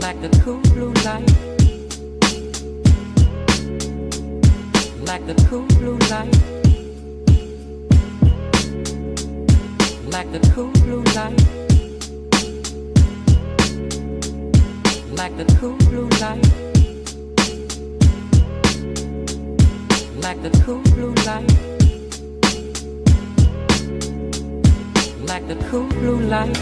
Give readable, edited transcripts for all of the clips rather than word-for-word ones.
like the cool blue light, like the cool blue light, like the cool blue light, like the cool blue light, like the cool blue light, like the cool blue light.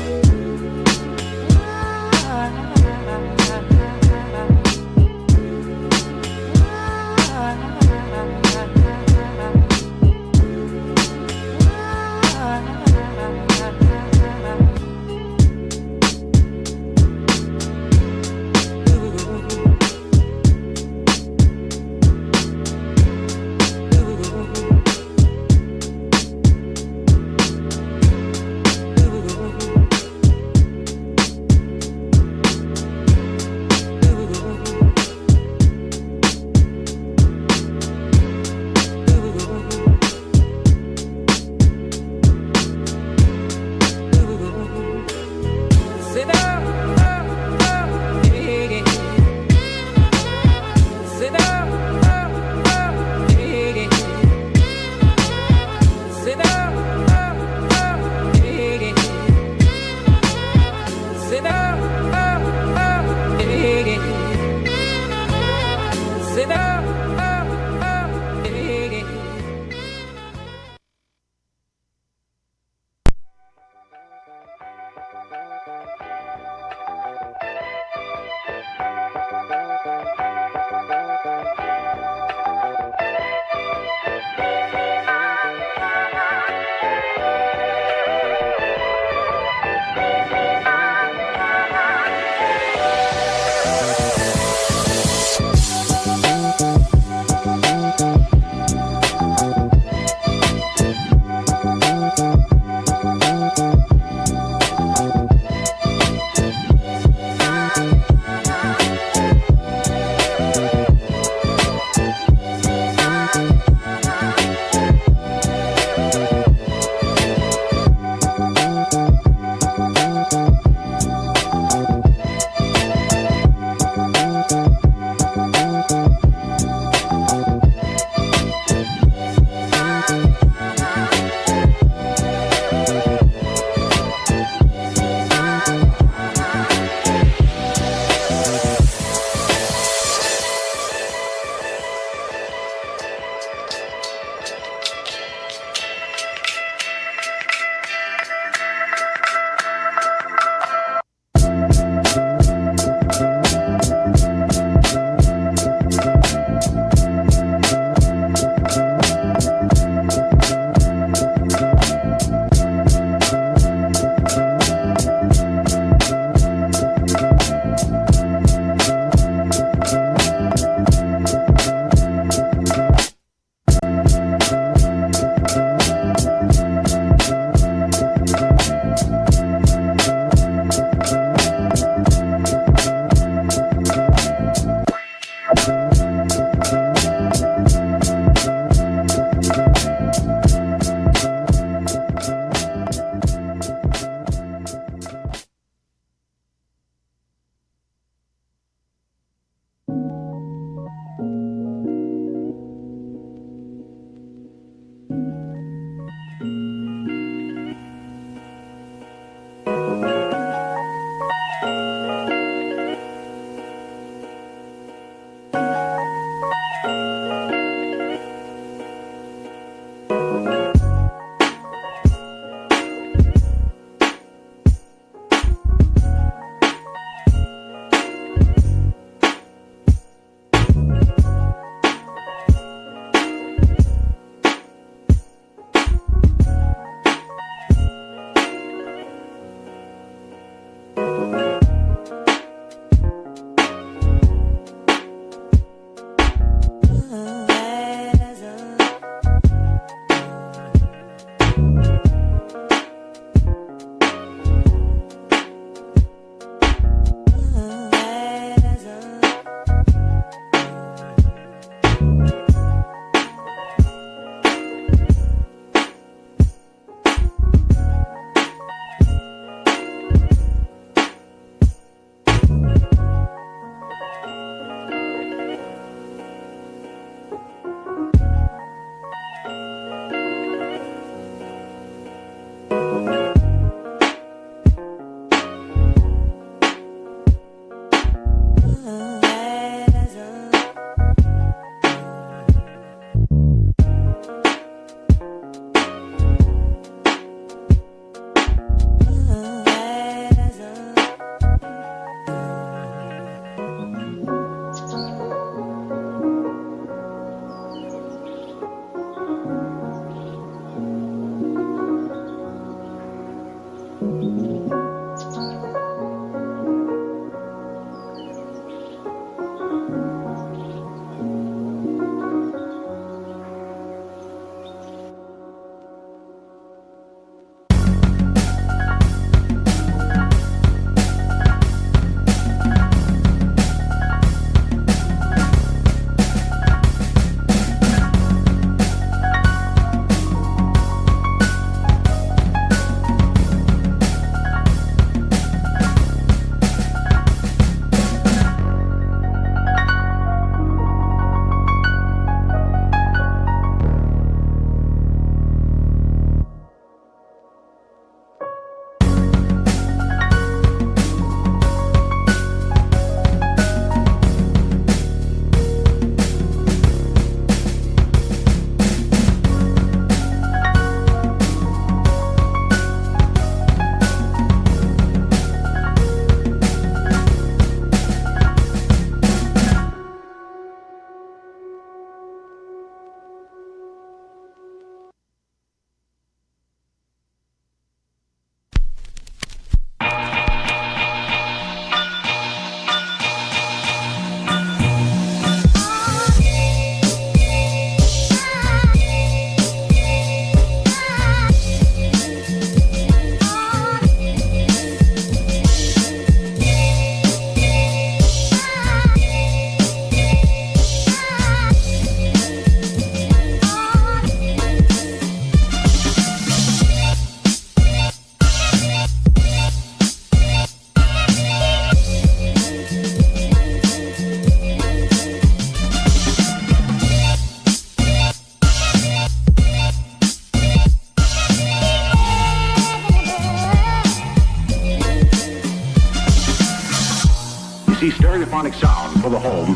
AC stereophonic sound for the home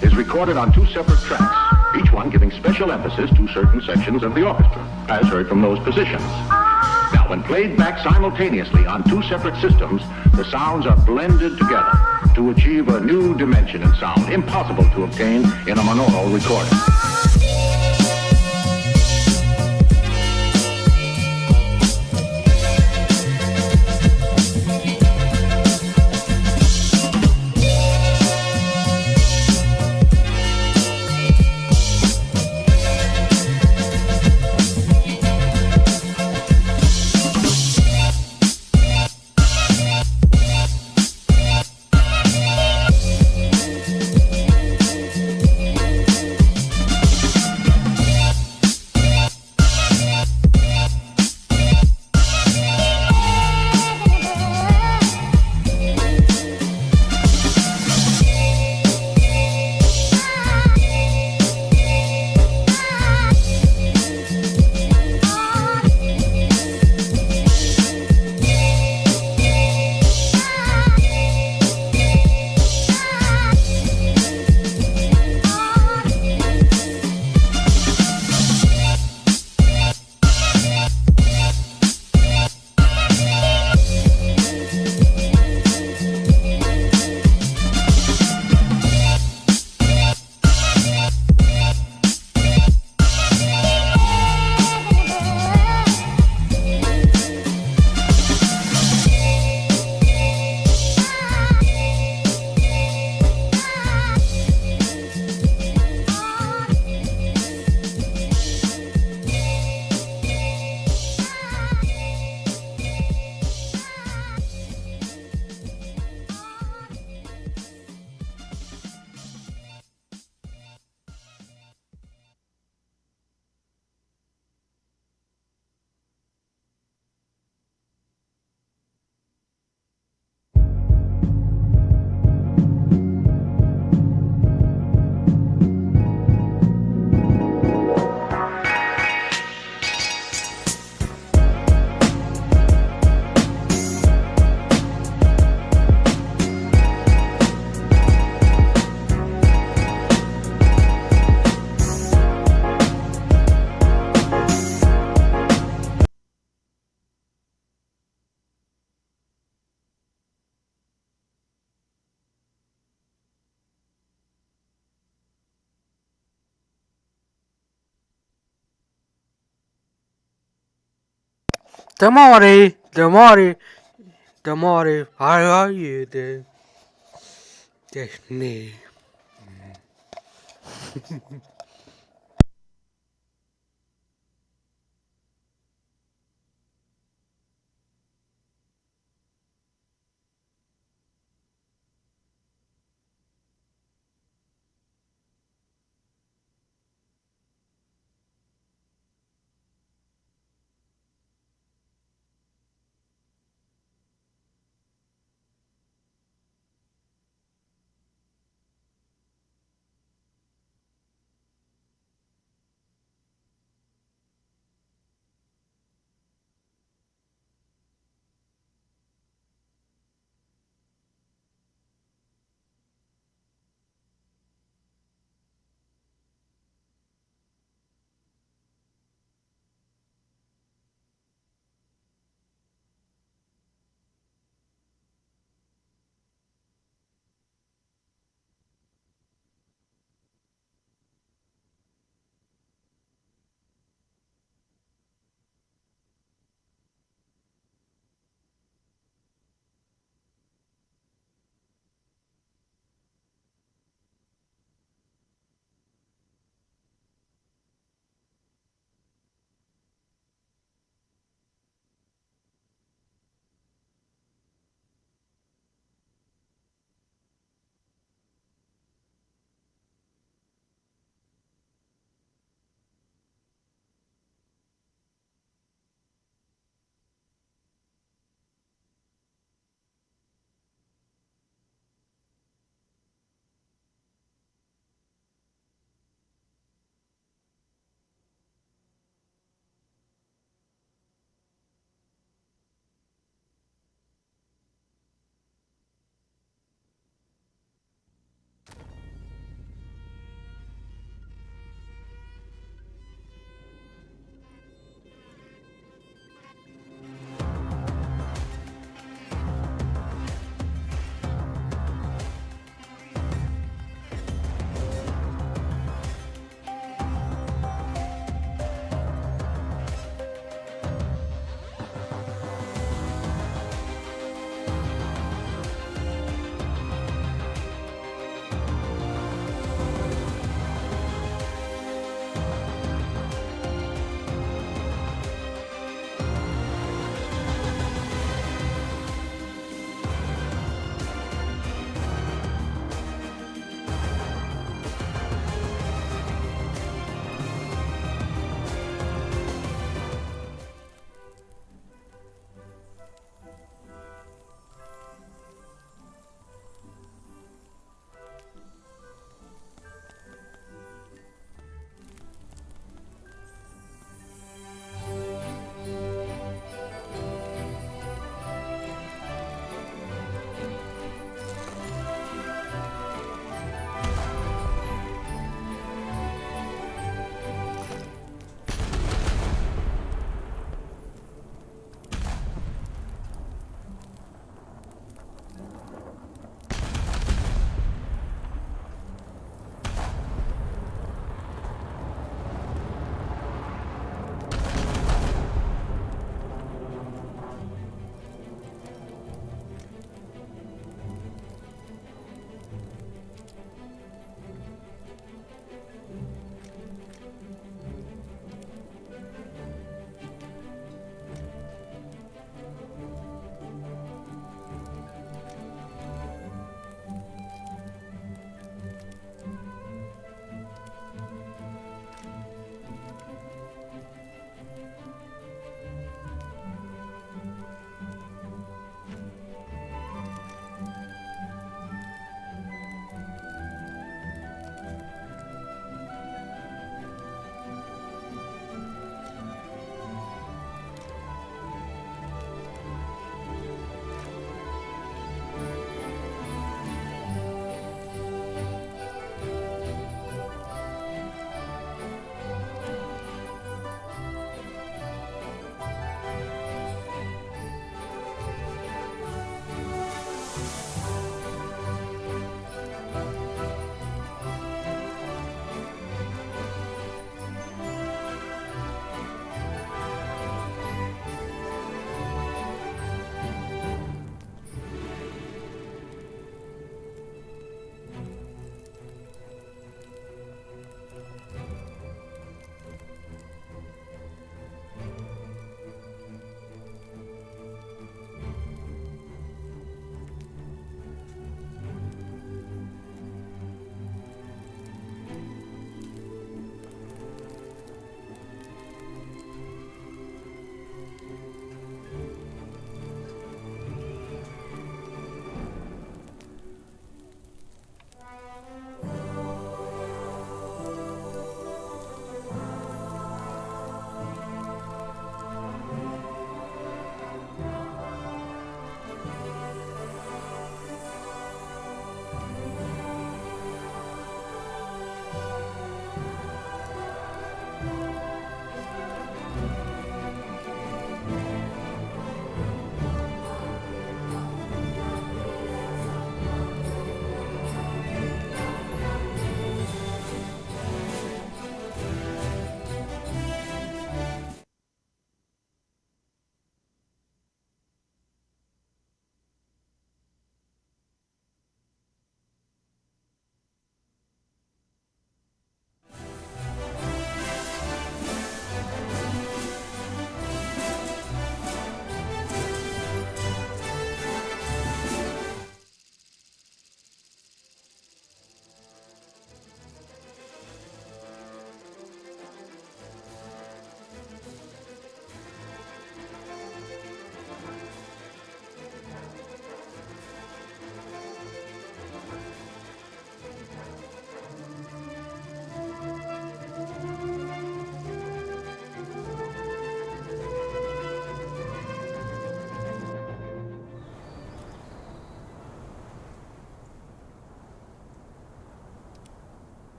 is recorded on 2 separate tracks, each one giving special emphasis to certain sections of the orchestra, as heard from those positions. Now, when played back simultaneously on 2 separate systems, the sounds are blended together to achieve a new dimension in sound, impossible to obtain in a monaural recording. Damari, how are you then? That's me.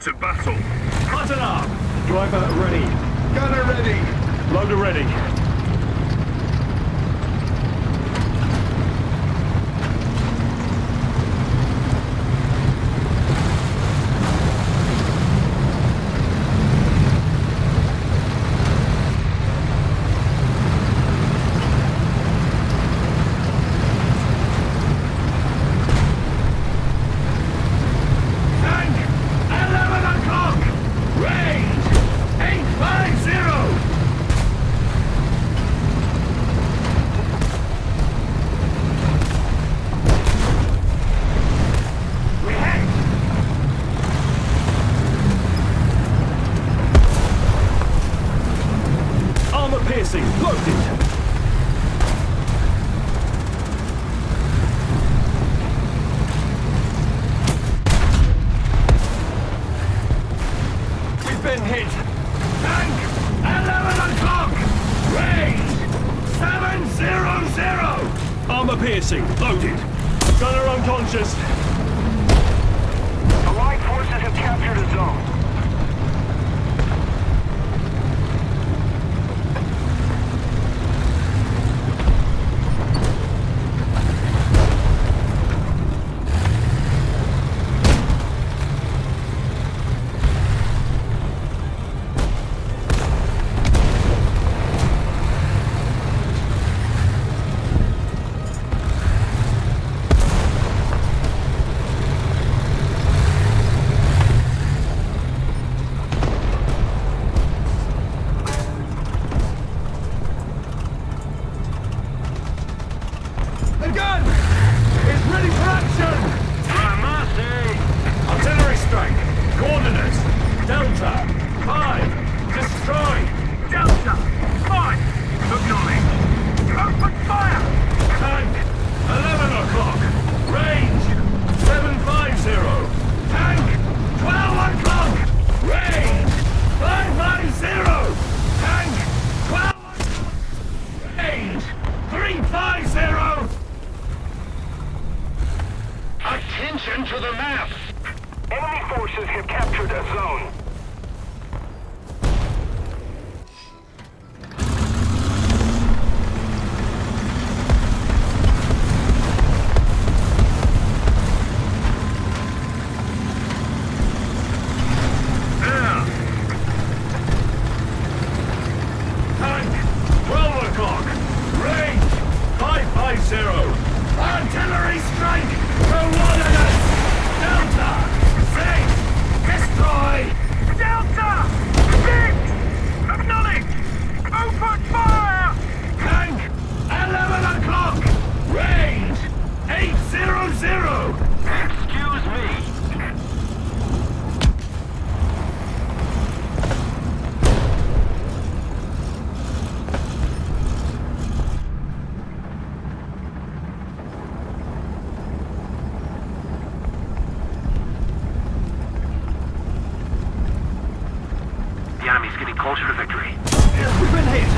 To battle. Button up! Driver ready. Gunner ready. Loader ready. Piercing, loaded! We've been hit! Tank! 11 o'clock! Range! 700! Armor piercing, loaded! Gunner unconscious! Allied forces have captured a zone. Artillery strike! Coordinates! Delta! 5! Destroy! Delta! 5! Acknowledge! Open fire! Tank! 11 o'clock! Range! 750! Tank! 12 o'clock! Range! 550! Tank! 12 o'clock! Range! 350! Attention to the map! Enemy forces have captured a zone. There! Tank! 12 o'clock! Range! 550! Artillery strike! Coordinates! Delta! 6! Destroy! Delta! 6! Acknowledge! Open fire! Tank! 11 o'clock! Range! 800! Excuse me! The enemy's getting closer to victory. We've been hit!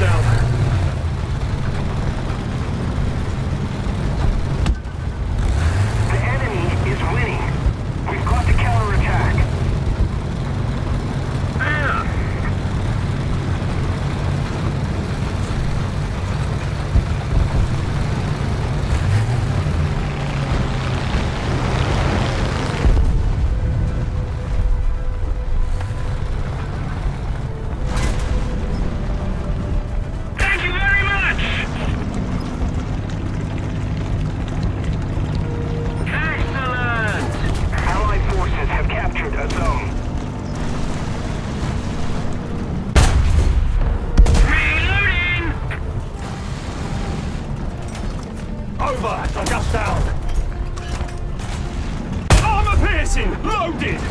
down. The enemy is winning. We've got to counterattack. Thank you very much! Excellent! Allied forces have captured a zone. Reloading! Over! I got down! Armor piercing! Loaded!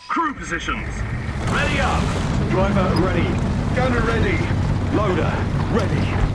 Crew positions. Ready up. Driver ready. Gunner ready. Loader ready.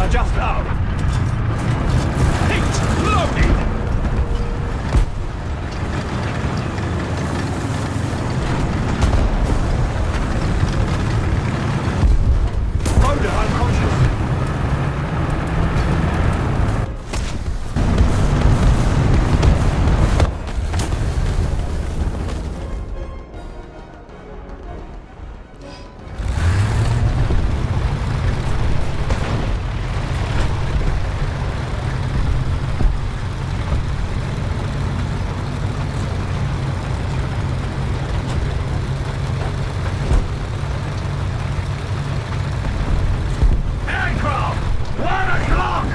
Adjust up. Heat loaded. Loader unconscious. Aircraft! 1 o'clock!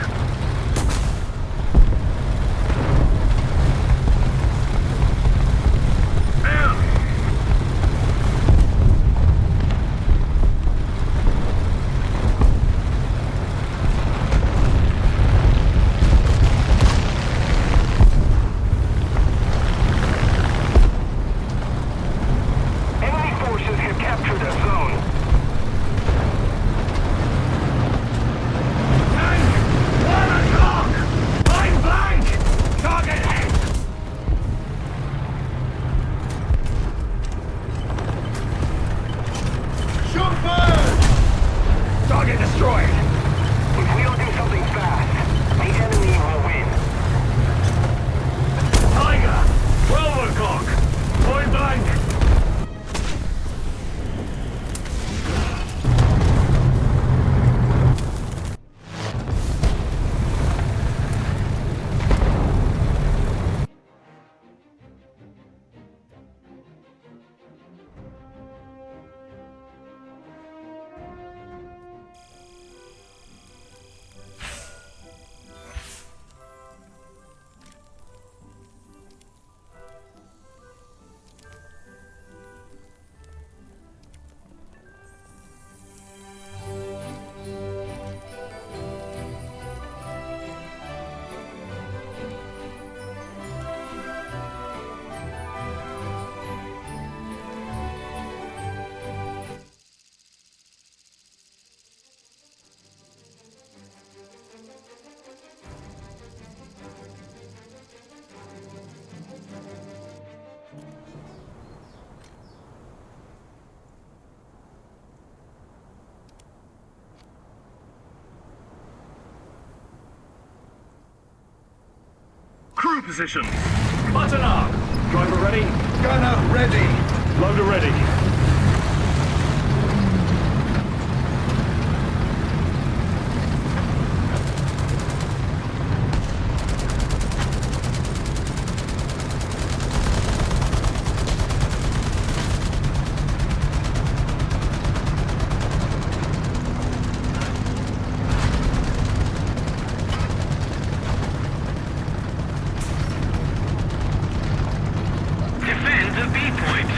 Enemy forces have captured a zone. Tank! 1 o'clock! Point blank! Target hit! Shoot first! Target destroyed! If we don't do something fast, the enemy will win. Tiger! 12 o'clock! Point blank! Crew position. Button up. Driver ready. Gunner ready. Loader ready. Defend the B point.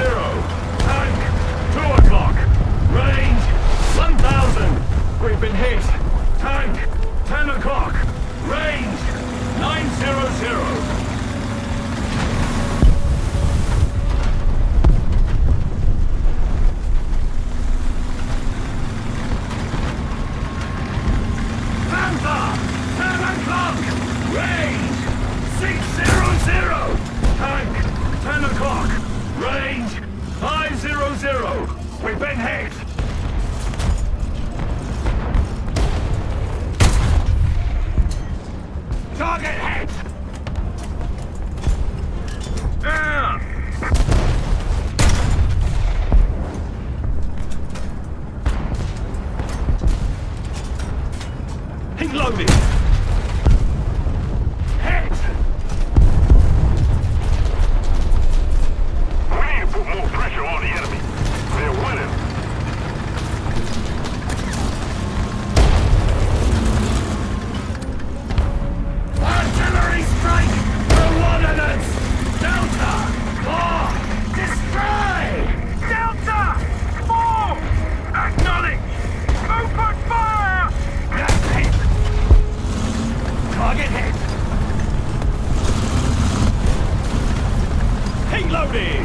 Tank, 2 o'clock. Range, 1,000. We've been hit. Tank, 10 o'clock. Range, 900. Panther, 10 o'clock. Range, 600. Tank, 10 o'clock. Range, 500. We've been hit. Target hit. Heat loaded. Hit. We need to put more pressure on the enemy. They're winning. Artillery strike! Coordinates! Delta! 4! Destroy! Delta! 4! Acknowledge! Open fire! Gas hit! Target hit! Heat loaded!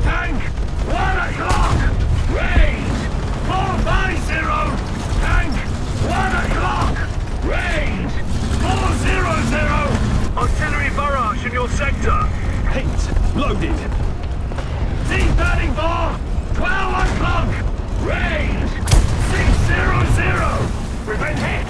Tank! 1 o'clock! Range! 450! Tank! 1 o'clock! Range! 400! Artillery barrage in your sector. Heat loaded! T-34! 12 o'clock! Range! 600! We've been hit!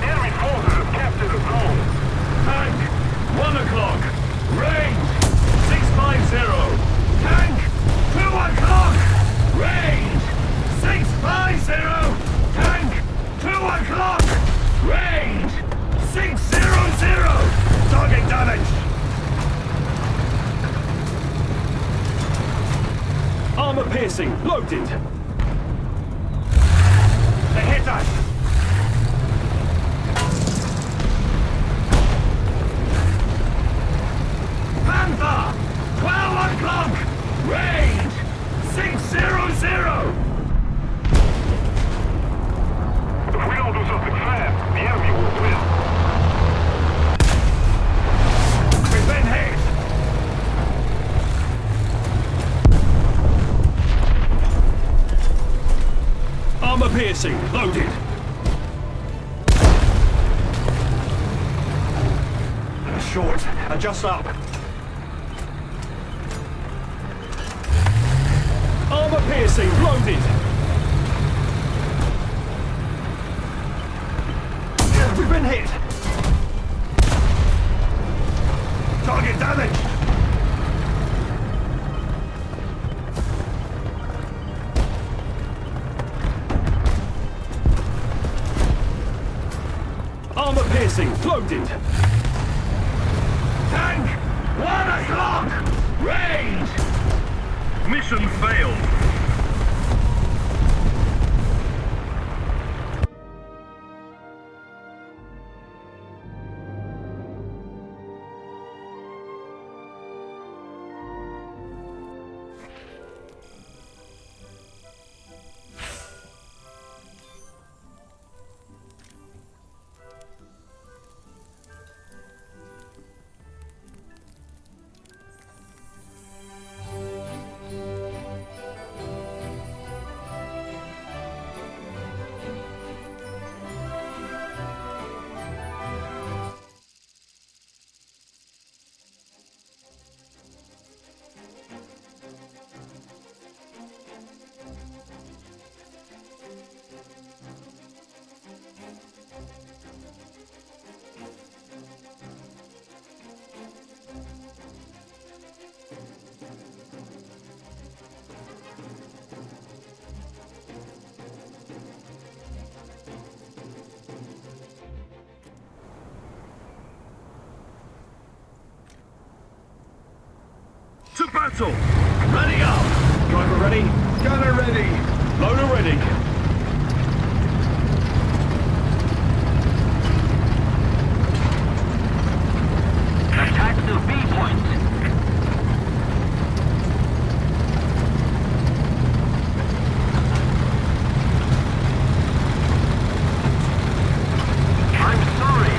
Enemy forces have captured the zone. Tank, 1 o'clock. Range, 650. Tank, 2 o'clock. Range, 650. Tank, 2 o'clock. Range, 600. Target damage. Armor piercing, loaded. They hit us. Panther! 12 o'clock! Range! 600! If we don't do something fast, the enemy will win. We've been hit! Armor piercing, loaded. Short, adjust up. Armor piercing, loaded. We've been hit. Target damaged. Armor piercing, loaded. Tank, 1 o'clock. Range. Mission failed. To battle! Ready up! Driver ready, gunner ready, loader ready. Attack the B point. I'm sorry.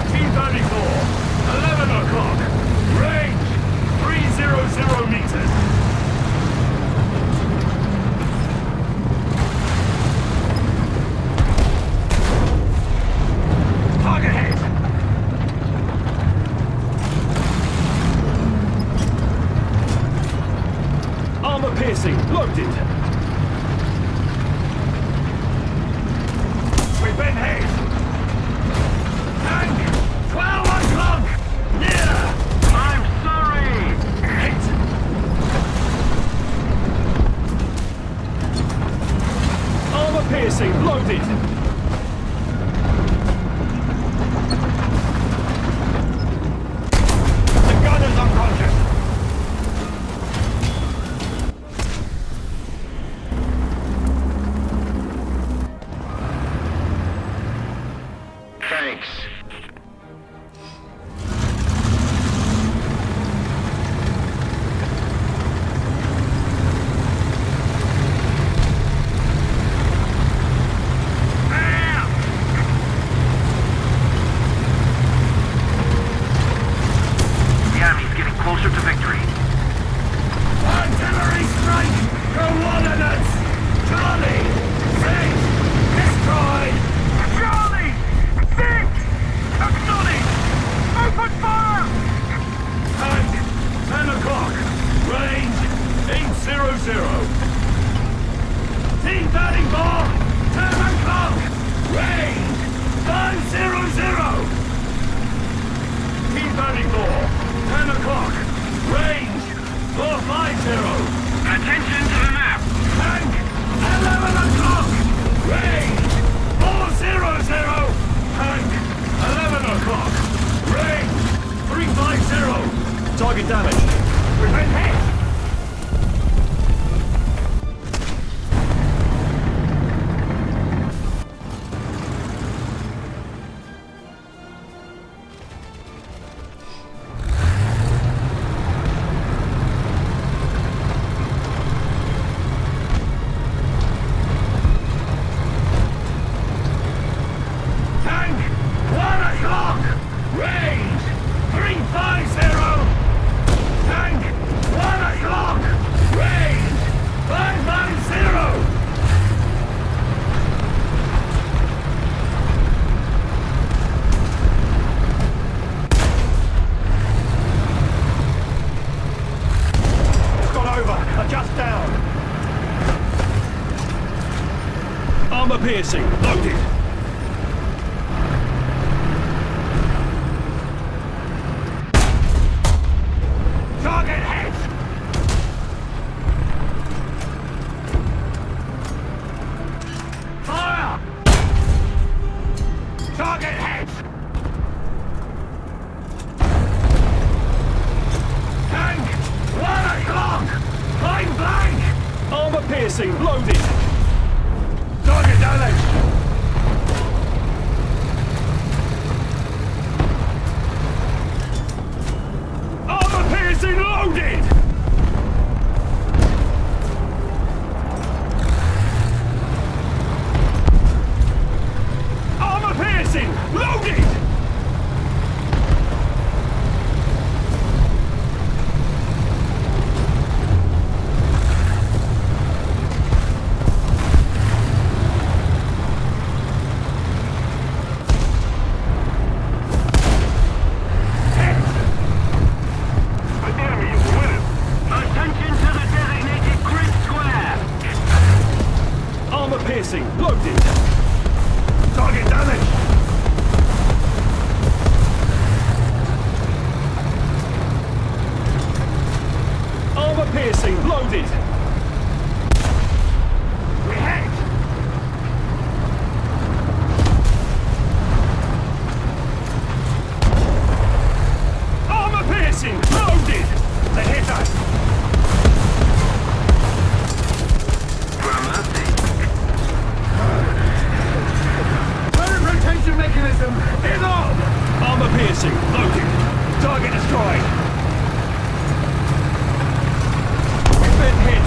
T-34, 11 o'clock. Range, 300 meters. Target hit. Armor piercing, loaded. We've been hit. Tank, 12 o'clock. Near. I'm sorry. Hit. Armor piercing, loaded. The gunner's unconscious. Thanks. The enemy's getting closer to victory. Artillery strike! Coordinates! Charlie! 6! Destroyed! Charlie! 6! Acknowledge! Open fire! Tank! 10 o'clock! Range 800! T-34! 10 o'clock! Range 500! T-34! 10 o'clock! Range 450! Attention to the map. Tank! 11 o'clock! Range 400! Tank! 11 o'clock! Range 350! Target damaged. We've been hit! Tank! 1 o'clock! Range 350! Tank! 1 o'clock! Range 550! Gone over! Adjust down! Armor piercing, loaded! Target hit! Fire! Target hit! Tank! 1 o'clock! Point blank! Armor piercing, loaded! Target damaged! Armor piercing, loaded! Armor piercing, loaded! piercing, loaded. Target piercing, loaded. We're hit! Armor piercing, loaded. They hit us. Dramatic. Turret rotation mechanism is on. Armor piercing, loaded. Target destroyed. We've been hit.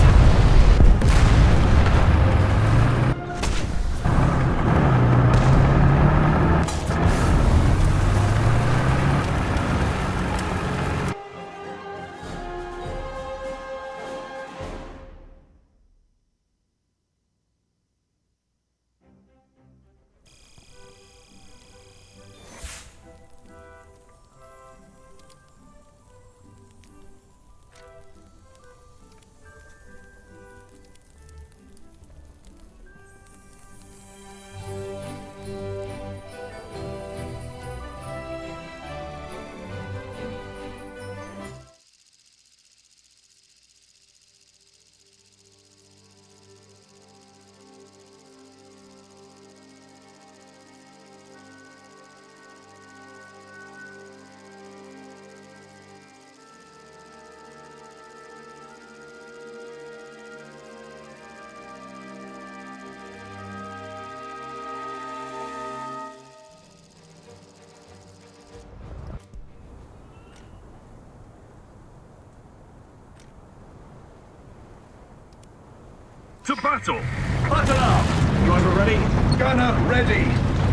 To battle! Button up. Driver ready. Gunner ready.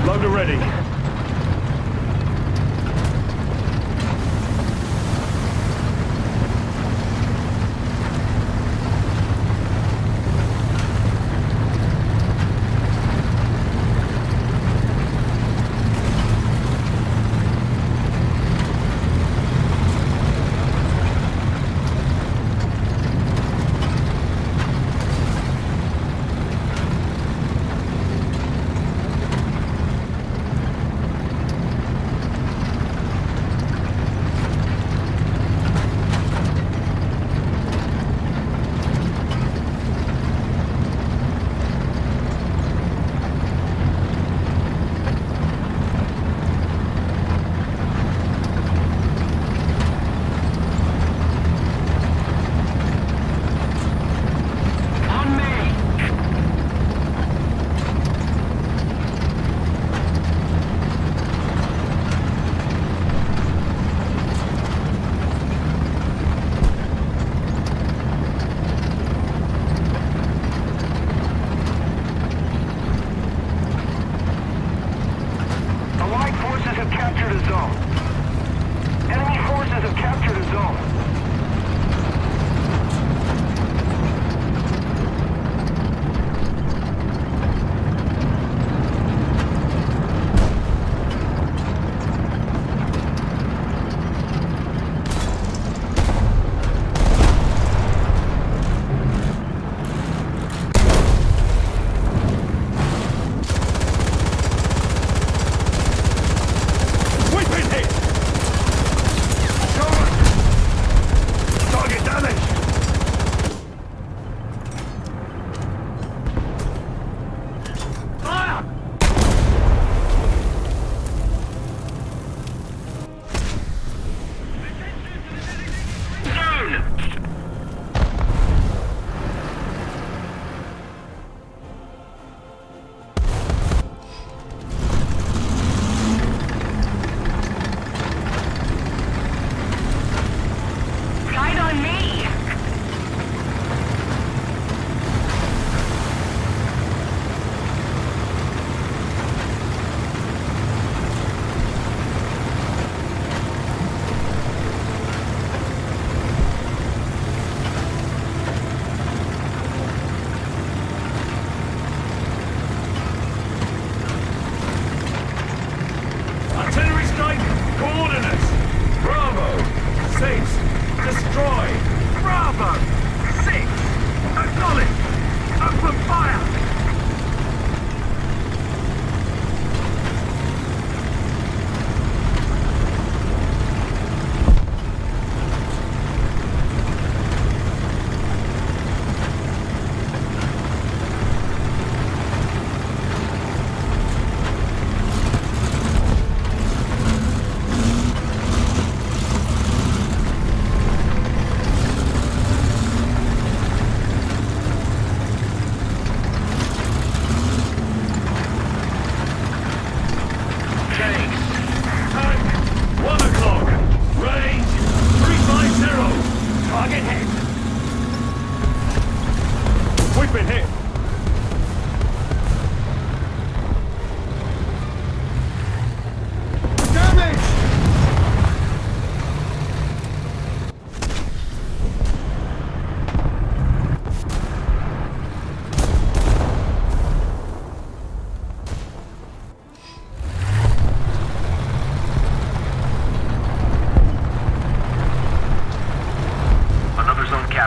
Loader ready.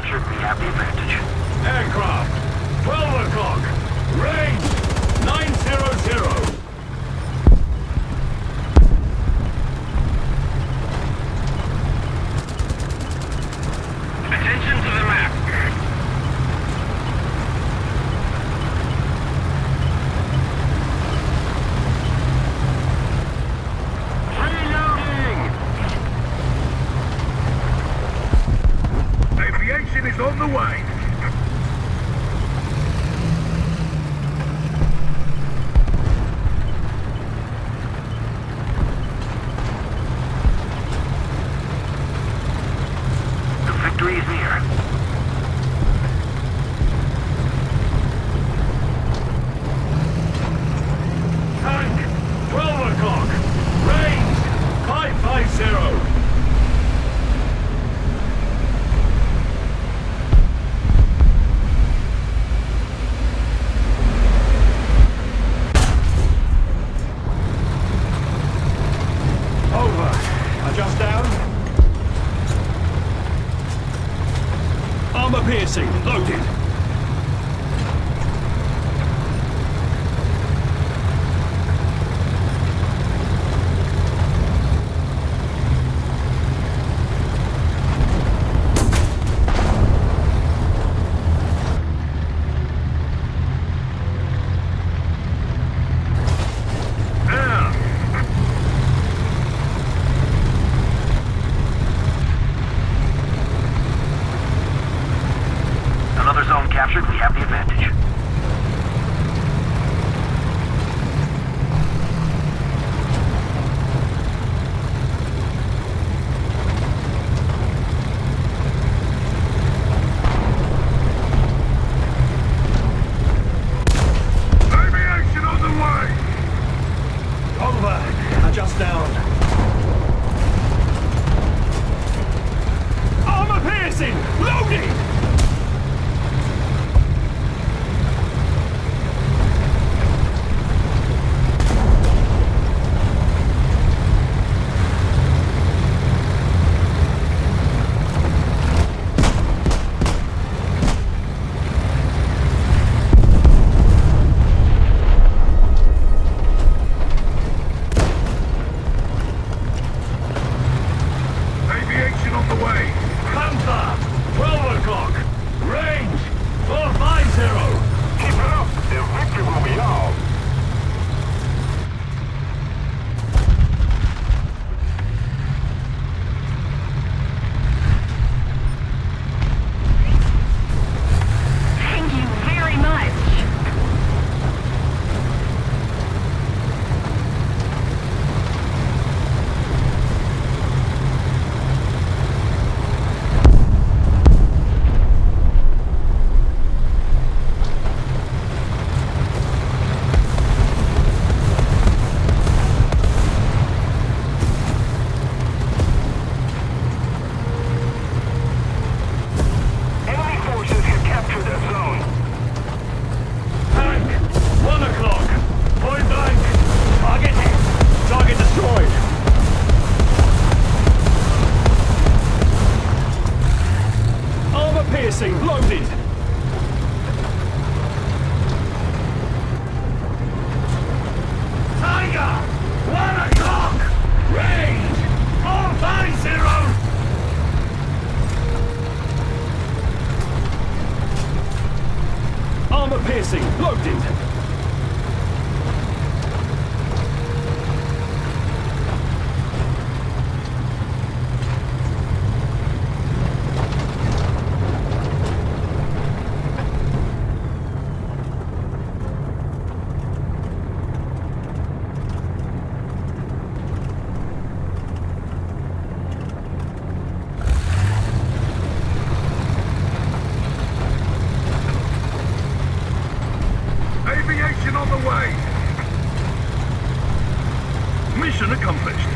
captured, we have the advantage. Aircraft, 12 o'clock. Range, 900. Attention to the map. Reloading! Aviation is on the way. The victory is near. Tank, 12 o'clock. Range, 550. Over. Adjust down. Armor piercing, loaded. Air. Another zone captured, we have the advantage. Aviation on the way! Over. Adjust down. Armor piercing! Loading! Aviation on the way. Panther, 12 o'clock. Range, 450. Keep it up. The victory will be ours. Thank you very much. Enemy forces have captured that zone. Tank, 1 o'clock. Point blank. Target hit. Target destroyed. Armor piercing, loaded. Tiger, 1 o'clock. Range, 450. Armor piercing, loaded. Aviation on the way. Mission accomplished.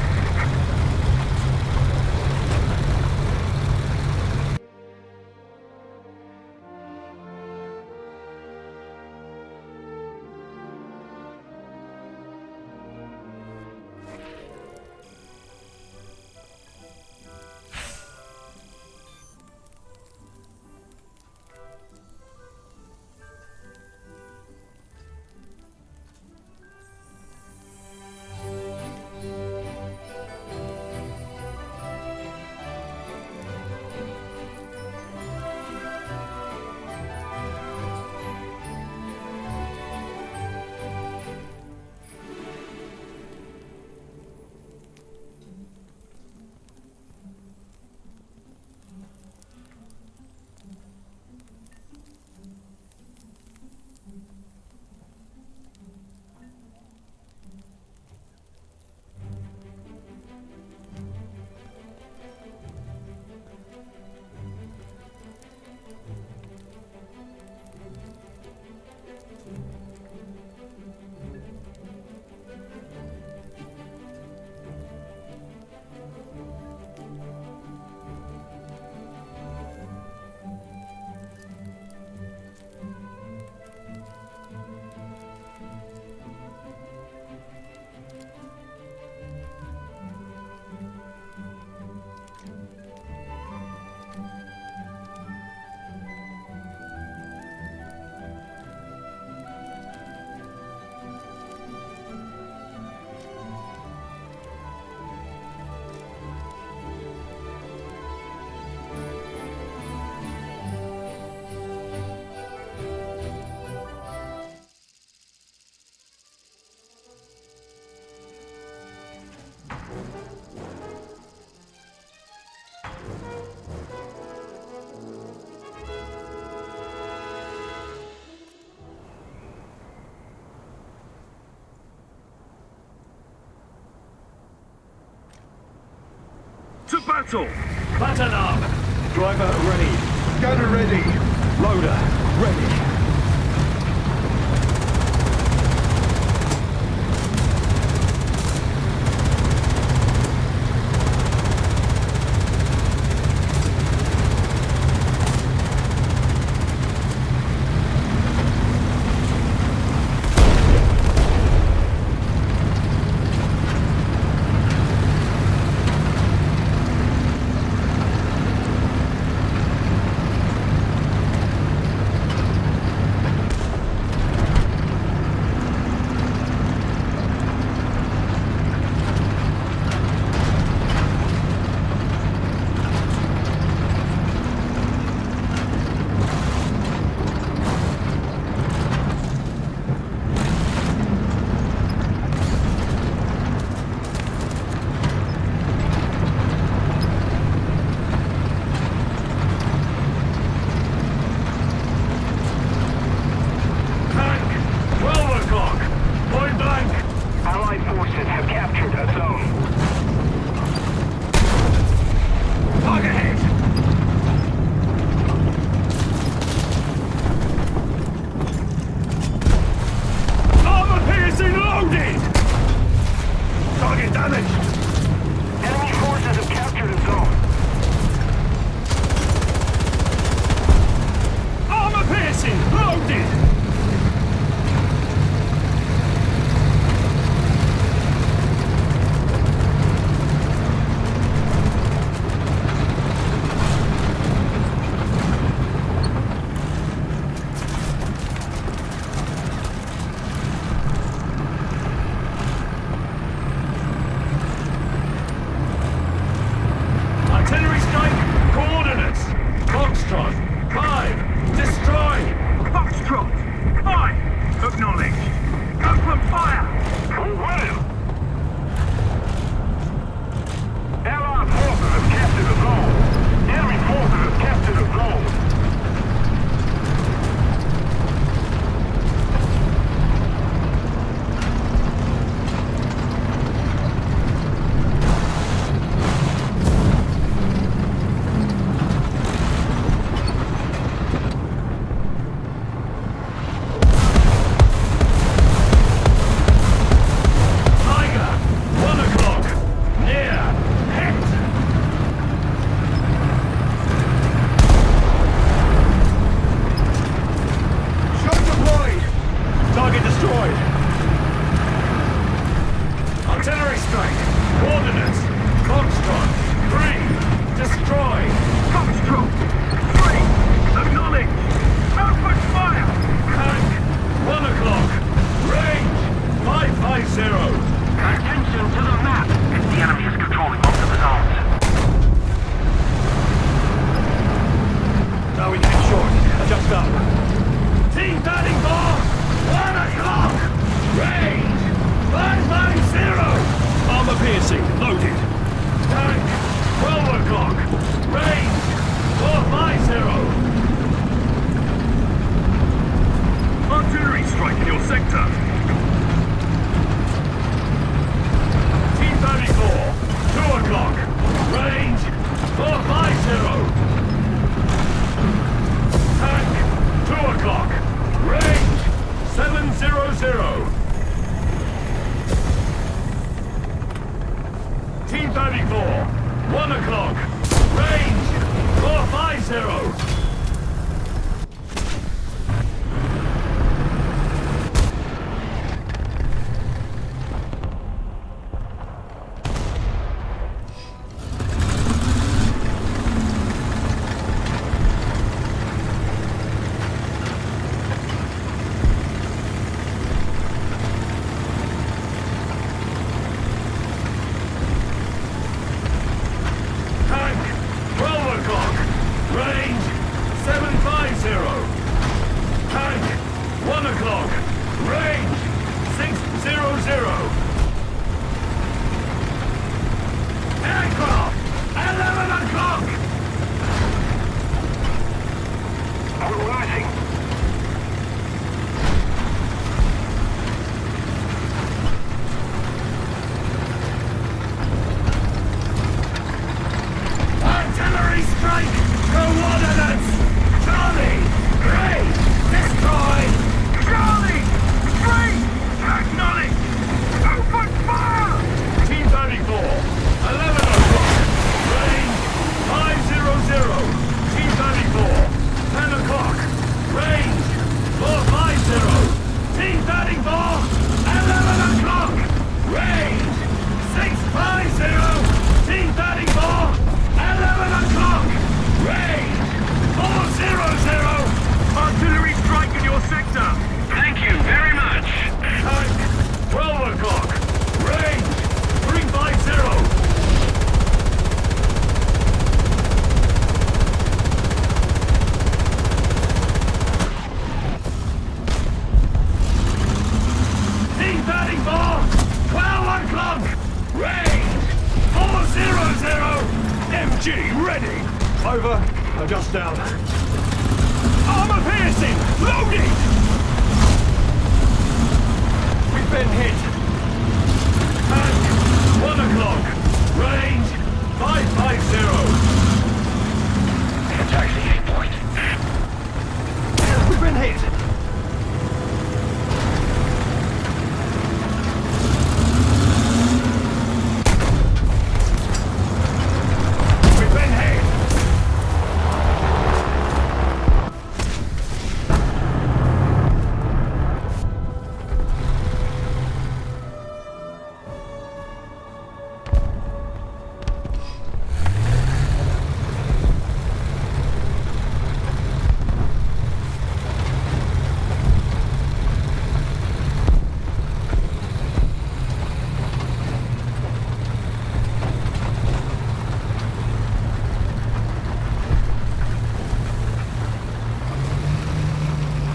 battle! Platinum! Driver ready. Gunner ready. Loader ready. Over. Adjust down. Armor piercing! Loading! We've been hit. Tank, 1 o'clock. Range, 550. Taxi 8 point. We've been hit. We've been hit.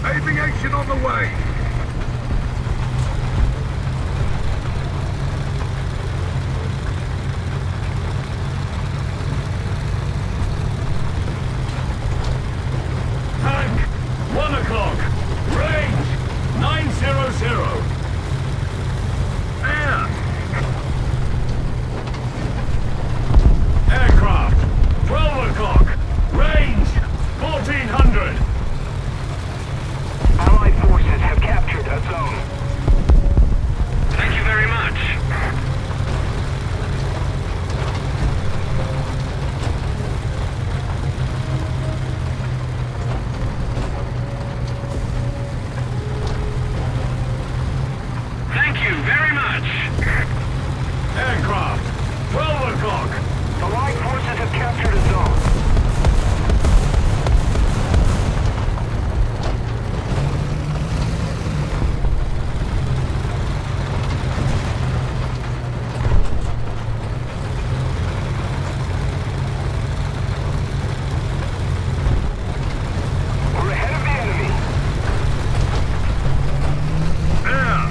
Aviation on the way! Tank, 1 o'clock. Range, 900. Air! Aircraft, 12 o'clock. Range, 1400. Allied forces have captured a zone. Thank you very much. Thank you very much. Aircraft, 12 o'clock. Allied forces have captured a zone. We're ahead of the enemy. Air!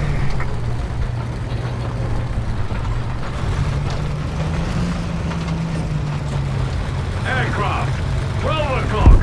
Aircraft, 12 o'clock.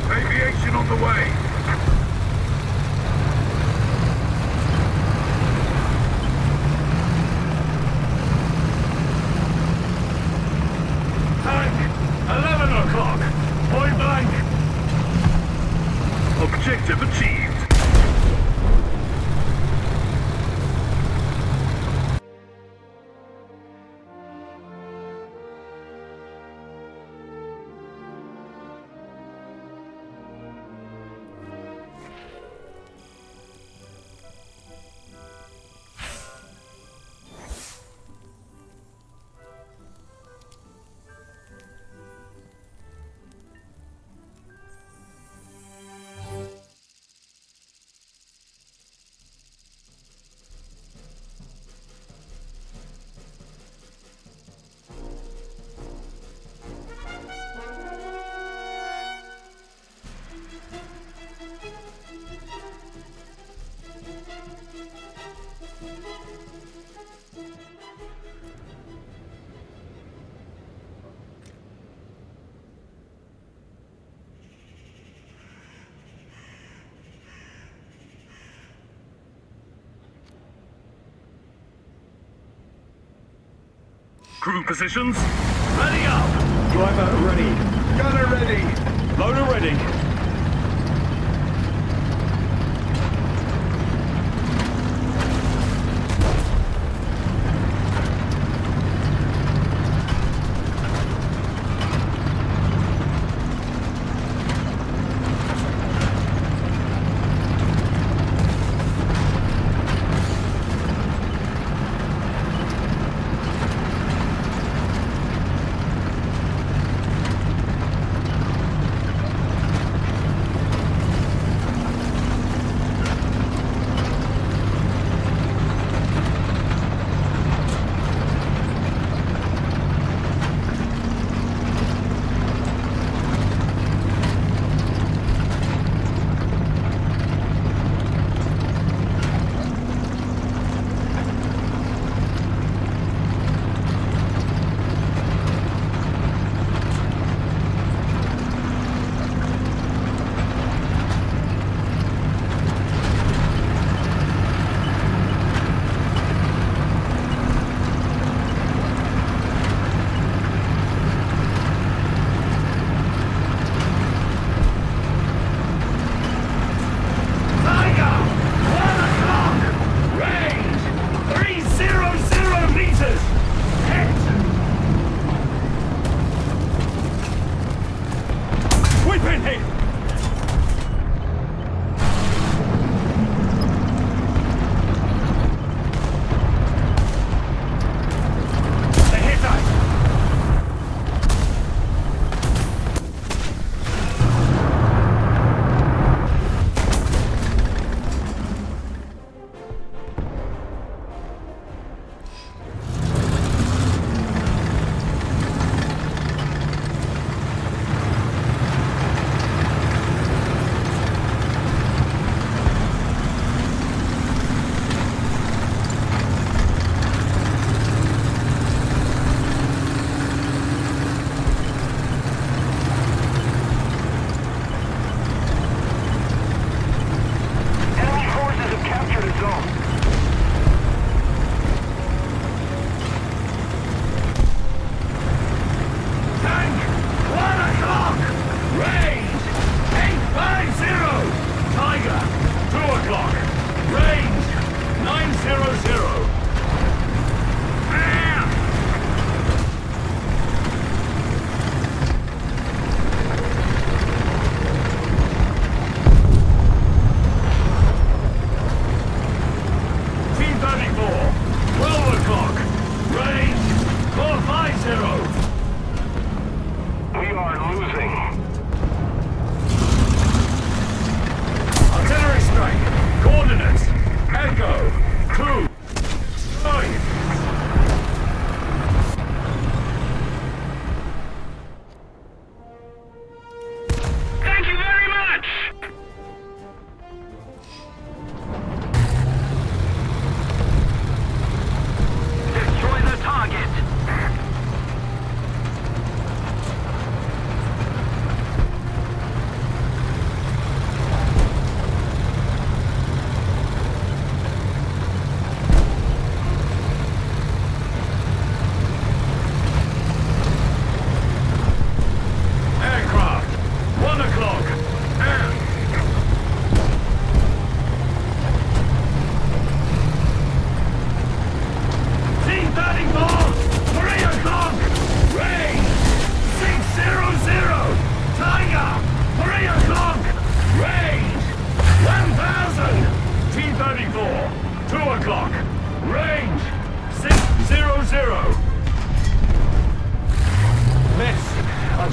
Aviation on the way. Tank, 11 o'clock. Point blank. Objective achieved. Crew positions. Ready up. Driver ready. Gunner ready. Loader ready.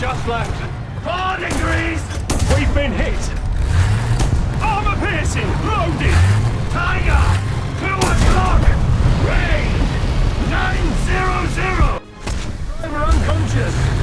just left. 4 degrees! We've been hit! Armor piercing! Loaded! Tiger! 2 o'clock! Range! 900! Driver unconscious!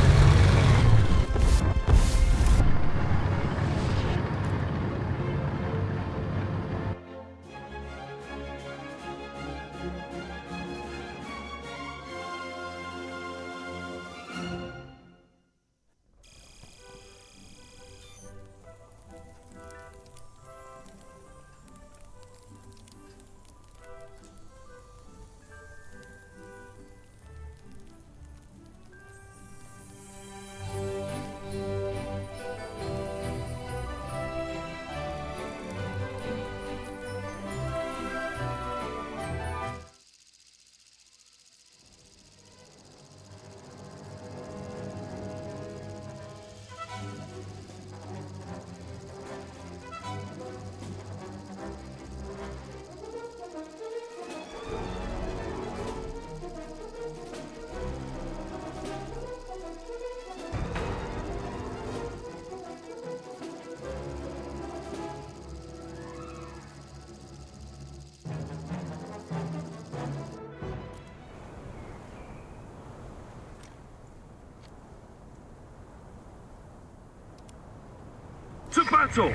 To battle!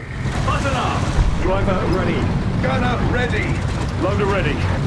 Button up! Driver ready. Gunner ready. Loader ready.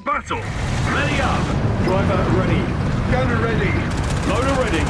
battle. Ready up. Driver ready. Gunner ready. Loader ready.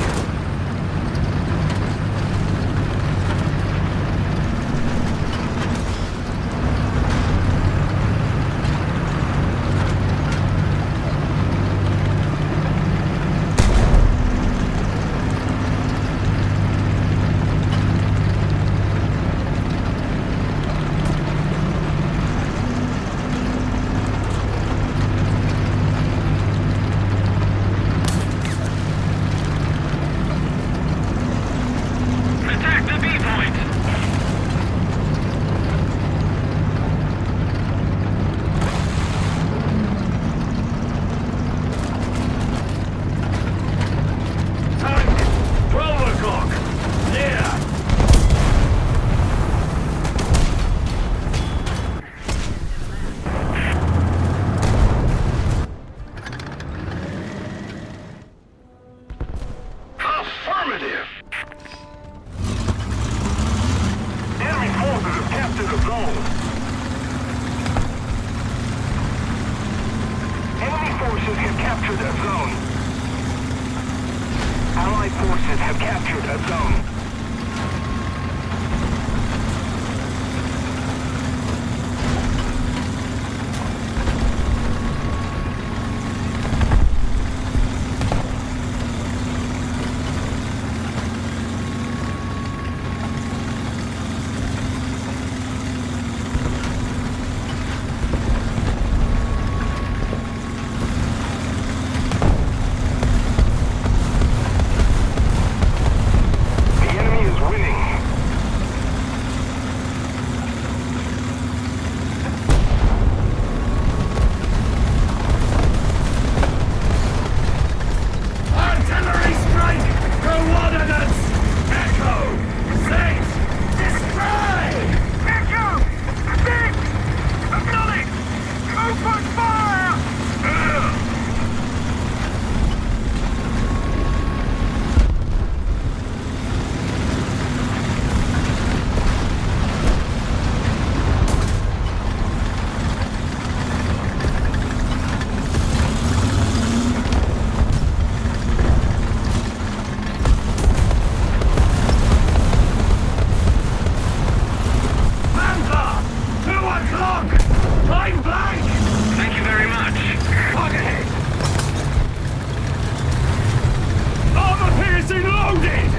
Attack the B point. Time 12 o'clock. Yeah. Affirmative. Enemy forces have captured the zone. Enemy forces have captured a zone. Allied forces have captured a zone. The enemy is winning. Artillery strike! Coordinates! Echo! Set! Destroy! Echo! 6! Acknowledge! Open fire! Panther! 2 o'clock! Line blank! Thank you very much. Target hit! Armor piercing loaded!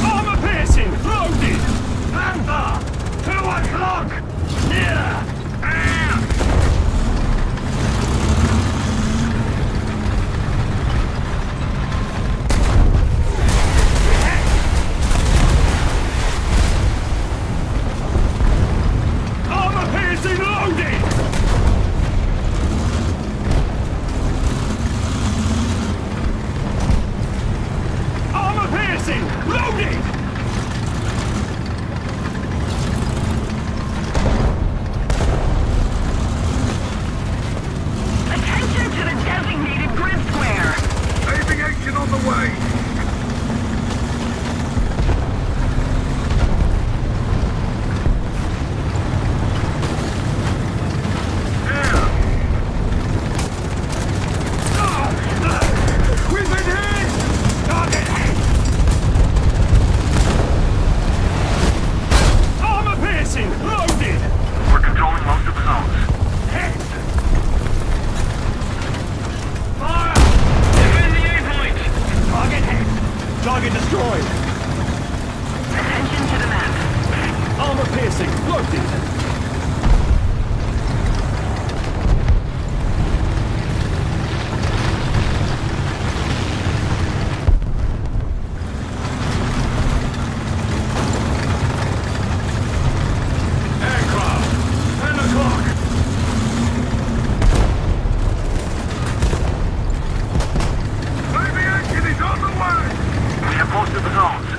Armor piercing loaded! Panther! 2 o'clock! Yeah! Armor piercing loaded! Armor piercing loaded! Attention to the designated grid square. Aviation on the way! We've been hit! Target hit! Armor piercing loaded! We're controlling most of the zones. Hit! Fire! Defend the A point. Target hit! Target destroyed! Attention to the map. Armor piercing loaded! Aircraft! 10 o'clock! Aviation is on the way! We have most of the zones.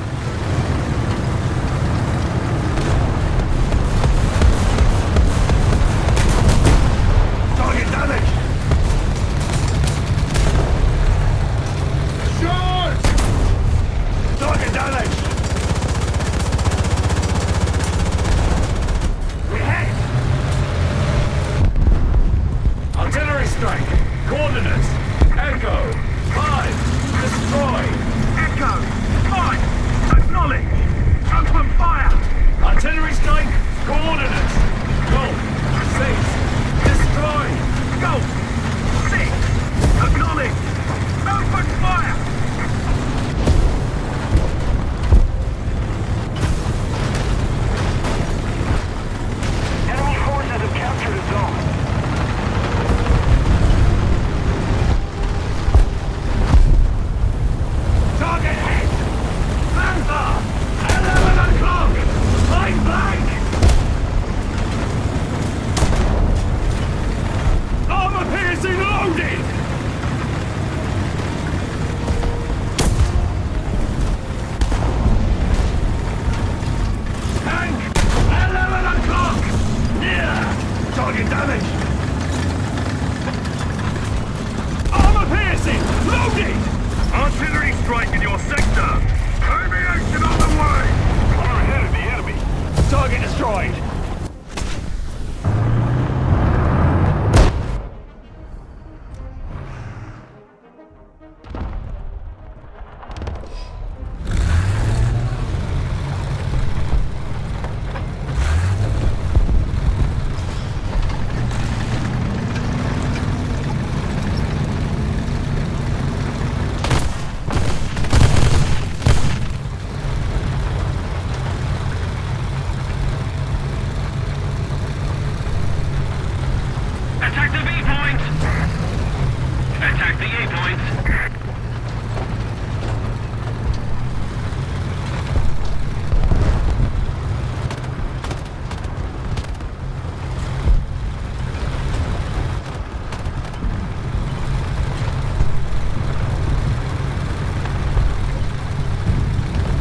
VA points.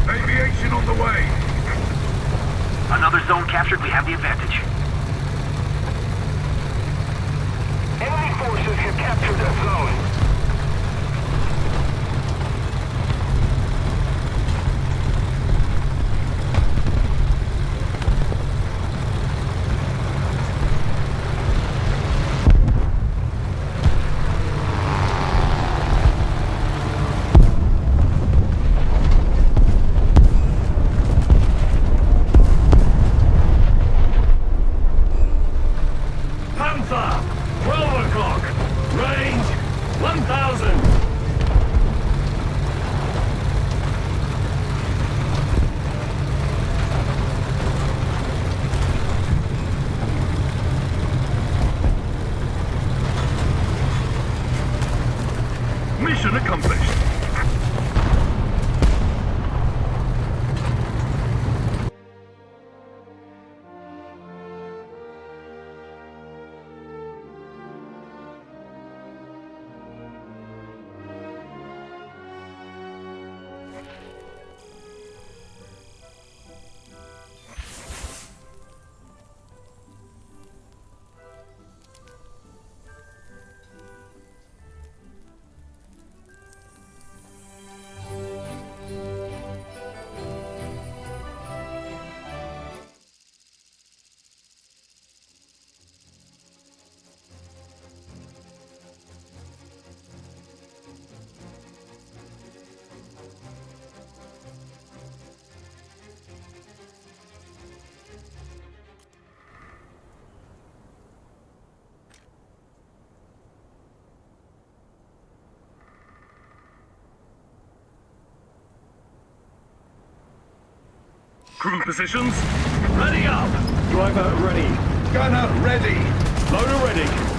Aviation on the way. Another zone captured, we have the advantage. Enemy forces have captured that zone. Panther! 12 o'clock! Range 1,000! Mission accomplished! Crew positions. Ready up! Driver ready. Gunner ready. Loader ready.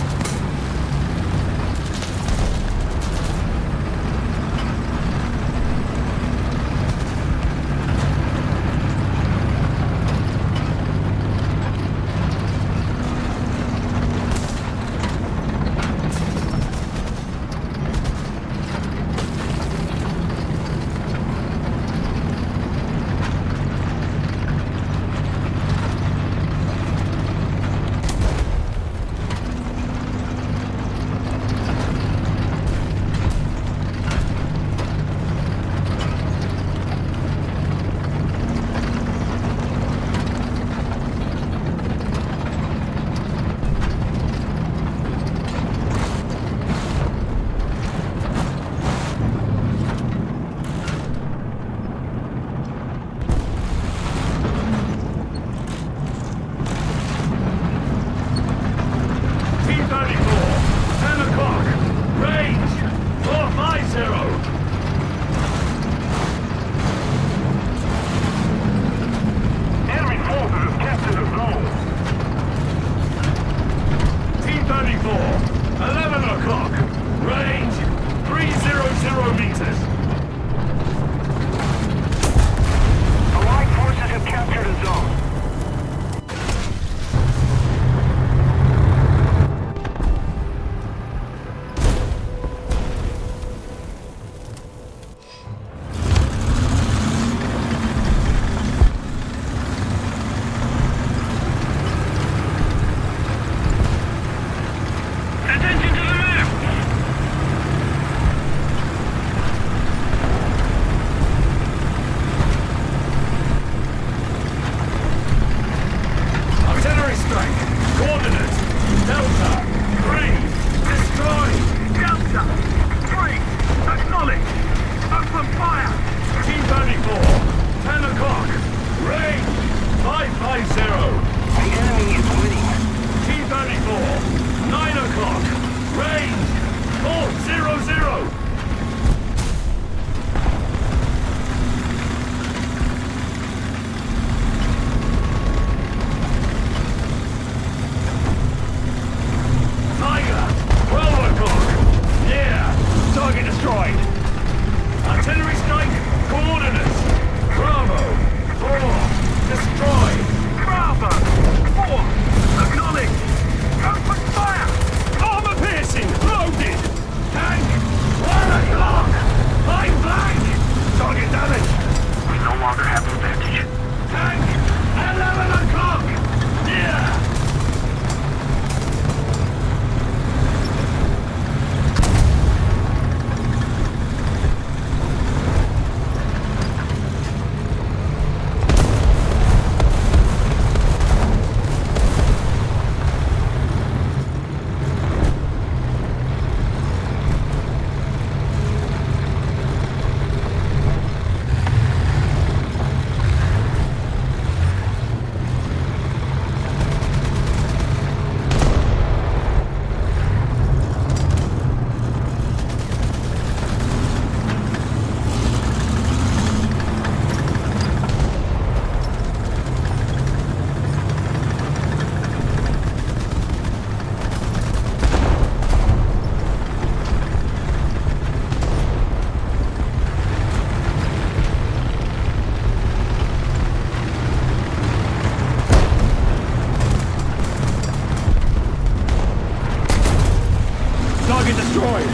destroyed.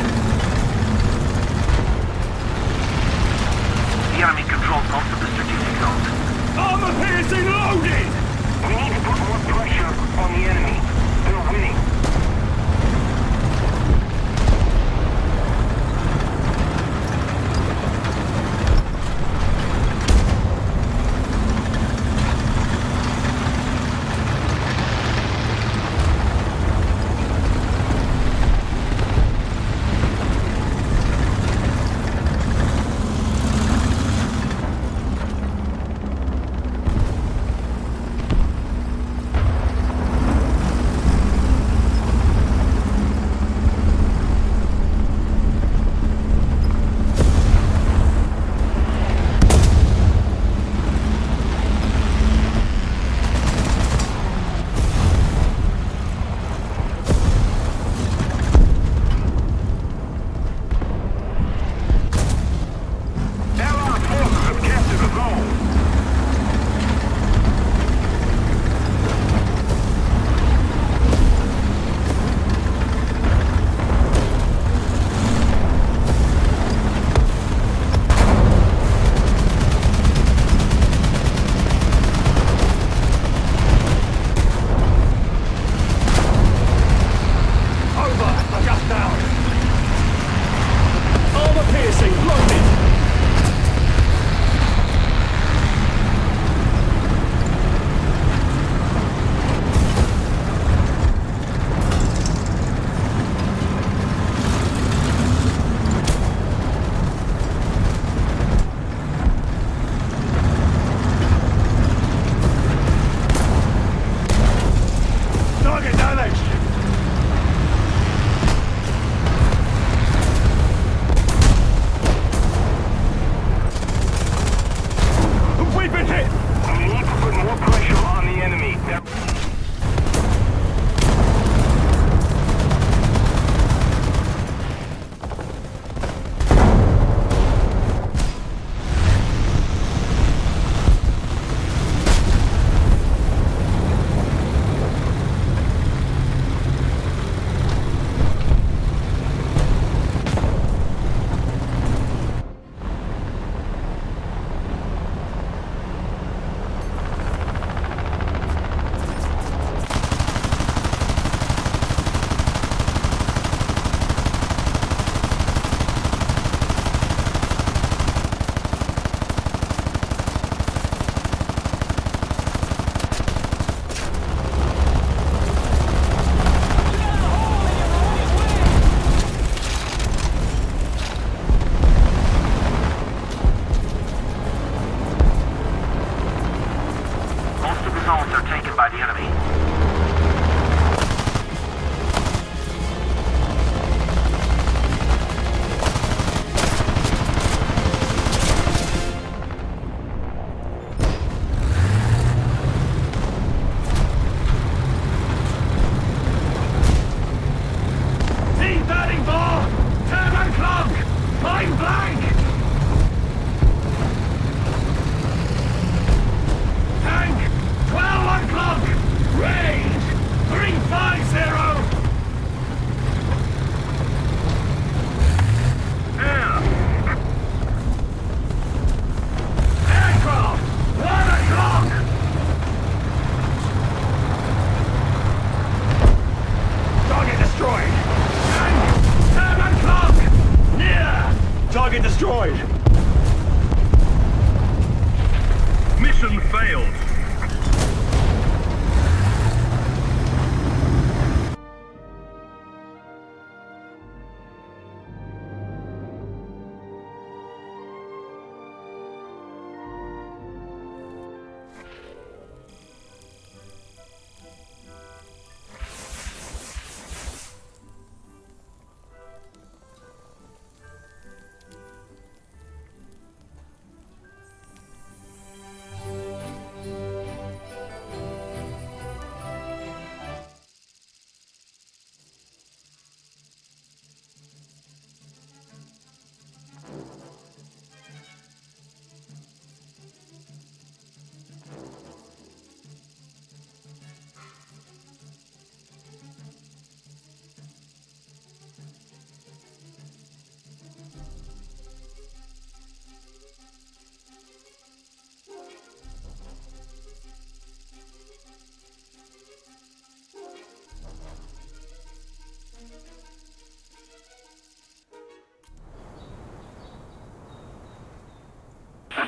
The enemy controls most of the strategic zones. Armor piercing loaded! We need to put more pressure on the enemy. They're winning.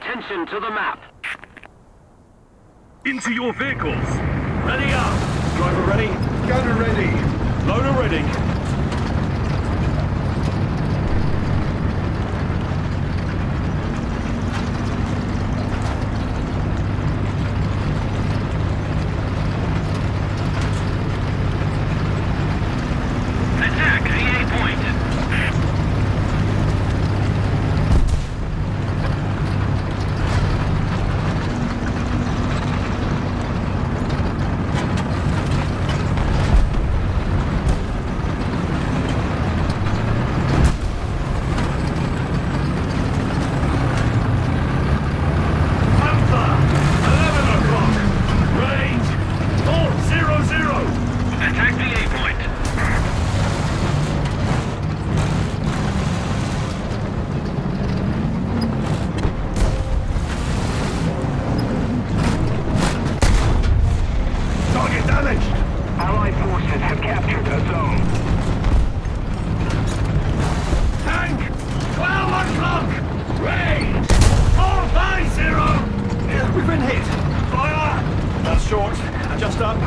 Attention to the map. Into your vehicles. Ready up. Driver ready. Gunner ready. Loader ready. Attack the A point. Alpha, 11 o'clock. Range, 400. Attack the A point. Target damaged. Allied forces have captured a zone. Tank, 12 o'clock. Range, 450. Yeah, we've been hit. Fire. That's short. Adjust up.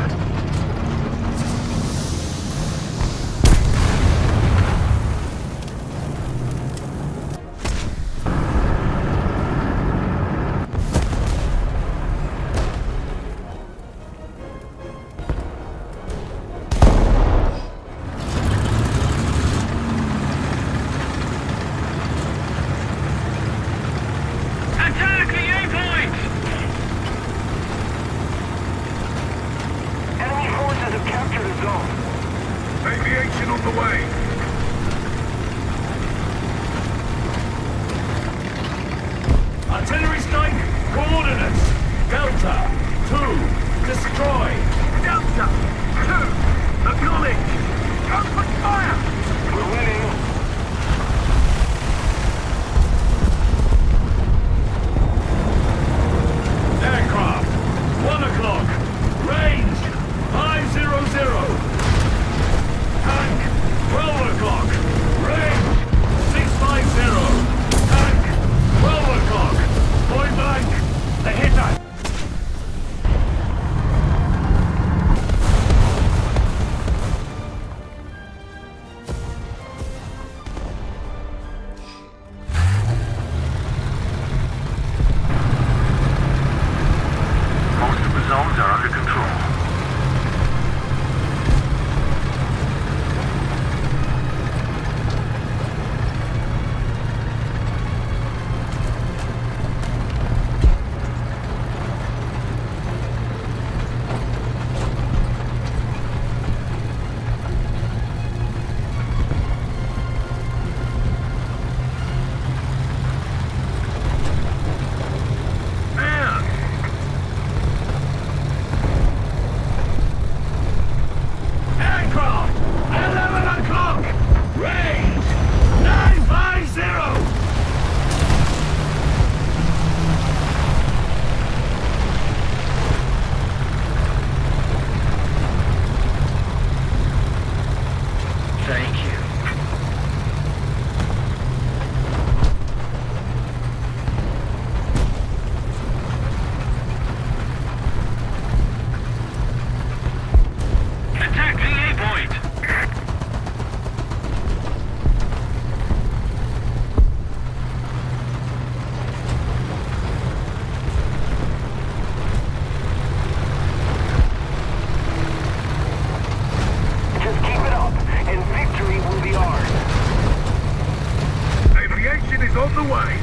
Attack the A point. Enemy forces have captured a zone. Aviation on the way. Artillery strike, coordinates. Delta, 2, destroy. Delta, 2, acknowledge. Open fire. We're winning. Aircraft, 1 o'clock. Range, 500. Tank, 12 o'clock. Range, 650. Tank, 12 o'clock. Point blank. They hit us. Most of the zones are under control. Man! Aircraft! 11 o'clock! Range! 950! Thank you. Attack the A point. Just keep it up, and victory will be ours. Aviation is on the way!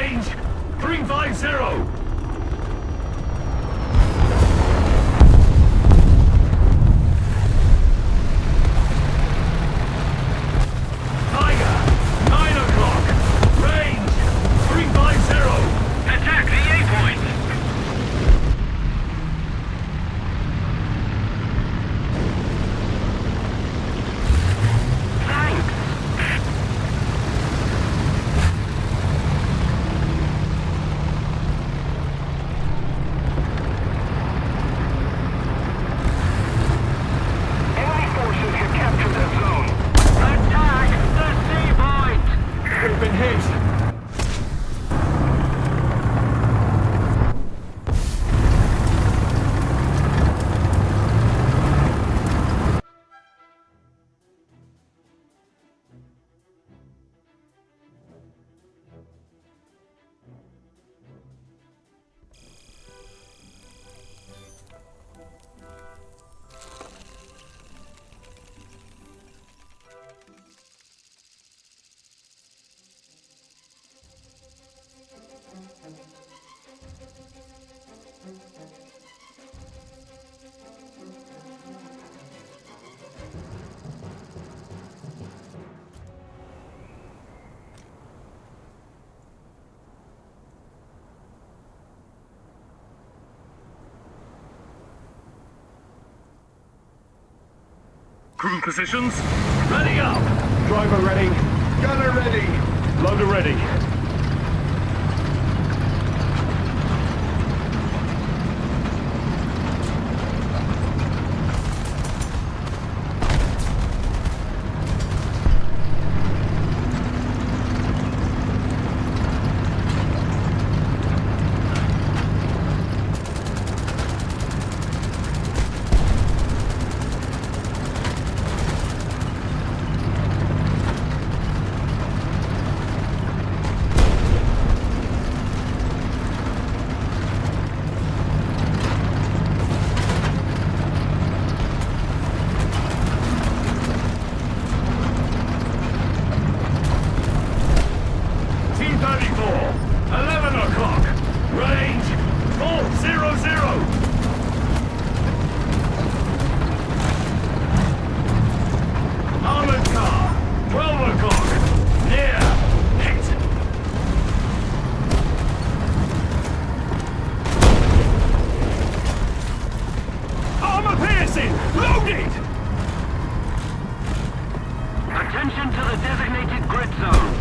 Range 350. Crew positions. Ready up! Driver ready. Gunner ready. Loader ready. Attention to the designated grid zone.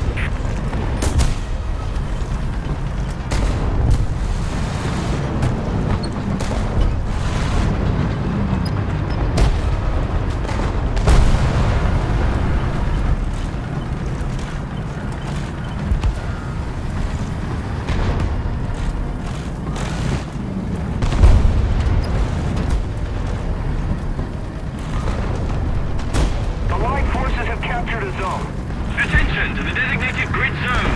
Attention to the designated grid zone.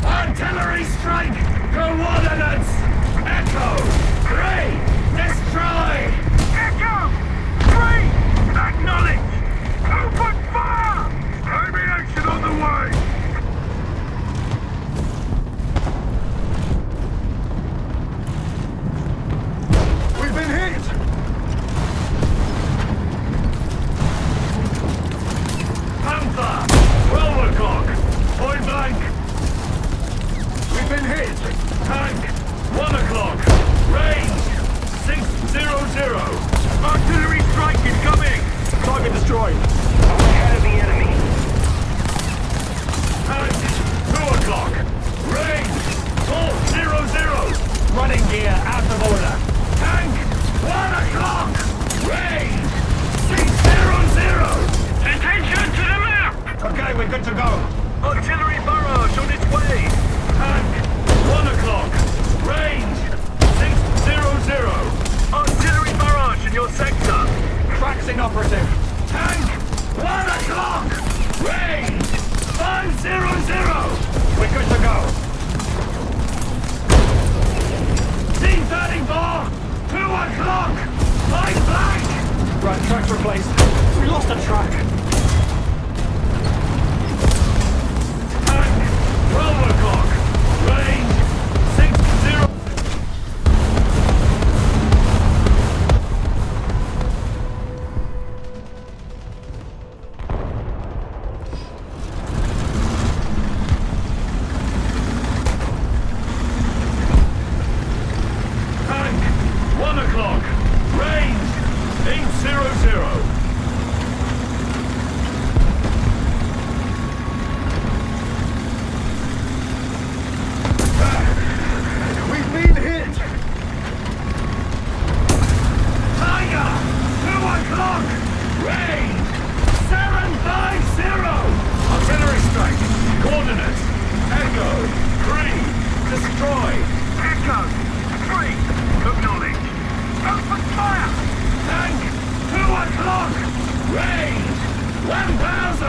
Artillery strike! Coordinates! Echo 3! Destroy! Echo 3! Acknowledge! Open fire! Aviation on the way! Artillery strike incoming! Target destroyed. Ahead of the enemy. Tank, 2 o'clock. Range, 400. Running gear out of order. Tank, 1 o'clock. Range, 600. Attention to the map! Okay, we're good to go. Artillery barrage on its way! Tank, 1 o'clock. Range, 600. Artillery barrage in your sector! Tracks inoperative. Tank, 1 o'clock. Range, 500. We're good to go. place. We lost the track. Tank, 12 o'clock. Range, 60. Tank, 1 o'clock. Range, 800. We've been hit! Tiger! 2 o'clock! Range! 750! Artillery strike! Coordinates! Echo! 3! Destroy! Echo 3. Acknowledge. Open fire! Tank! 2 o'clock! Range! 1,000!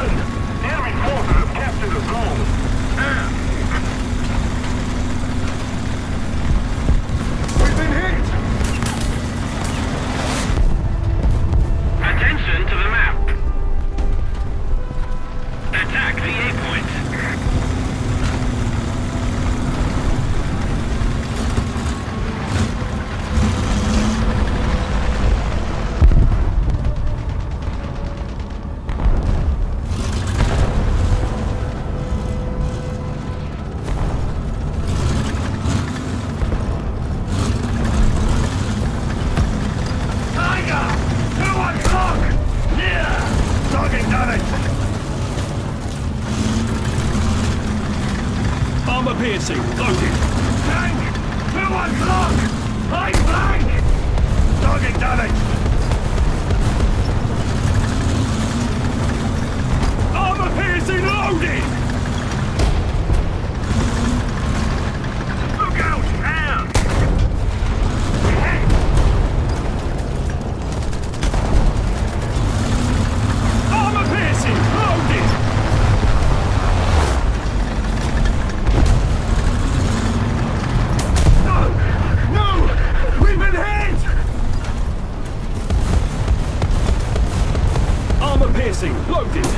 Enemy forces have captured the goal. We've been hit! Attention to the map. Attack the A point. Tiger! 2 o'clock! Near! Target damage! Armor piercing, loaded. Tank! 2 o'clock! Point blank! Target damage! Armor piercing, loaded! Look out! Down! Armor piercing, loaded! No! No! We've been hit! Armor piercing, loaded!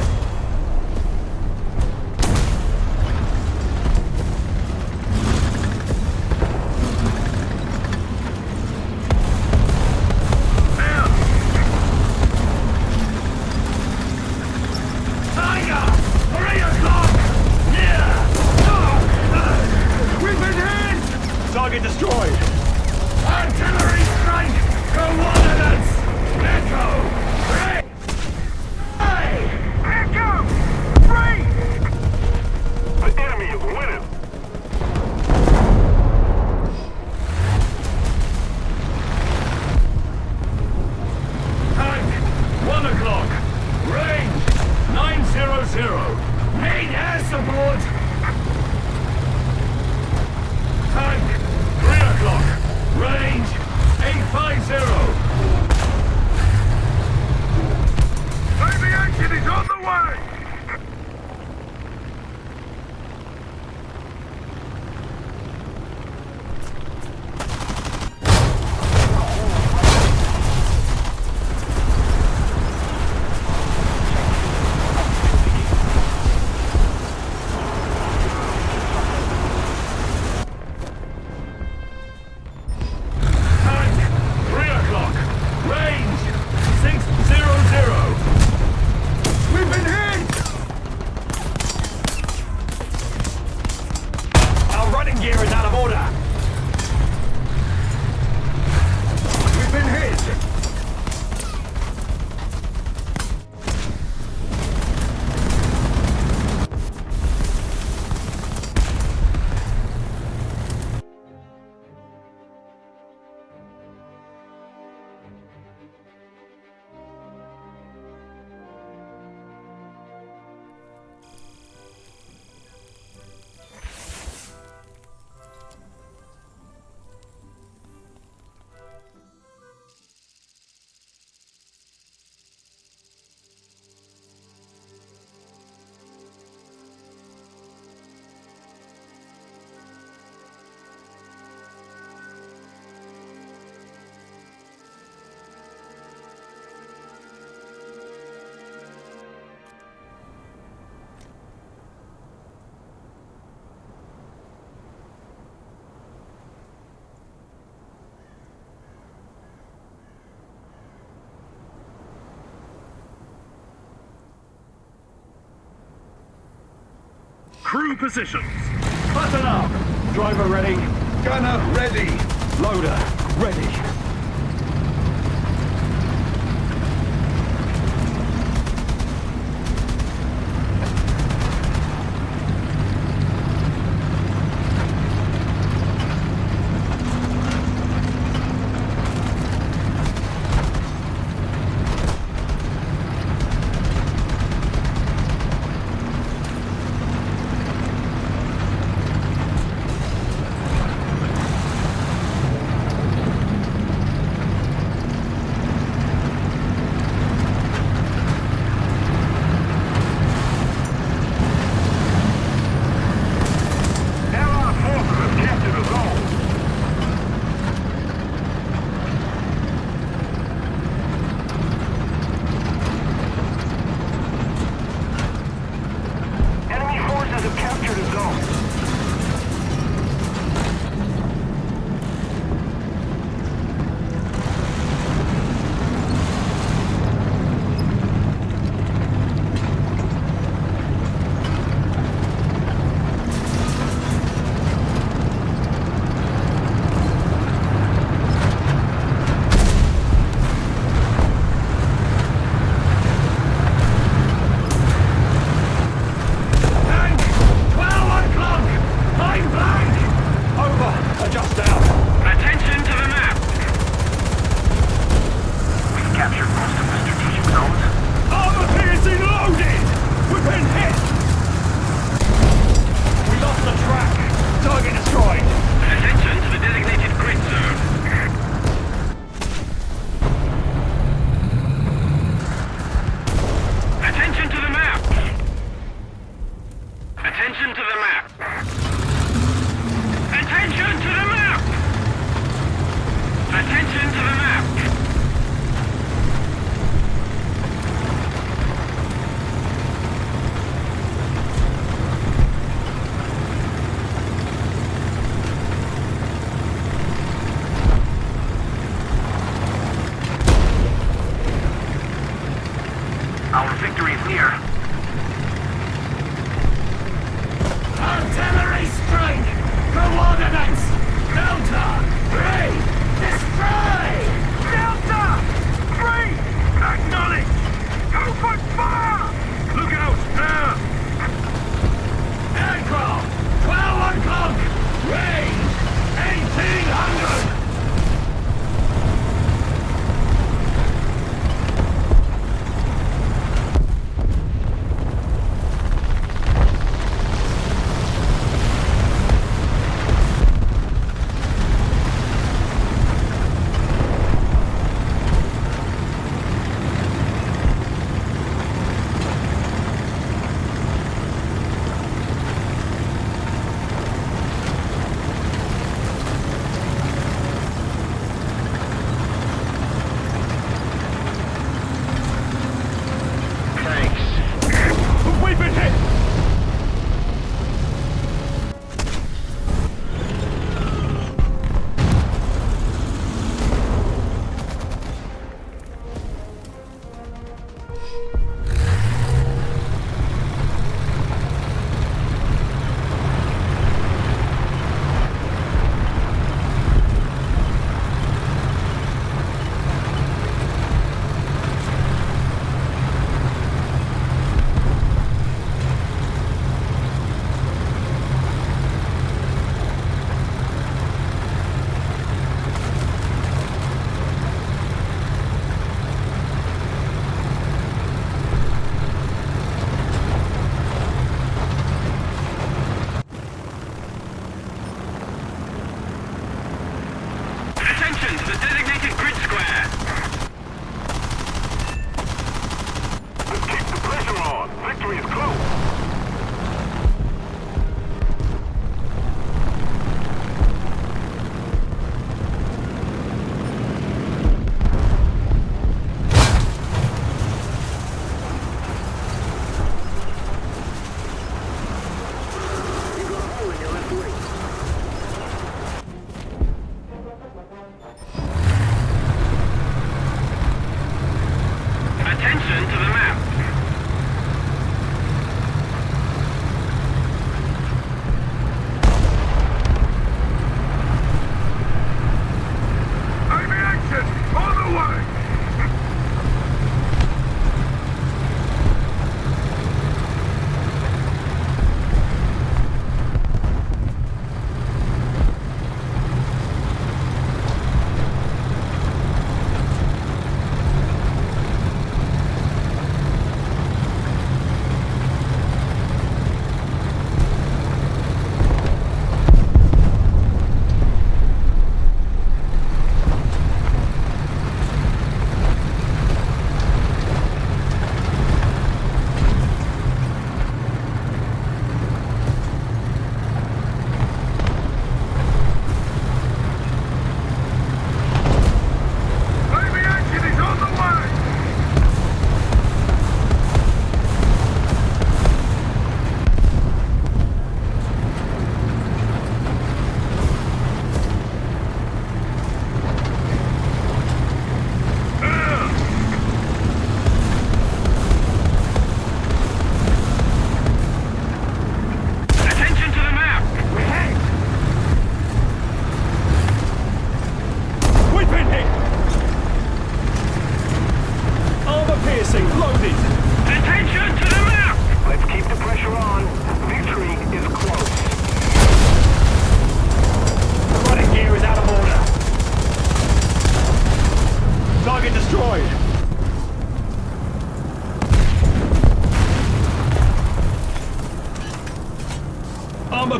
Tiger! 3 o'clock! Near! We've been hit! Target destroyed! Artillery strike! Coordinates! Echo! 3! Echo 3! The enemy is winning. Tank! 1 o'clock! Range! 900! Need air support! Tank! 3 o'clock! Range! 850! crew positions. Button up. Driver ready. Gunner ready. Loader ready.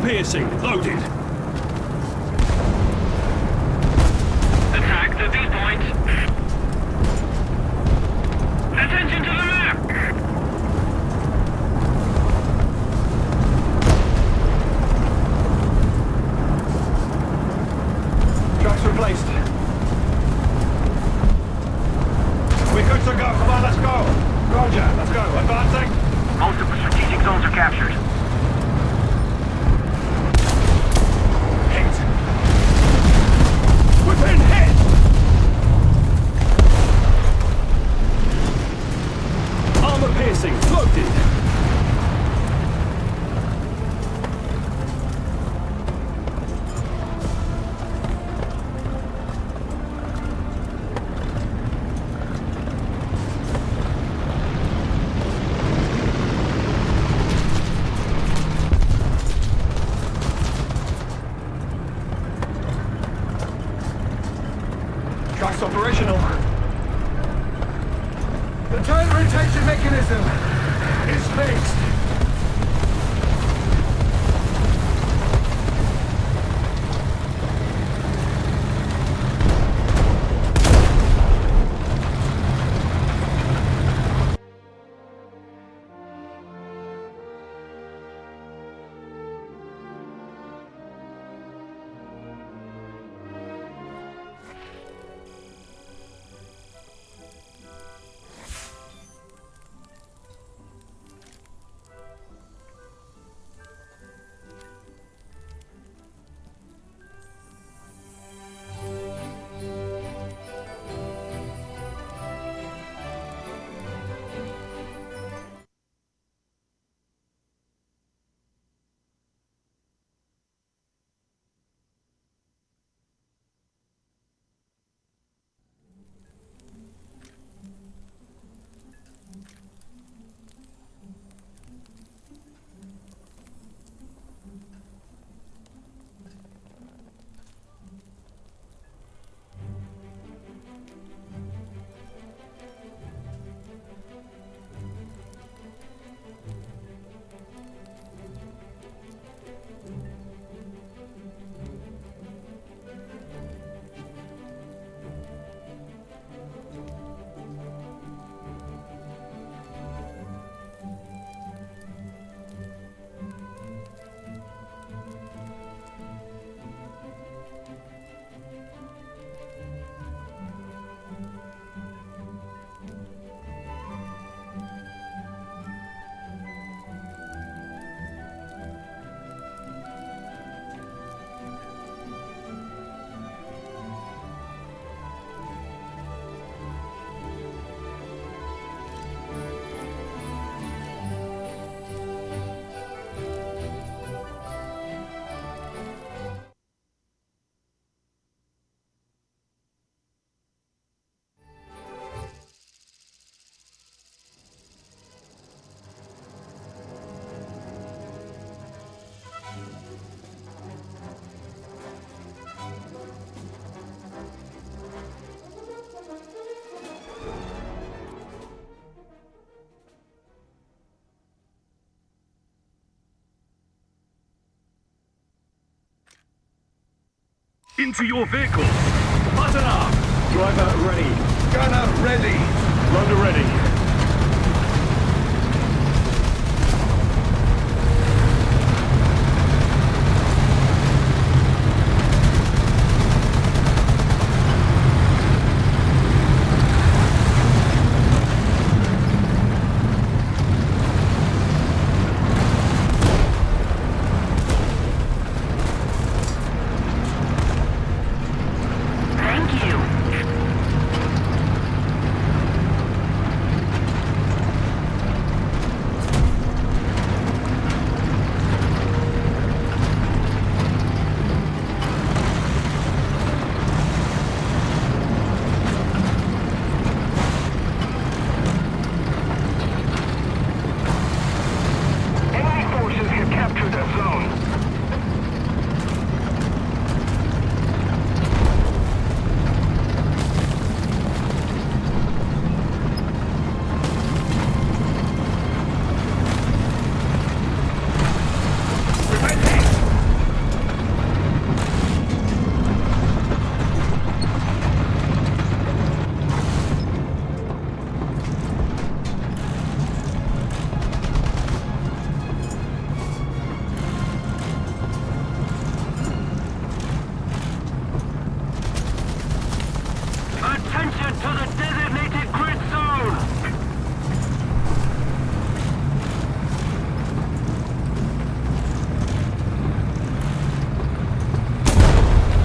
piercing, loaded. Attack the V-point. Attention to the map. Tracks replaced. We're good to go. Come on, let's go. Roger, let's go. Advancing. Most of the strategic zones are captured. Hit. We've been hit. Armor piercing, loaded. Tracks operational. The turn rotation mechanism is fixed. Into your vehicle. Button up. Driver ready. Gunner ready. Loader ready. Thank you. Get to the designated grid zone!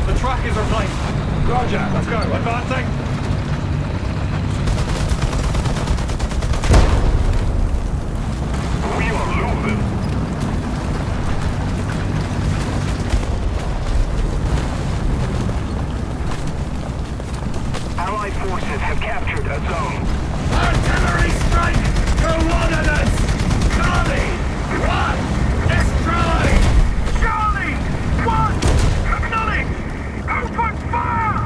The track is replaced. Roger, let's go. Advancing. We are losing. Allied forces have captured a zone. Artillery strike! Coordinates! Charlie! 1! Destroy! Charlie! 1! Acknowledge! Open fire!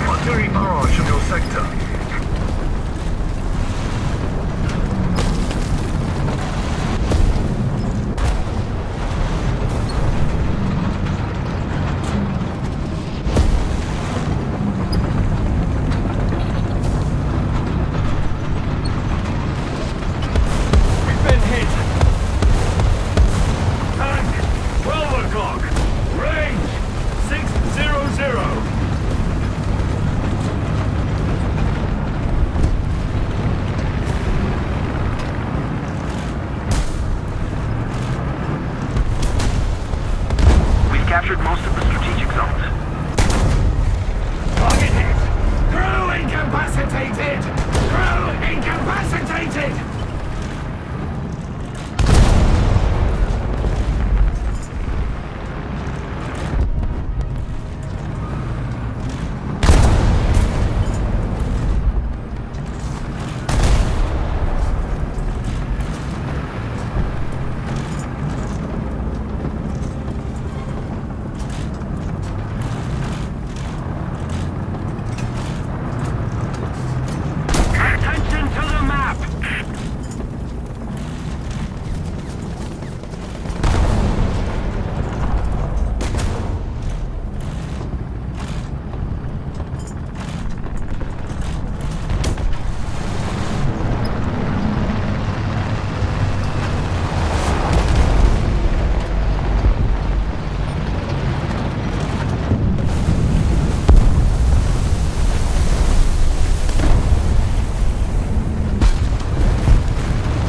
Artillery barrage from your sector. We've been hit. Tank, 12 o'clock. Range, 600. We've captured most of the strategic zones. Target hit! Crew incapacitated! Crew incapacitated! Attention to the map!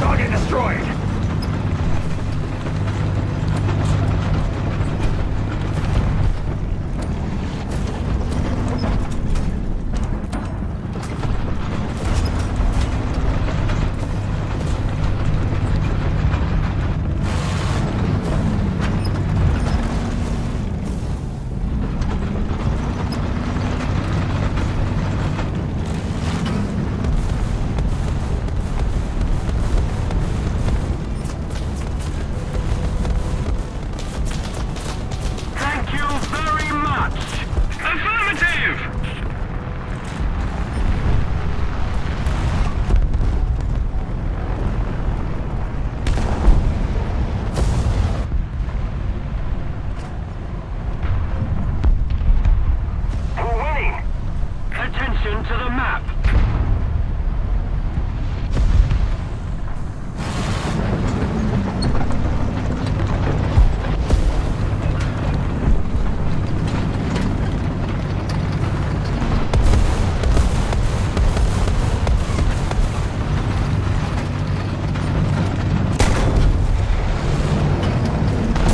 Target destroyed! Thank you very much! Affirmative! We're winning. Attention to the map!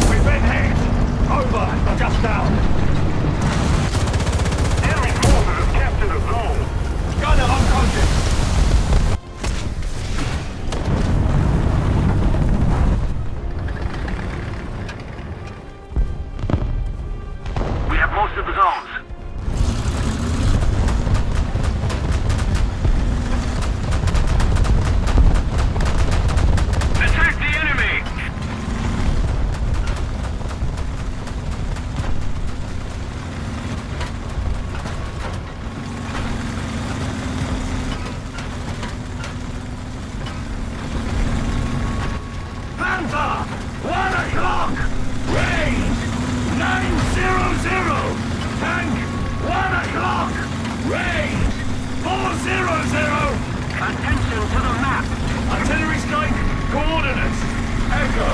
We've been hit! Over! Just down! Enemy forces have captured a zone. Gunner unconscious! We have most of the zones. Attack the enemy! Panther! 1 o'clock! Range! 900! Tank! 1 o'clock! Range! 400! Attention to the map! Artillery strike! Coordinates! Echo!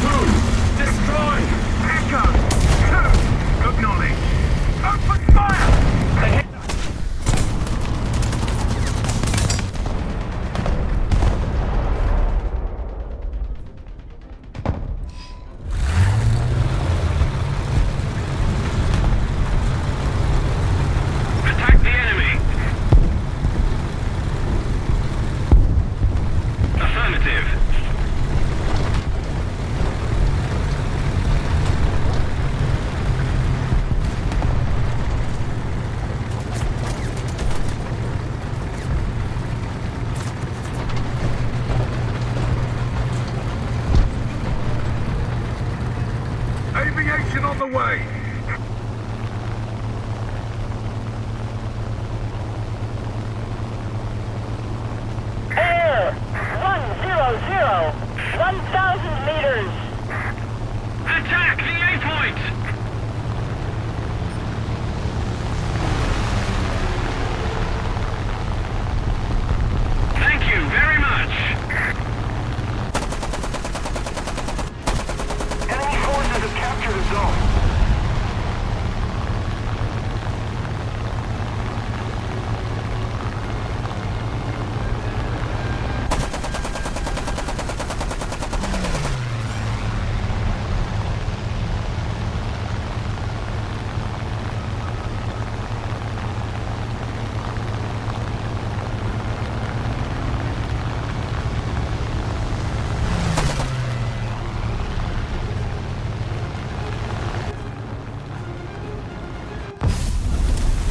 2! Destroy! Echo 2. Acknowledge. Open fire. They hit the way. Air 100, 1,000 meters. Attack the A point! Thank you very much. Enemy forces have captured a zone.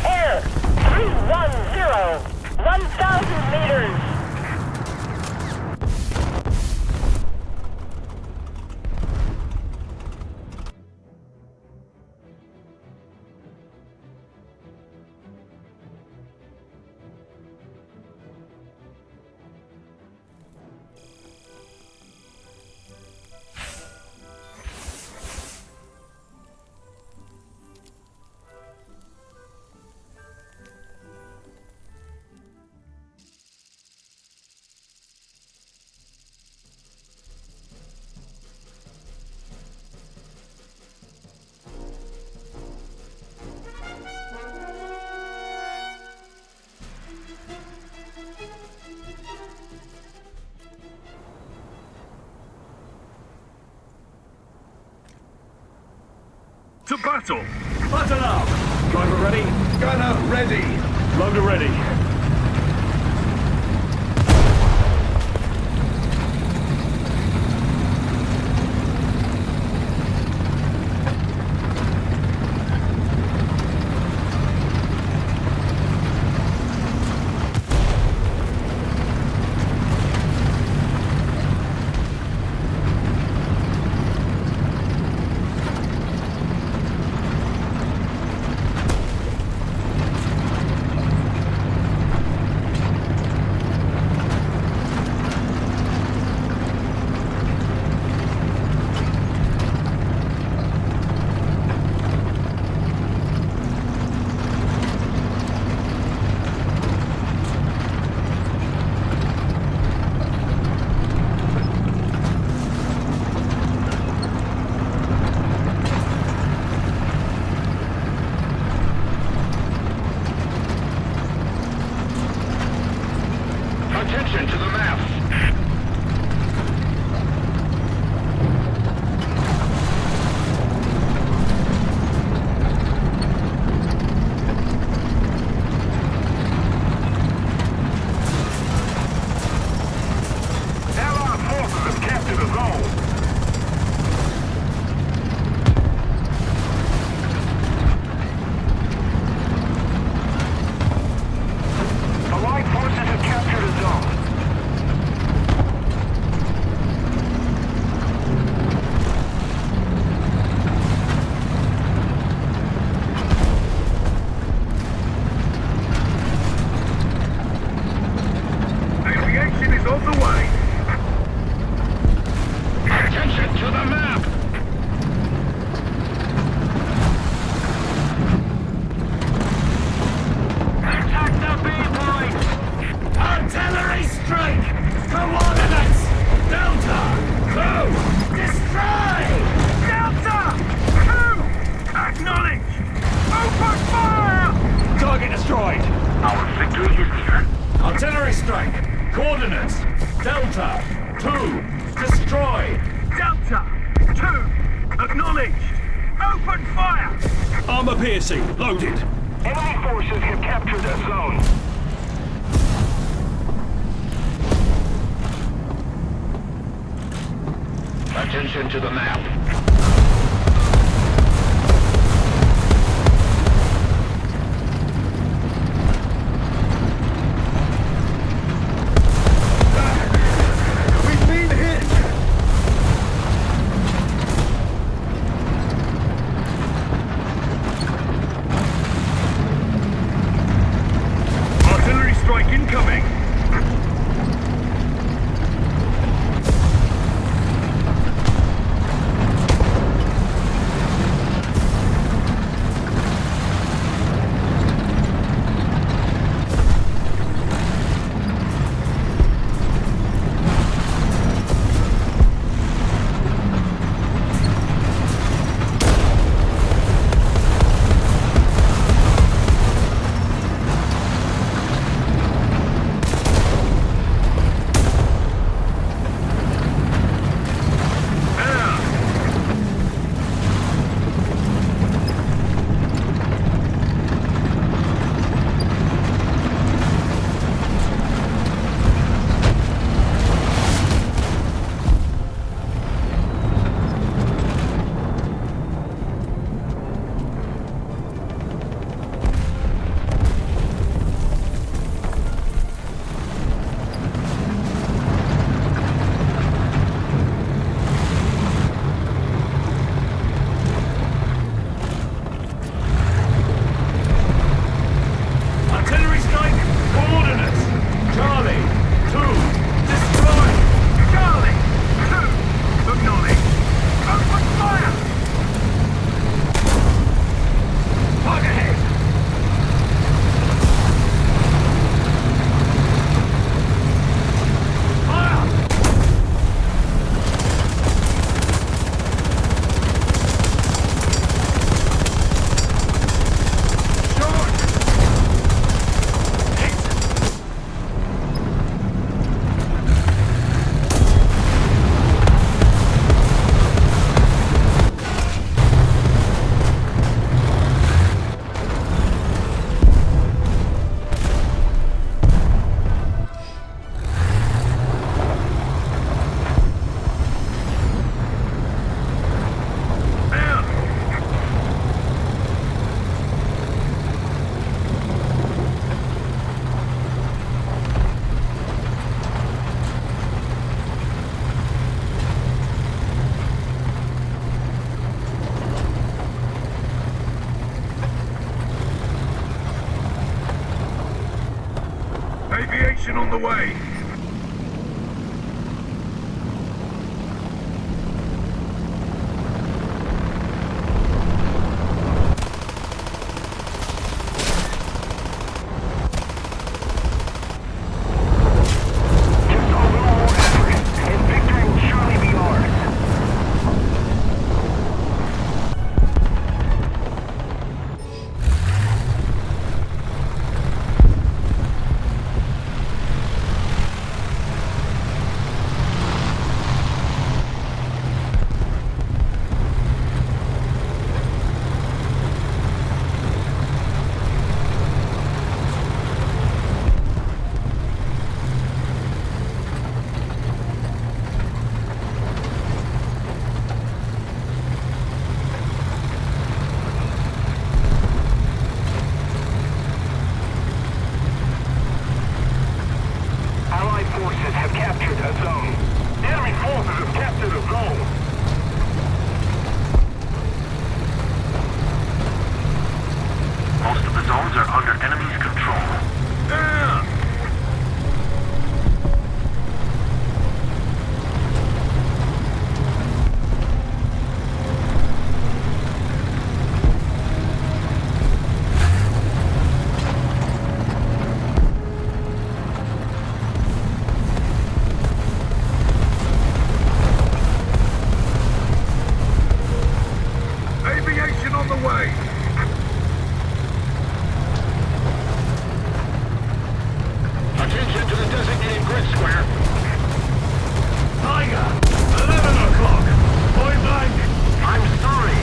Air 310, 1,000 meters. To battle! Button up! Driver ready? Gunner ready! Loader ready! Attention to the map. Allied forces have captured a zone. Allied forces have captured a zone. Aviation is on the way! Attention to the map. Attack the B point! Artillery strike! Coordinates! Delta! 2! Destroy! Delta! 2! Acknowledge! Open fire! Target destroyed! Our victory is near. Artillery strike! Coordinates! Delta! 2! Destroy! Delta! 2! Acknowledged! Open fire! Armor piercing! Loaded! Enemy forces have captured a zone. Attention to the map. We've been hit! strike incoming! Artillery strike, coordinates. Charlie, 2, destroy. Charlie, 2, acknowledge. Open fire. Target ahead. Fire. Aviation on the way. Just a little more effort, and victory will surely be ours. Allied forces have captured a zone. Enemy forces have captured a zone. Most of the zones are under enemy's control. Aviation on the way. Attention to the designated grid square. Tiger, 11 o'clock. Point blank. I'm sorry.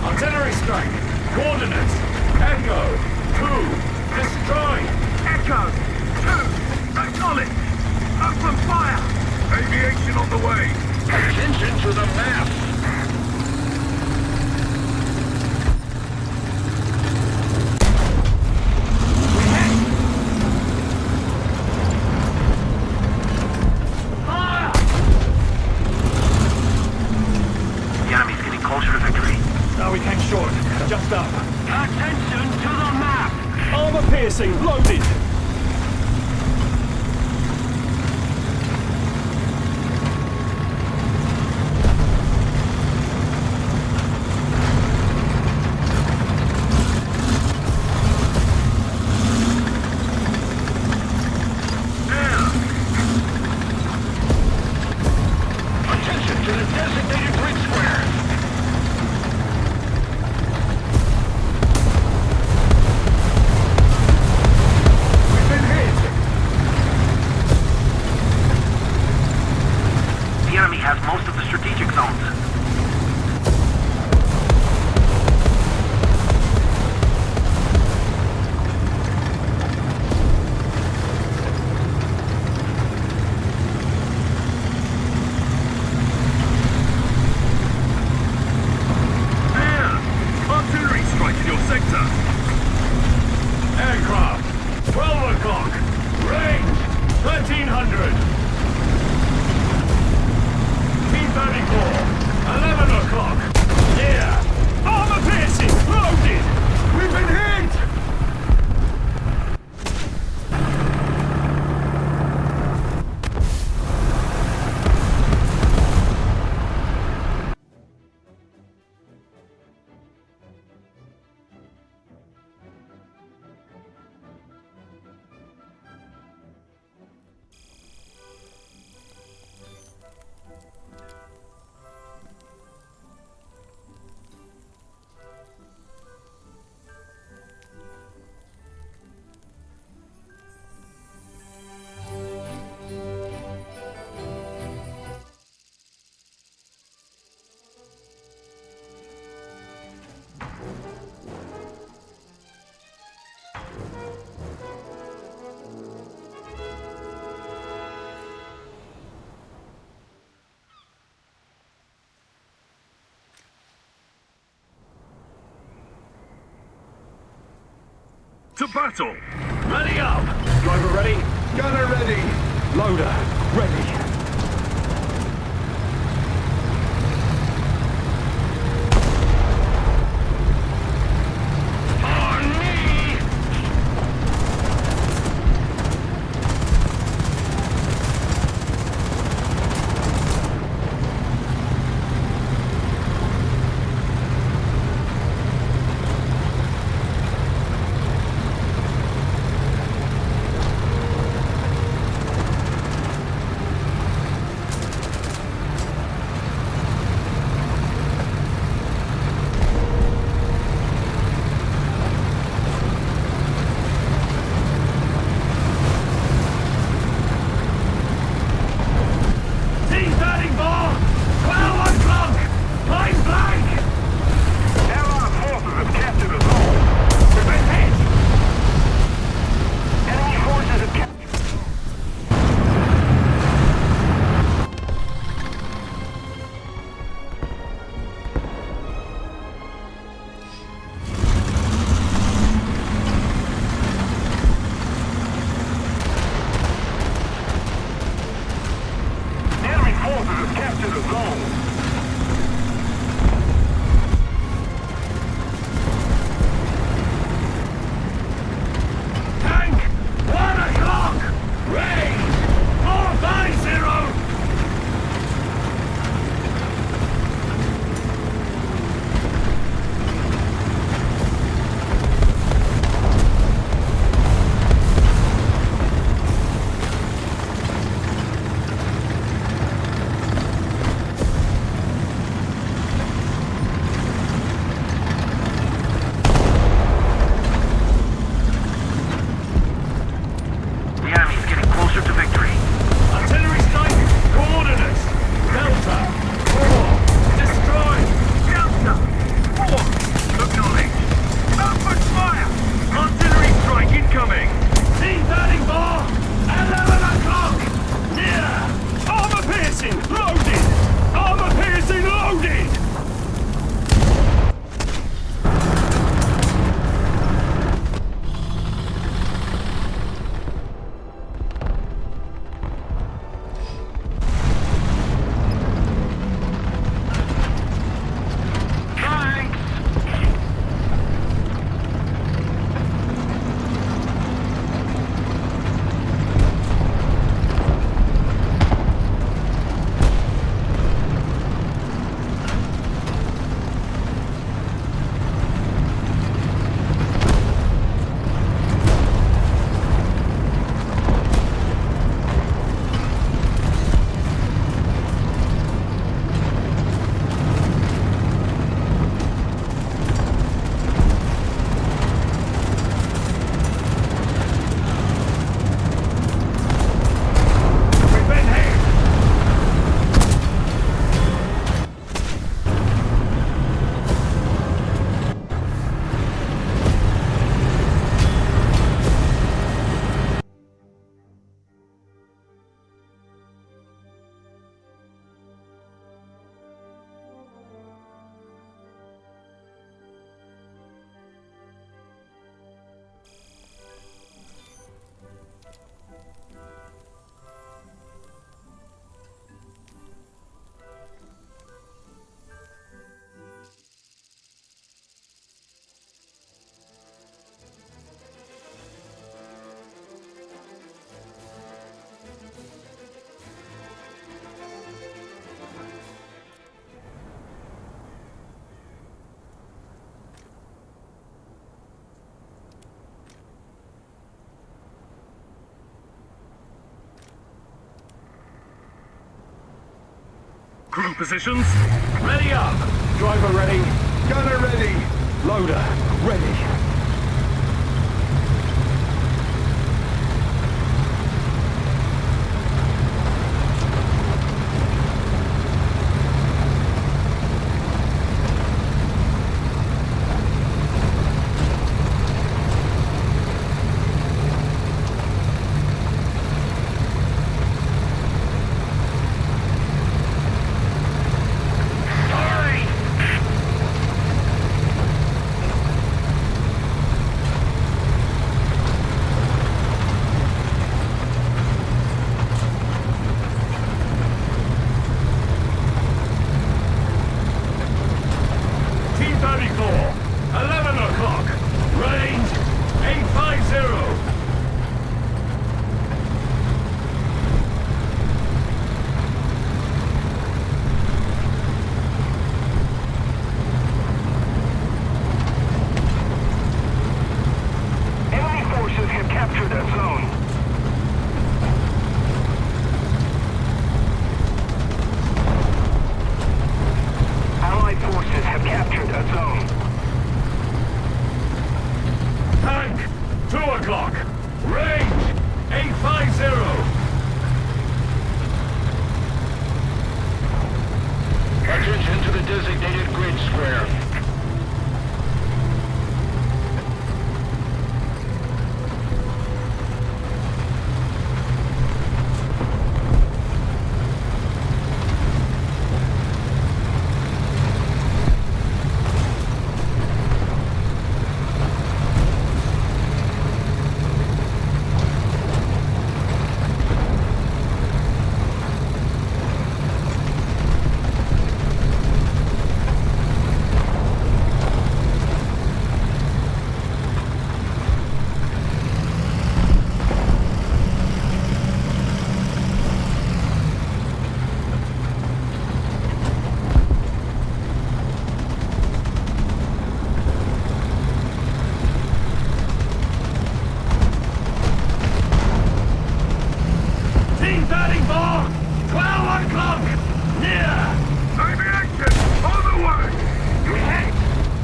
Artillery strike. Coordinates. Echo. 2. Destroy. Echo, 2, acknowledge. Open fire. the way! Attention to the map! The enemy's getting closer to victory. Now we came short. Just up. Attention to the map! Armor piercing, loaded! Attention to the designated grid square. We've been hit! The enemy has most of the strategic zones. Artillery strike in your sector! Aircraft! 12 o'clock! Range! 1300! P-34! 11 o'clock! Yeah! Armor piercing! Loaded! We've been hit! To battle! Ready up! Driver ready? Gunner ready! Loader ready! On me! Crew positions. Ready up. Driver ready. Gunner ready. Loader ready.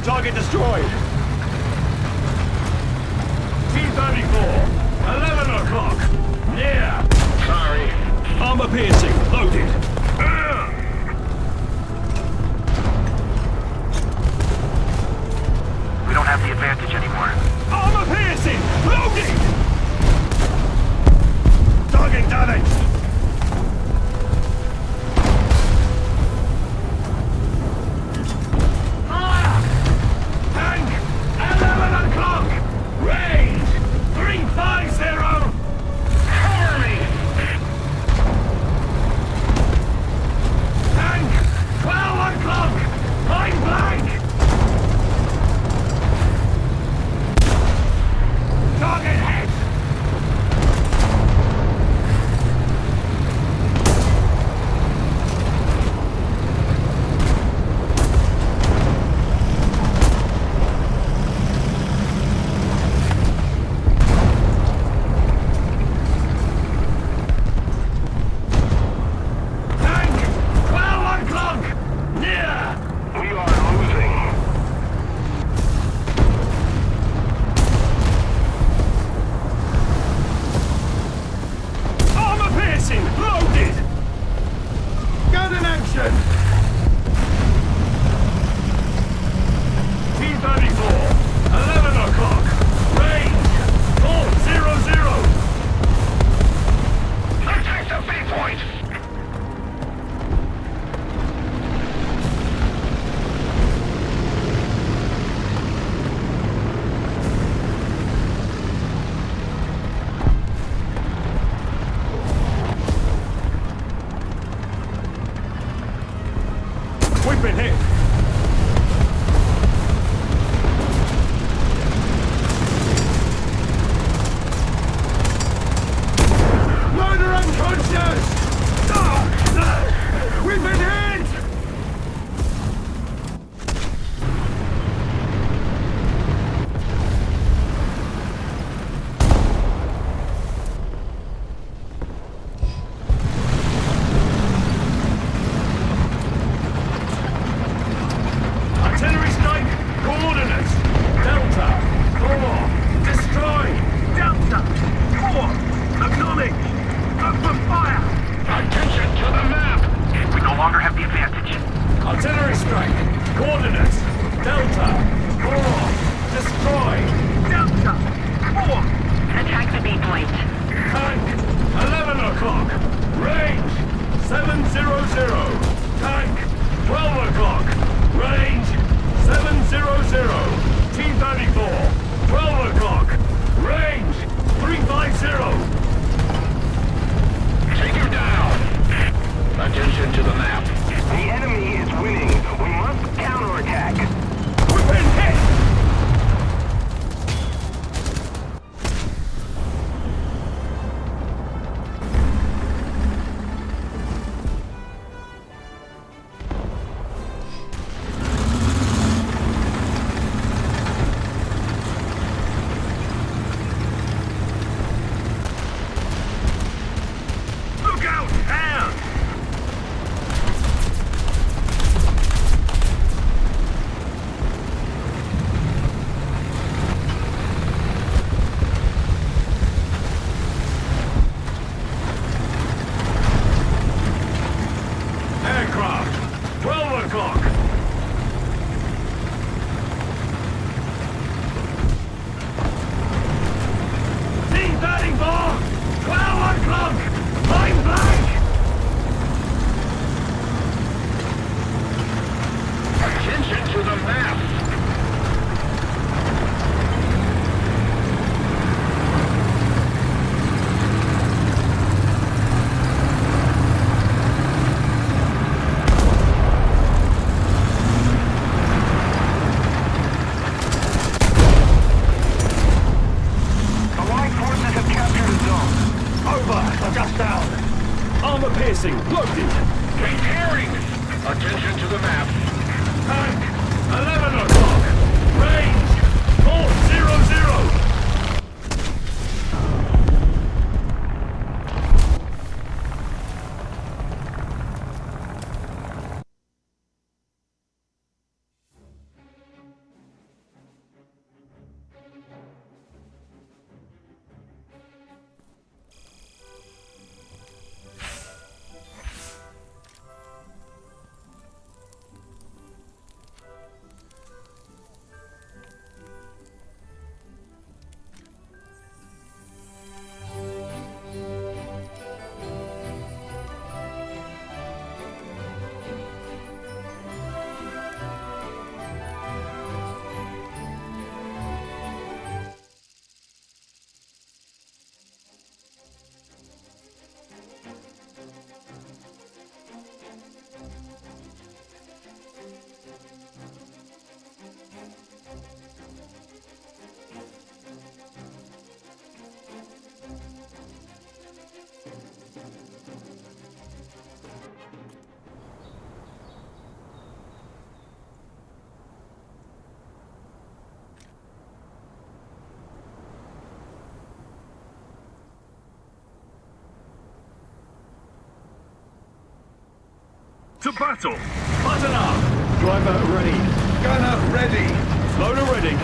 Target destroyed! T-34, 11 o'clock, near! Sorry. Armor piercing, loaded! We don't have the advantage anymore. Armor piercing, loaded! Target damaged! Range 350! Cover me! Tank 12 o'clock! Point blank! Target hit! Armor piercing, loaded. Keep hearing! Attention to the map. Tank, 11 o'clock. Range, 400. To battle! Button up! Driver ready. Gunner ready. Loader ready.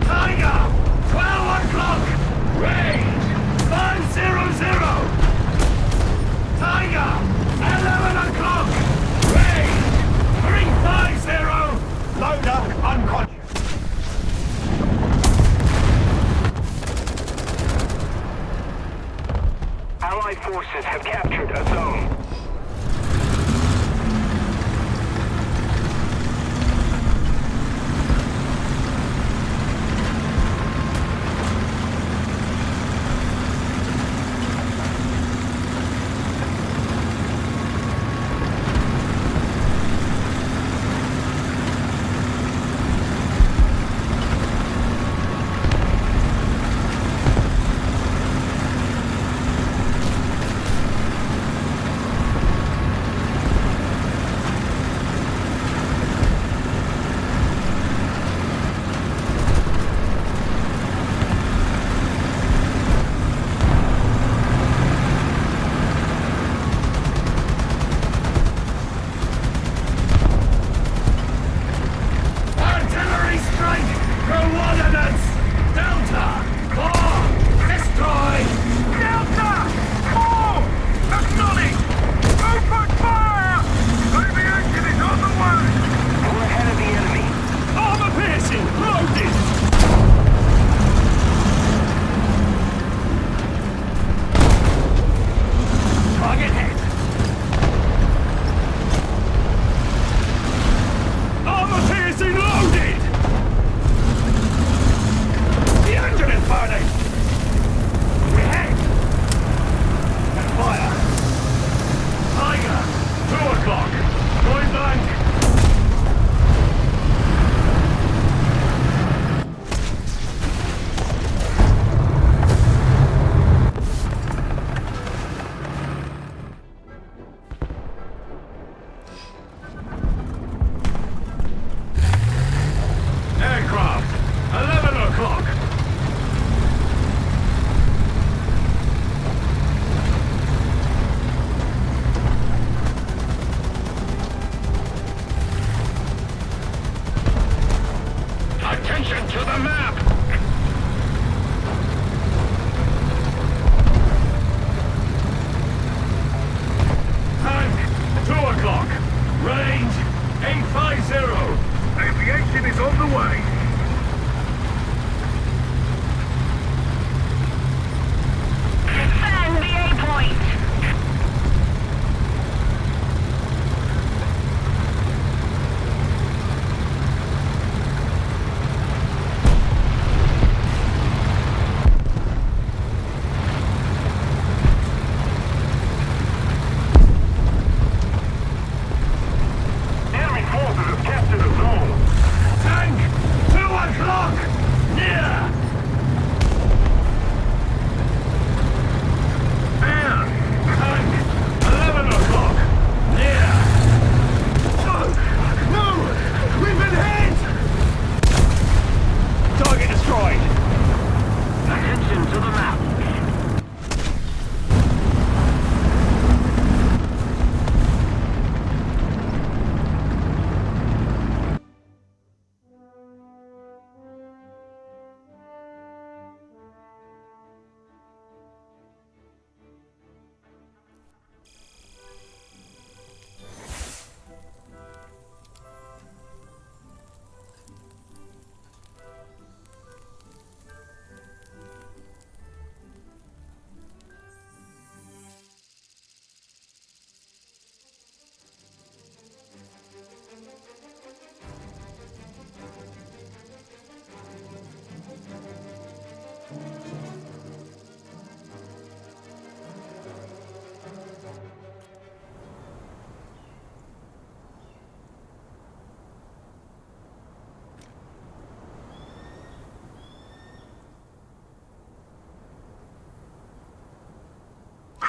Tiger, 12 o'clock. Range, 500. Tiger, 11 o'clock. Range, 350. Loader unconscious. Allied forces have captured a zone.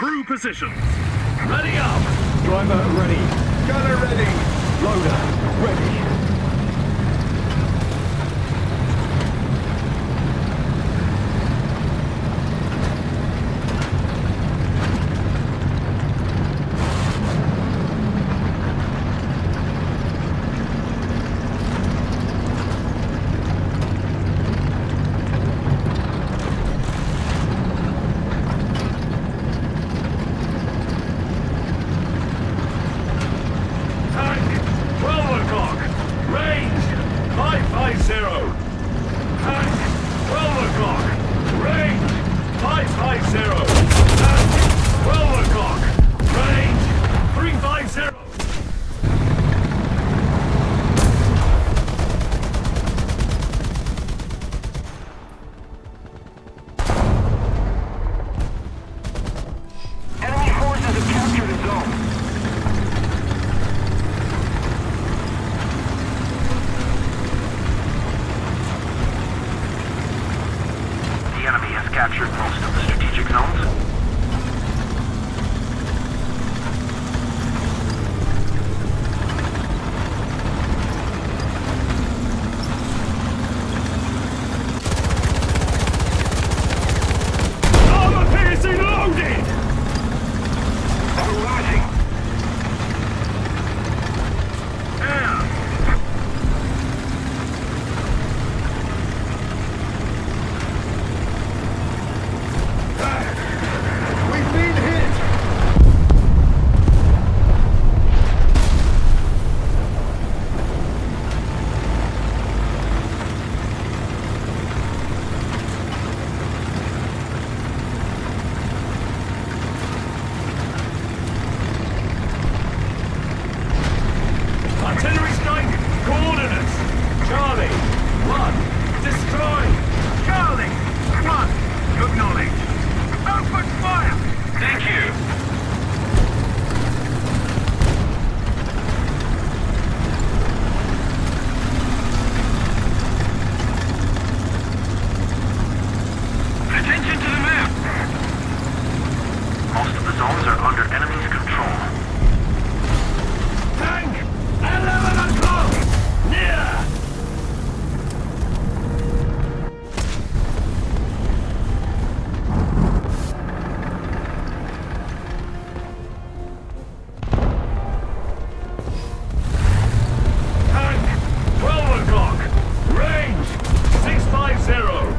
crew positions. Ready up. Driver ready. Gunner ready. Loader ready. Tank, 12 o'clock. Range, 550. Tank, 12 o'clock. Range, 550. Tank, 12 o'clock. Range, 350. Enemy forces have captured a zone. The enemy has captured most of the strategic zones. Armor piercing loaded! We're losing. We've been hit. Artillery strike, coordinates. Charlie, 1, destroy. Charlie, 1, acknowledge. Open fire. Thank you. Attention to the map. Most of the zones are under enemy's control. Tank, 11 o'clock. Near. Tank, 12 o'clock. Range, 650.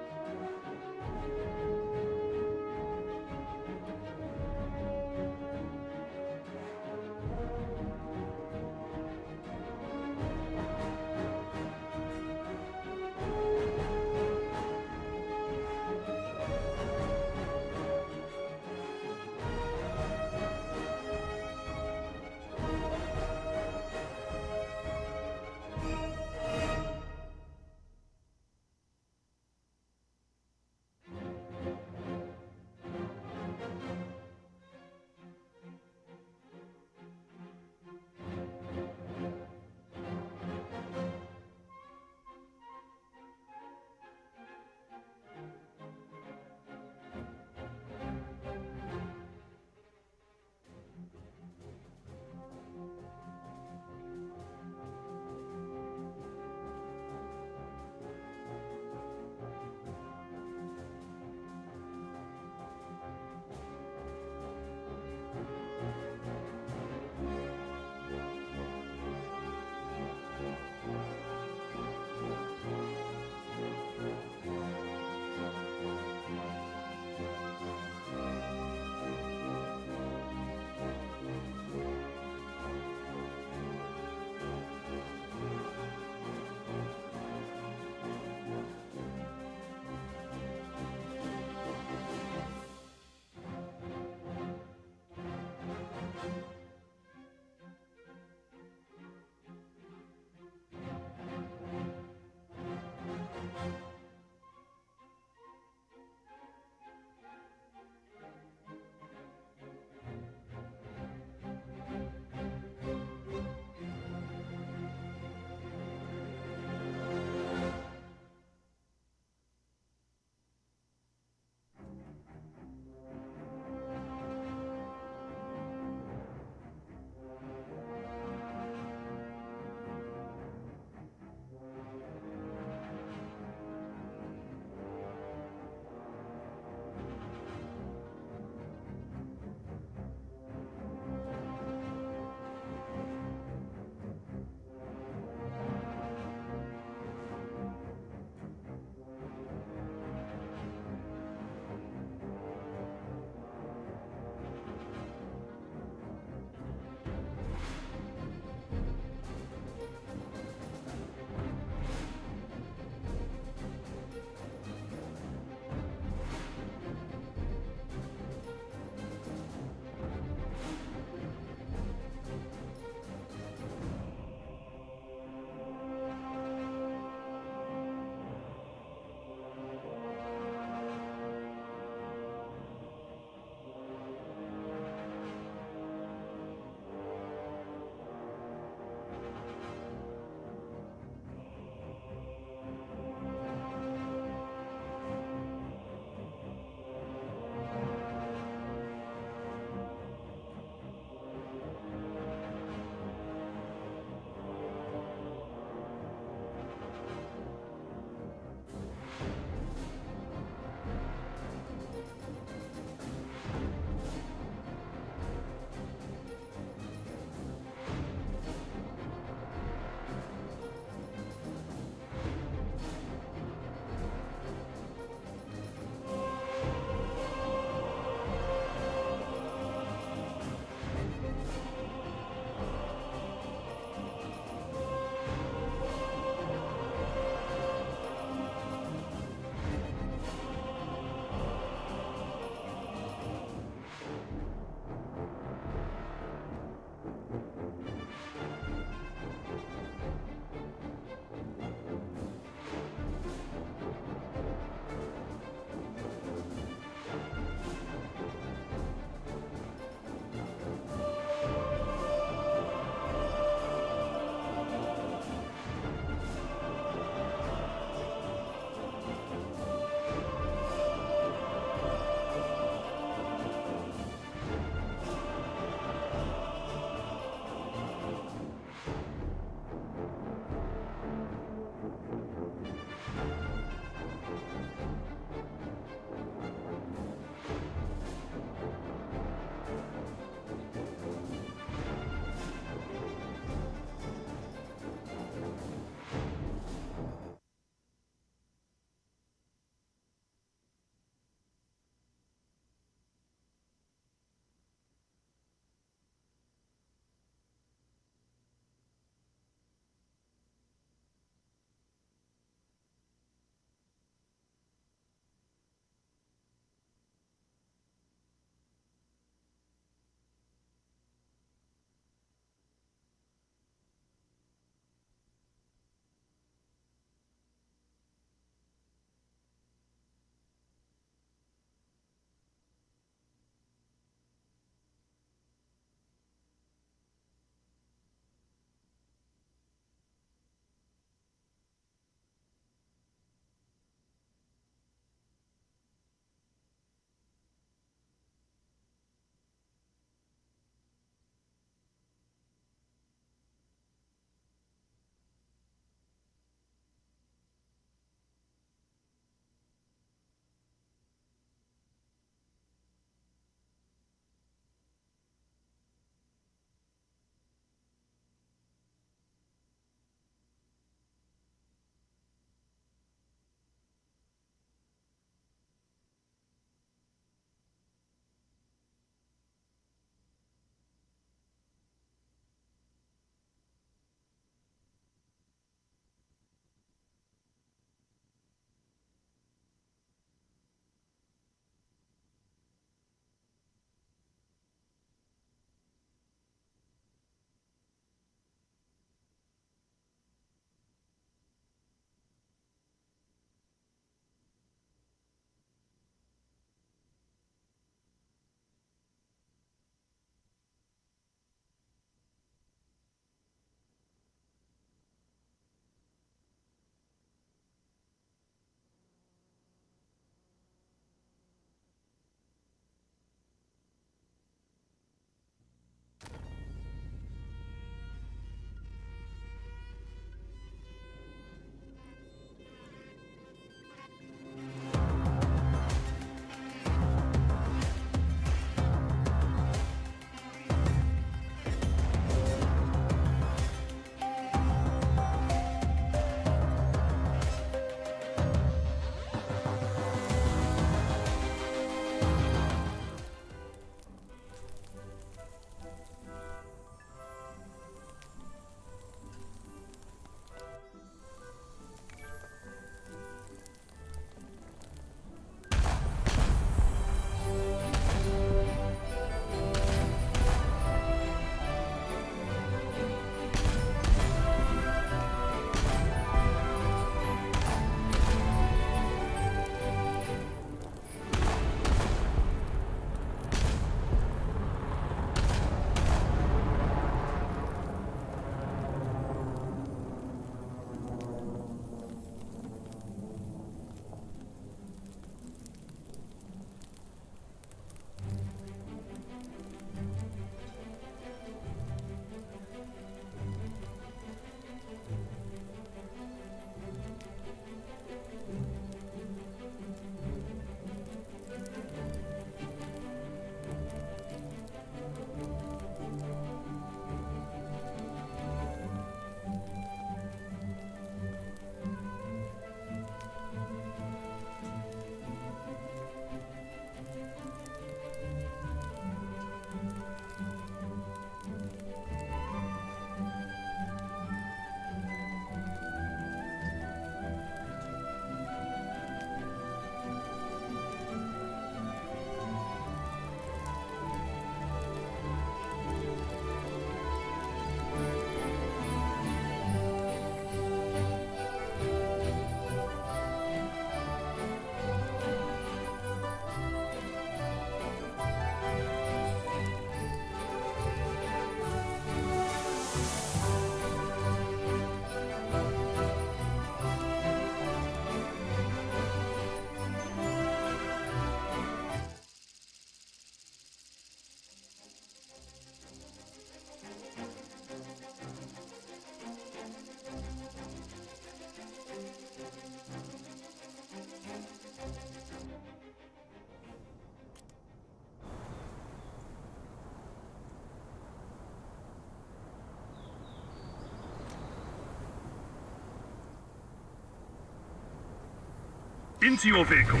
Into your vehicles.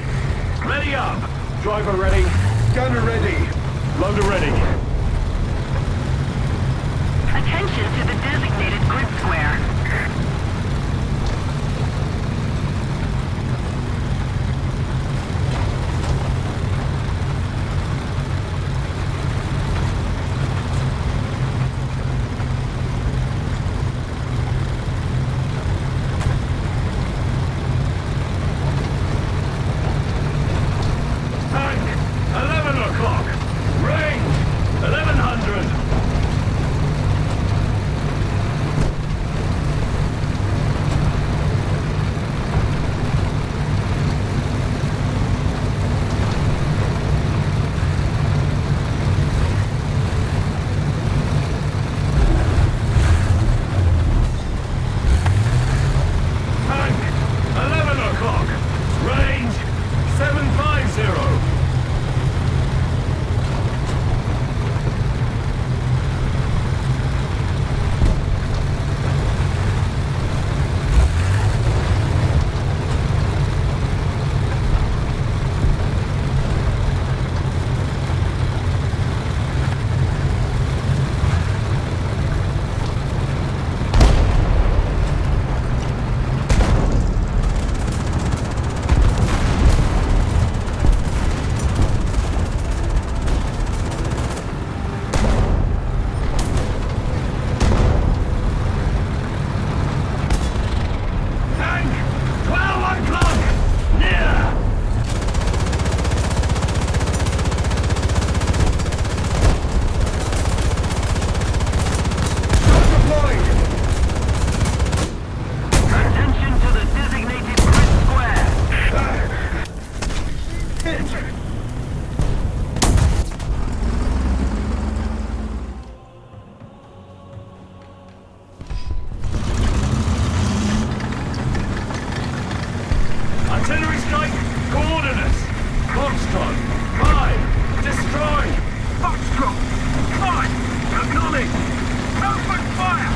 Ready up! Driver ready. Gunner ready. Loader ready. Attention to the designated grid square. Tank, 11 o'clock. Range, 1100. Tank, 11 o'clock. Range, 750. Tank, 12 o'clock. Near. Deployed. Attention to the designated grid square. Hit. Artillery strike, coordinates. Foxtrot, 5, destroy. Foxtrot, 5, acknowledge. Open fire.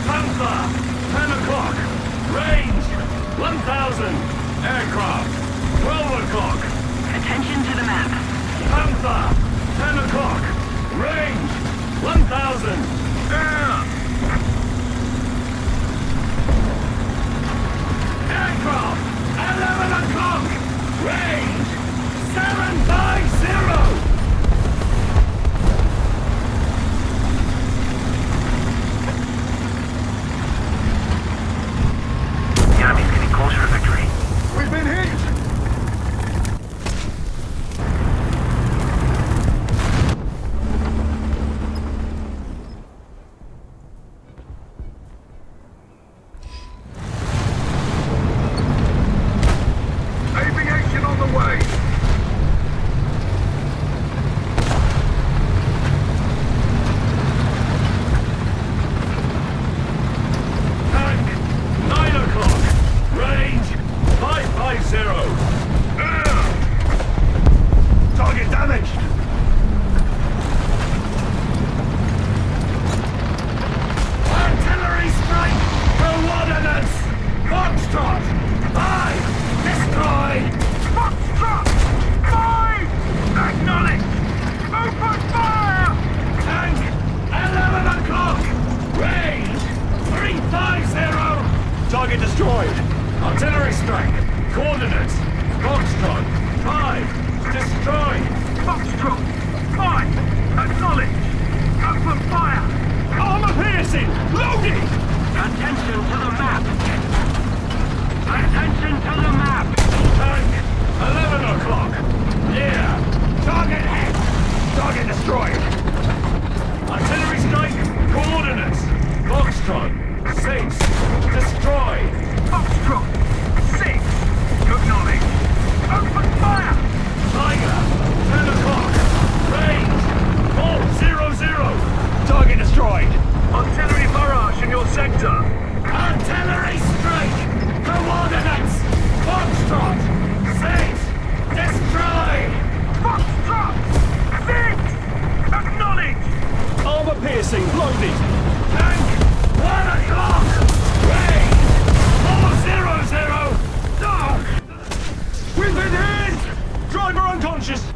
Panther, 10 o'clock. Range, 1,000. Aircraft, 12 o'clock. Attention to the map. Panther, 10 o'clock. Range, 1,000. Air. Aircraft, 11 o'clock. Range, 750. The enemy's getting closer to victory. We've been hit. Aviation on the way. Tank, 9 o'clock. Range, 550. Air. Target damaged. Artillery strike, coordinates. Foxtrot, 5, destroy. Foxtrot, 5, acknowledge. Open fire. Tank, 11 o'clock. Range, 350. Target destroyed. Artillery strike. Coordinates. Foxtrot, 5. Destroy. Foxtrot, 5. Acknowledge. Open fire. Armor piercing. Loading. Attention to the map. Attention to the map. Tank, 11 o'clock. Yeah. Target hit. Unconscious.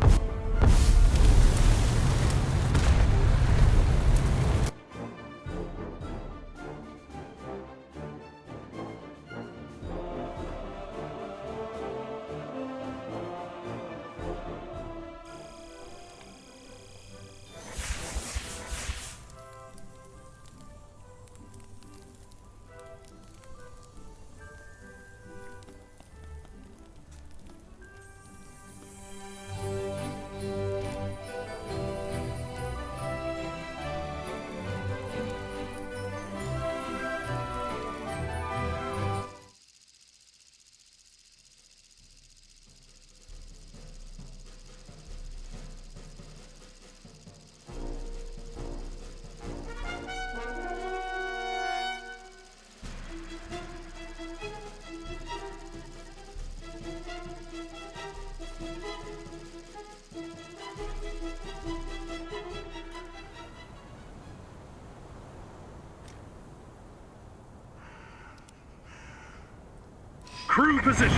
Crew positions.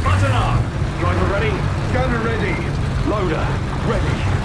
Button up. Driver ready. Gunner ready. Loader ready.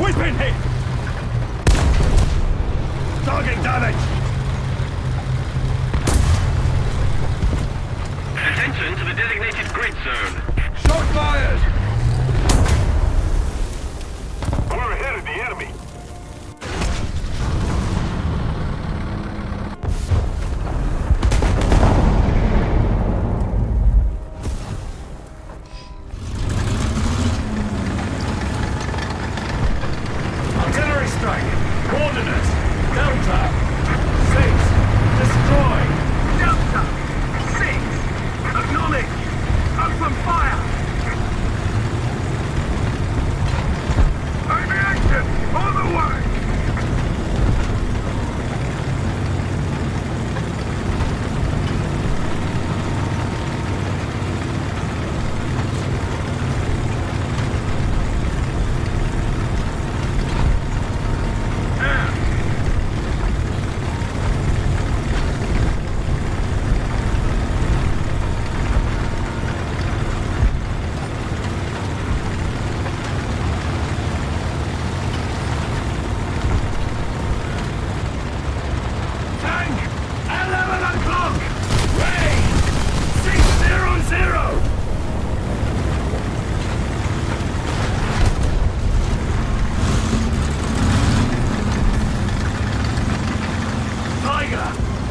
We've been hit! Target damage! Attention to the designated grid zone. Shot fired! We're ahead of the enemy. Artillery strike! Coordinates! Delta! 6! Destroy! Delta 6. Acknowledge. Open fire. Aviation on the way. Tank 11 o'clock. Range 600. Tiger!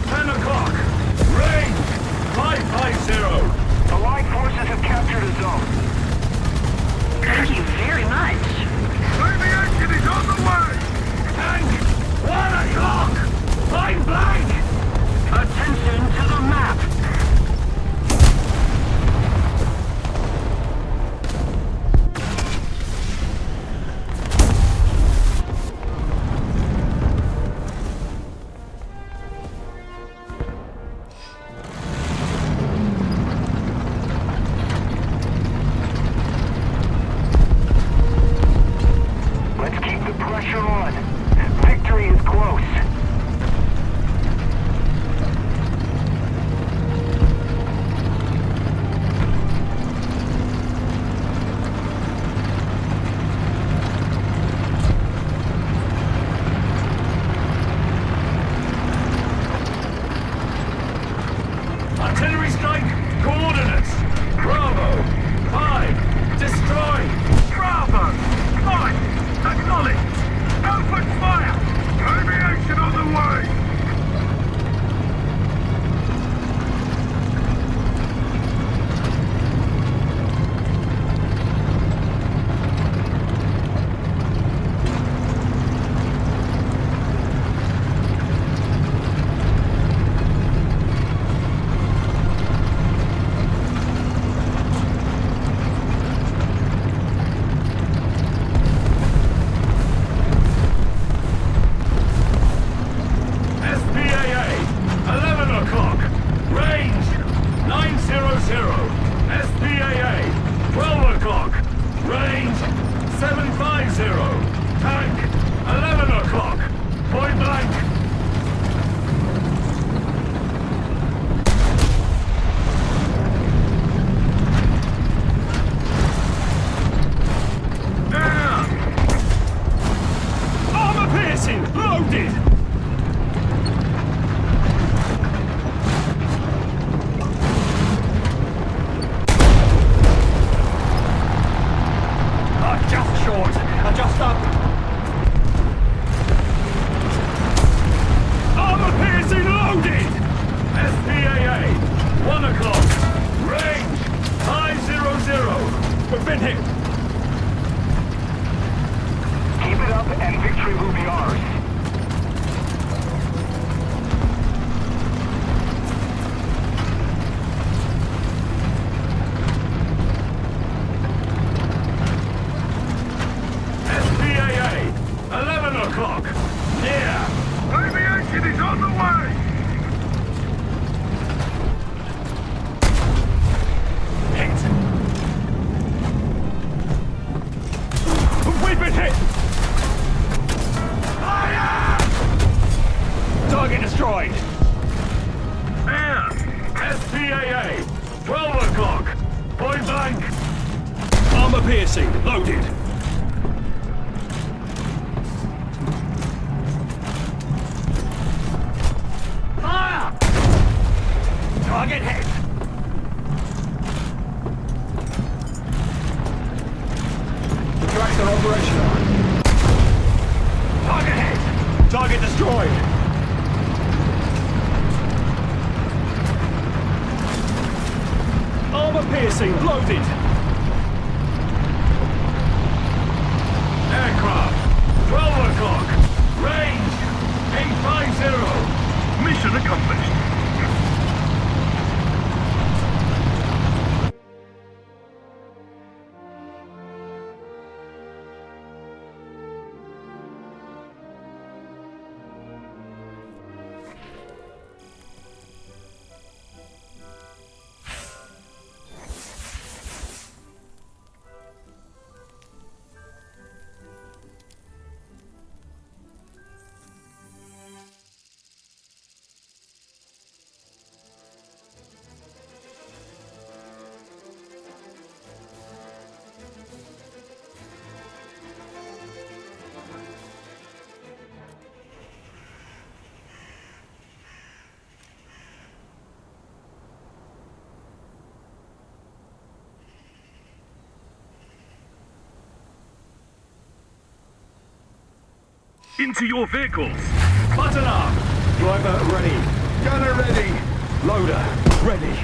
10 o'clock! Range 550! Allied forces have captured a zone. Thank you very much. Aviation is on the way. Tank! 1 o'clock! Point blank! SPAA, 11 o'clock. Range, 900. SPAA, 12 o'clock. Range, 750. Tank, 11 o'clock. Point blank. Armor piercing, loaded. Just short. Adjust up. Armor piercing loaded. SPAA, 1 o'clock. Range, 500. We've been hit. Keep it up and victory will be ours. SPAA, 11 o'clock. Near. Aviation is on the way! Hit. We've been hit. Fire! Target destroyed. Air. SPAA, 12 o'clock. Point blank. Armor piercing, loaded. Fire! Target hit. The tracks are operational. Target hit. Target destroyed. Armor piercing, loaded. Aircraft, 12 o'clock. Range, 850. Mission accomplished. Into your vehicles! Button up. Driver ready. Gunner ready! Loader ready.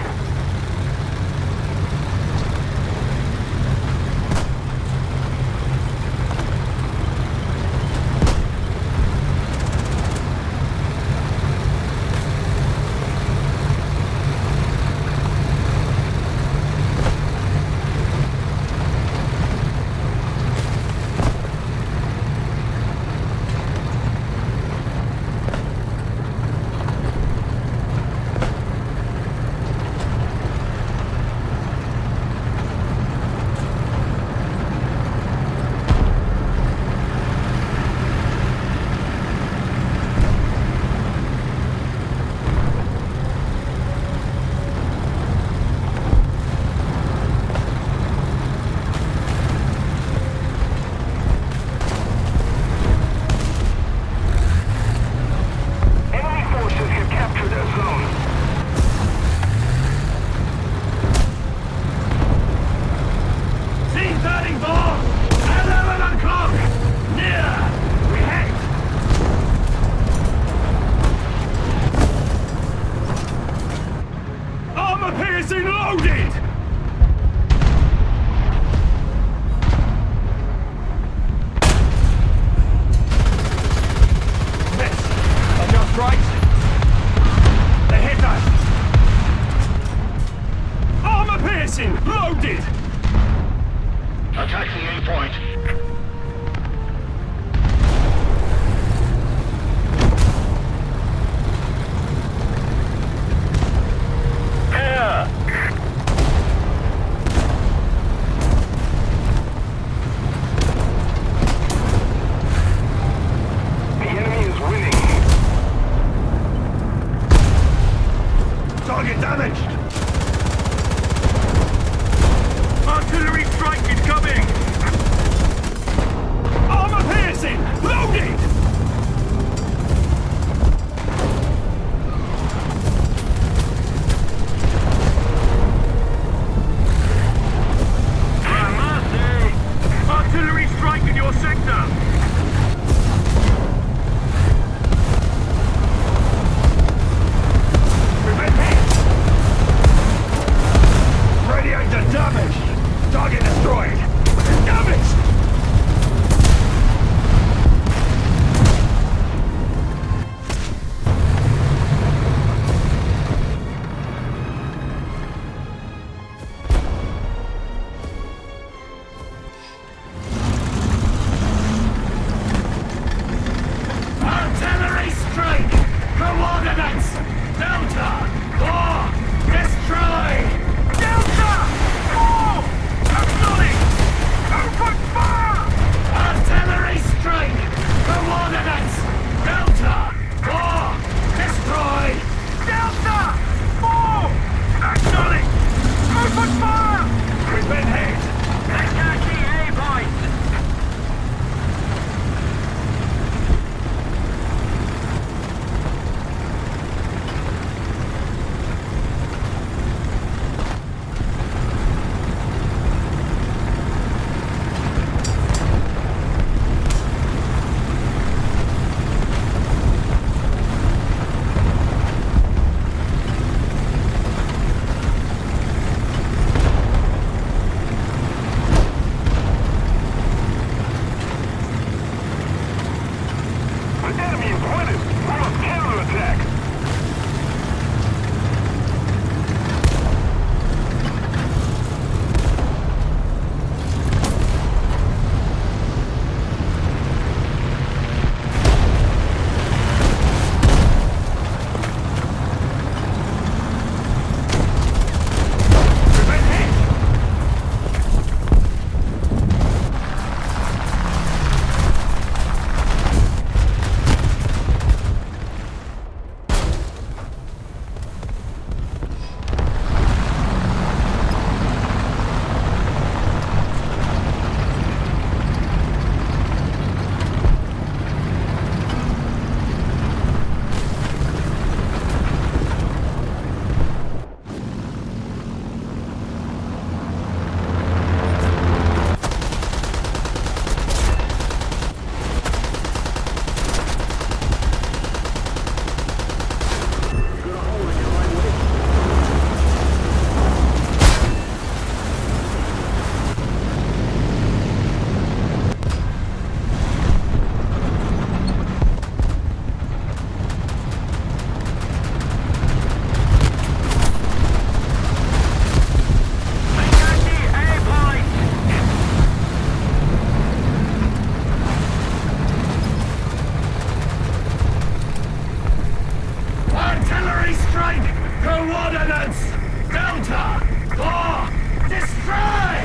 Coordinates! Delta! 4! Destroy!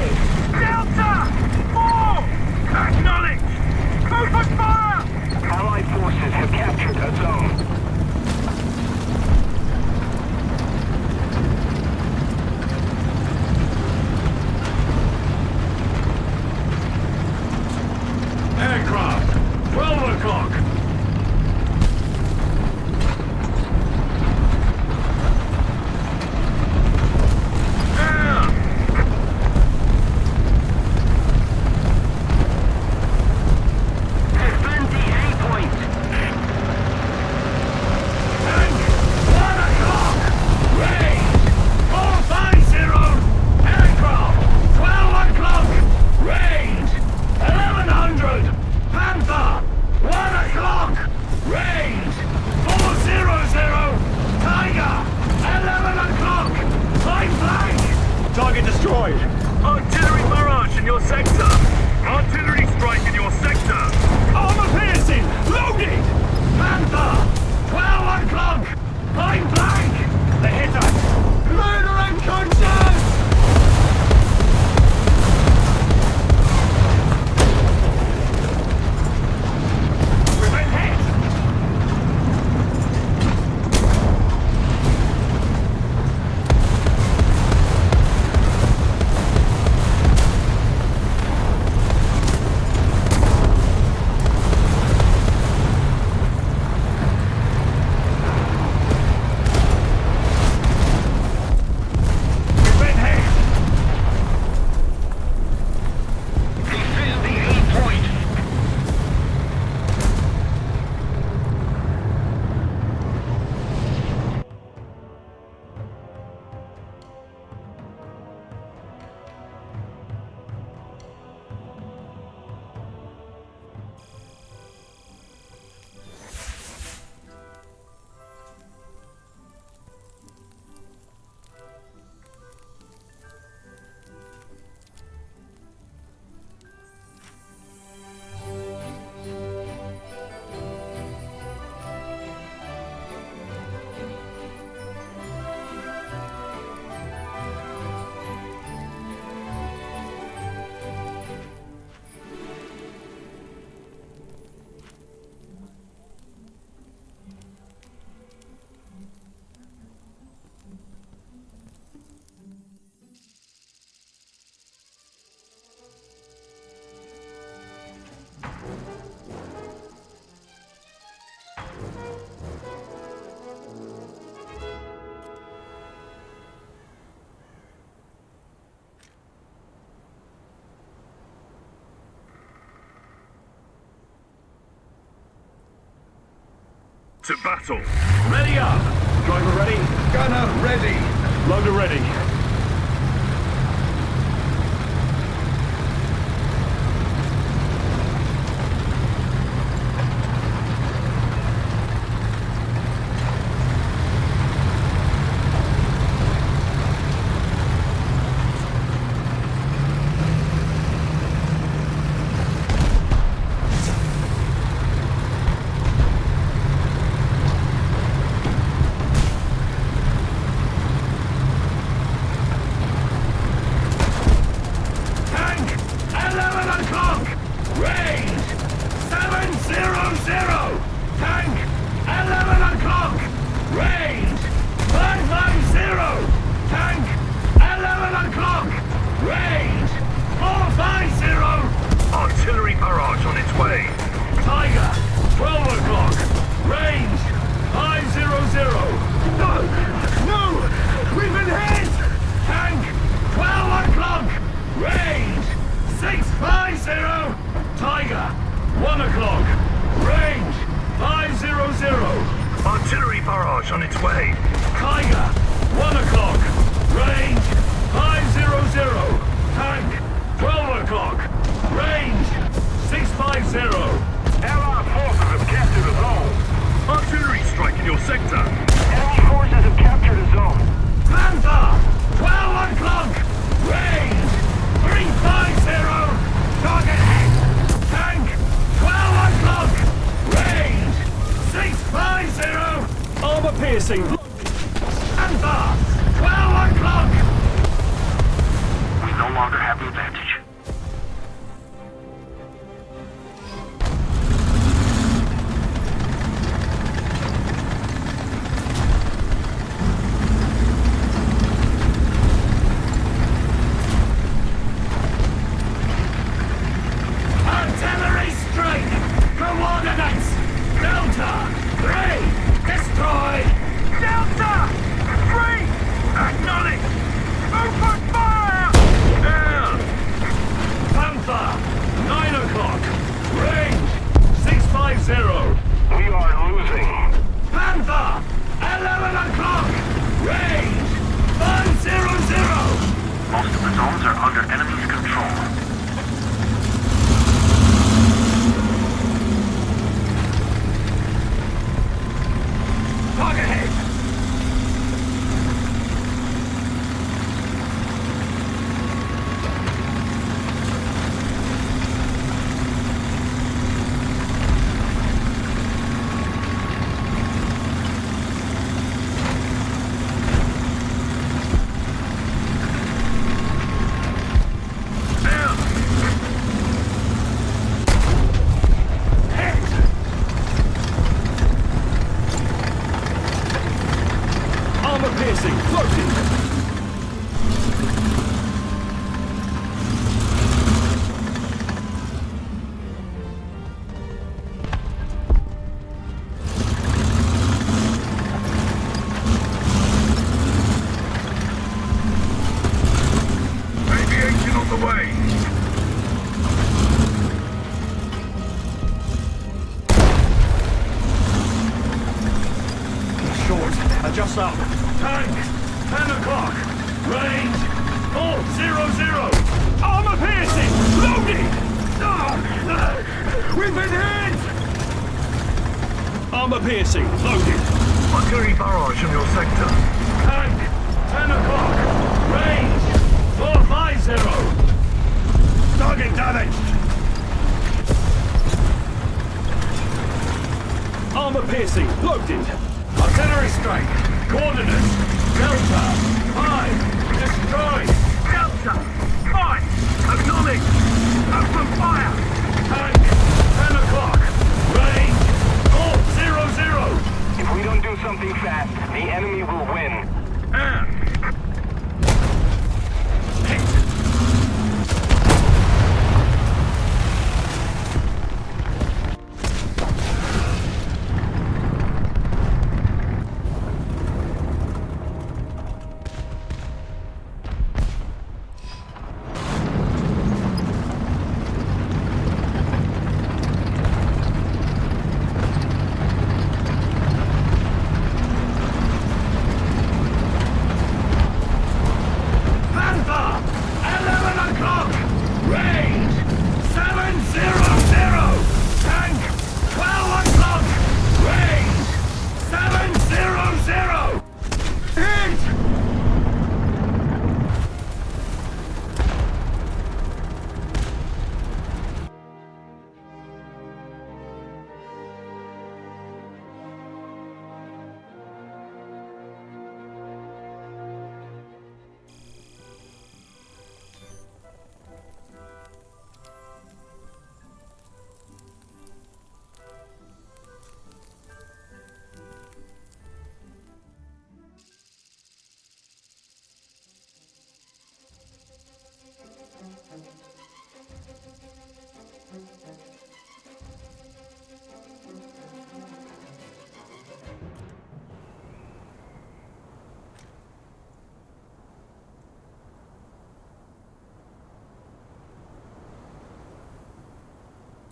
Delta! 4! Acknowledged! Open fire! Allied forces have captured a zone. Aircraft! 12 o'clock! Defend the A point. Tank! 1 o'clock! Range! 450! Aircraft! 12 o'clock! Range! 1100! Panther! 1 o'clock! Range! 400! Tiger! 11 o'clock! Point blank! Target destroyed. Artillery barrage in your sector! Artillery strike in your sector! Armor piercing. Loaded. Panther! 12 o'clock! Point blank! They hit us. Murder unconscious. We've been hit! We've been hit! Defend the A point. To battle! Ready up! Driver ready. Gunner ready! Loader ready. Tank! 11 o'clock! Range! 700! Tank! 11 o'clock! Range! 550! Tank! 11 o'clock! Range! 450! Artillery barrage on its way! Tiger! 12 o'clock! Range! 500! No! No! We've been hit! Tank! 12 o'clock! Range! 650! Tiger! 1 o'clock! Range! 500! Artillery barrage on its way! Tiger! 1 o'clock! Range! 500! Tank! 12 o'clock! Range! 650! Allied forces have captured a zone. Artillery strike in your sector! Enemy forces have captured a zone. Panther! 12 o'clock! Range! 350! Target hit! Tank! 12 o'clock! Range! 650! Armor piercing. Panther! longer have the advantage. Artillery strike! Coordinates! Delta! 3! Destroy! Delta! 3! Acknowledge! Open fire! Down! Panther! 9 o'clock! Range! 650! We are losing. Panther! 11 o'clock! Range! 500! Most of the zones are under enemy's control. Target ahead! Armor piercing, floating! Aviation on the way. Short, adjust up. Tank, 10 o'clock. Range, 400. Armor piercing, loading! We've been hit! Armor piercing, loaded. Artillery barrage in your sector. Tank, 10 o'clock. Range, 450. Target damaged. Armor piercing, loaded. Artillery strike. Coordinates. Delta. 5. Destroyed. Delta! 5! Acknowledge! Open fire! Tank. 10 o'clock. Range. 400. If we don't do something fast, the enemy will win.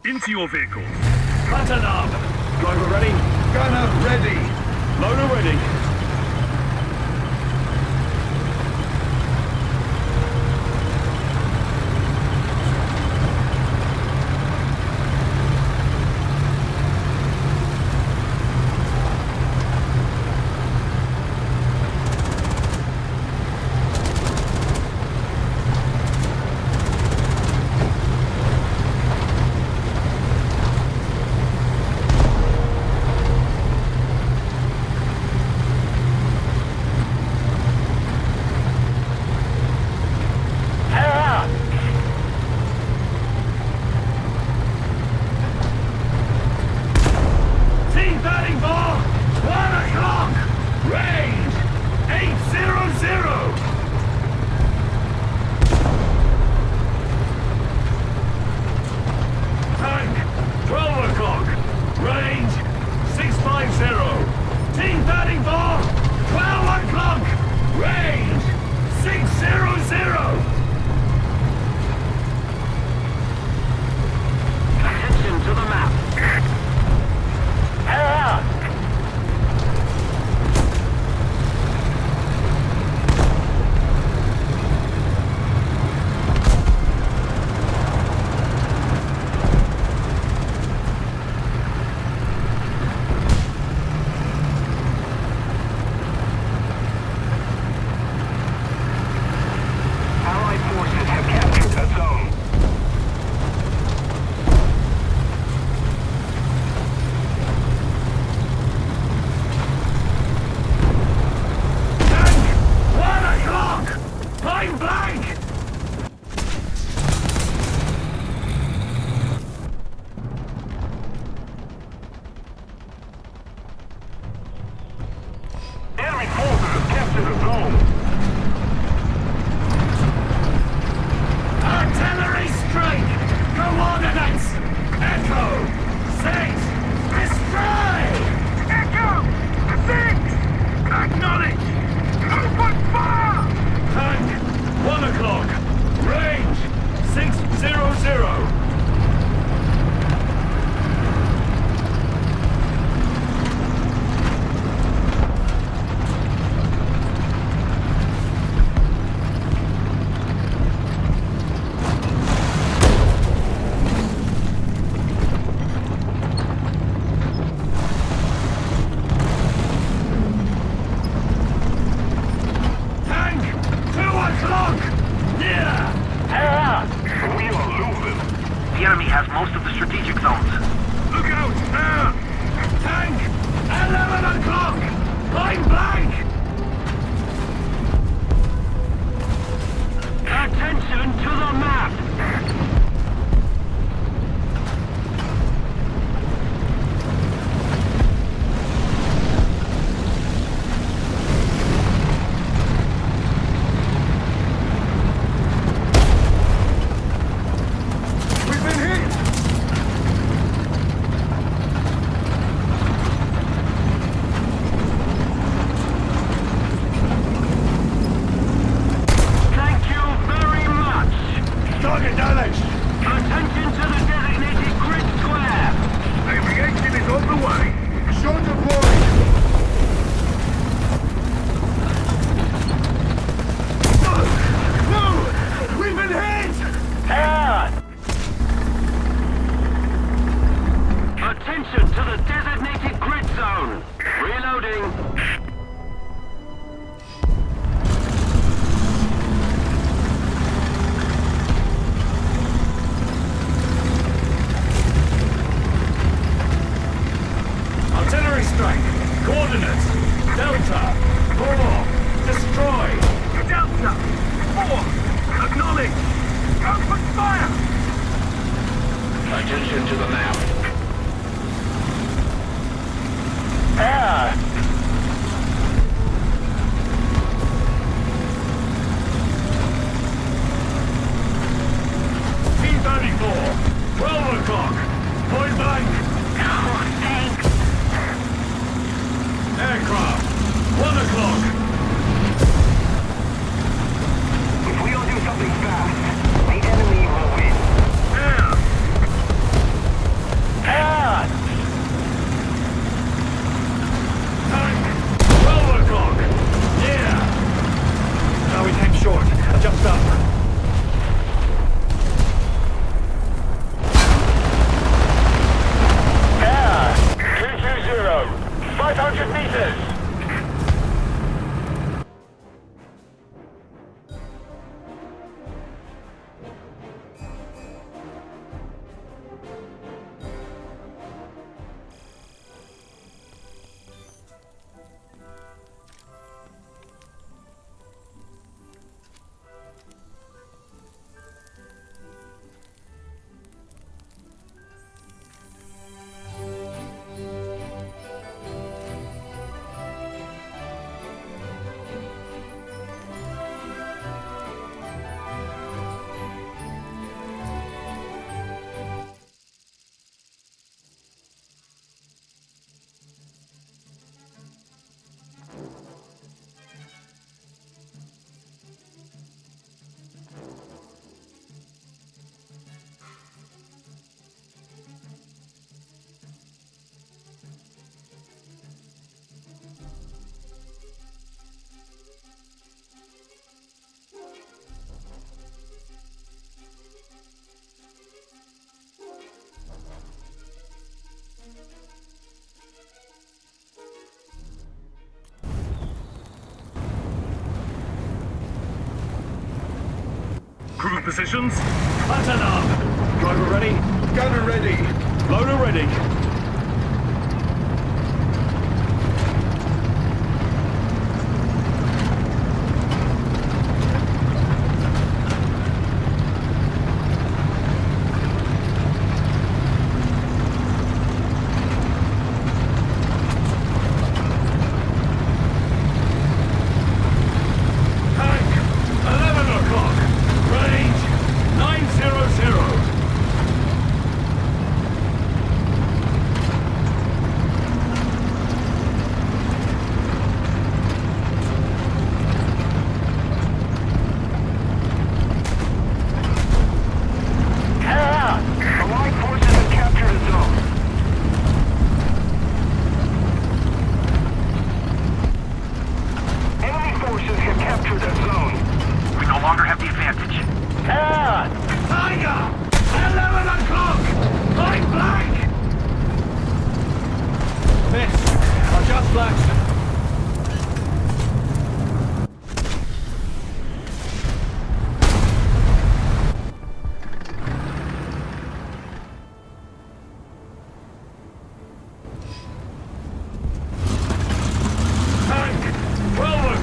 Into your vehicles. Button up. Driver ready. Gunner ready. Loader ready. to the zone. Artillery strike! Coordinates! Echo! 6! Destroy! Echo! 6! Acknowledge! Open fire! Tank! 1 o'clock! Range! 600! Tank! 2 o'clock! Yeah! We are losing. The enemy has most of the strategic zones. Look out! Air! Tank! 11 o'clock! Point blank! Attention to the map! We've been hit! Thank you very much! Target damaged! Attention to the designated grid square! Aviation is on the way! Shot deployed! No! We've been hit! Attention to the designated grid zone! Reloading! Artillery strike! Coordinates! Delta! 4! Destroy! Delta! 4! Acknowledge! Open fire! Attention to the map. T-34! 12 o'clock! Point blank! Aircraft! 1 o'clock! If we don't do something fast, the enemy will win. Tank! 12 o'clock! Yeah! No, we came short. I jumped up. Air! 500 meters! Crew positions? Button up! Driver ready? Gunner ready! Loader ready!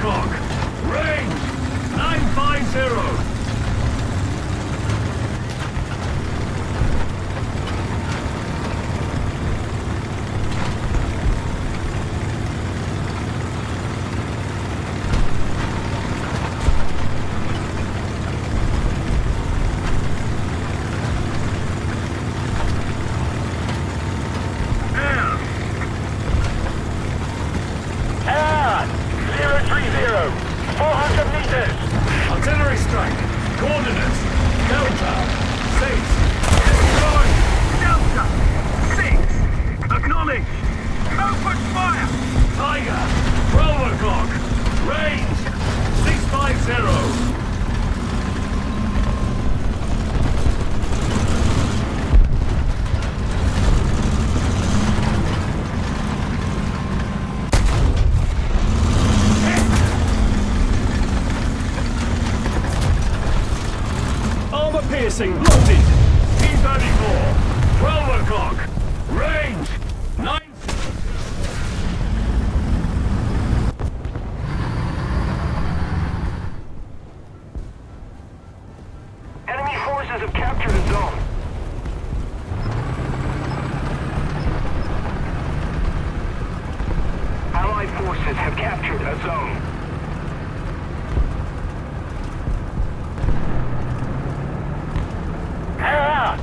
o'clock. Range 950. Air! 030. 400 meters. Artillery strike. Coordinates. Delta. 6. Destroy. Delta. 6. Acknowledge. Open fire. Tiger. 12 o'clock. Range 650. Armor piercing loaded. T-34. 12 o'clock. Range 9. Enemy forces have captured a zone. Allied forces have captured a zone. Air!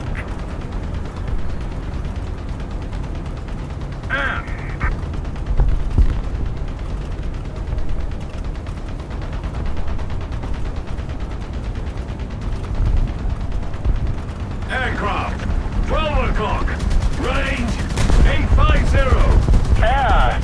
Aircraft. 12 o'clock. Range 850. Air!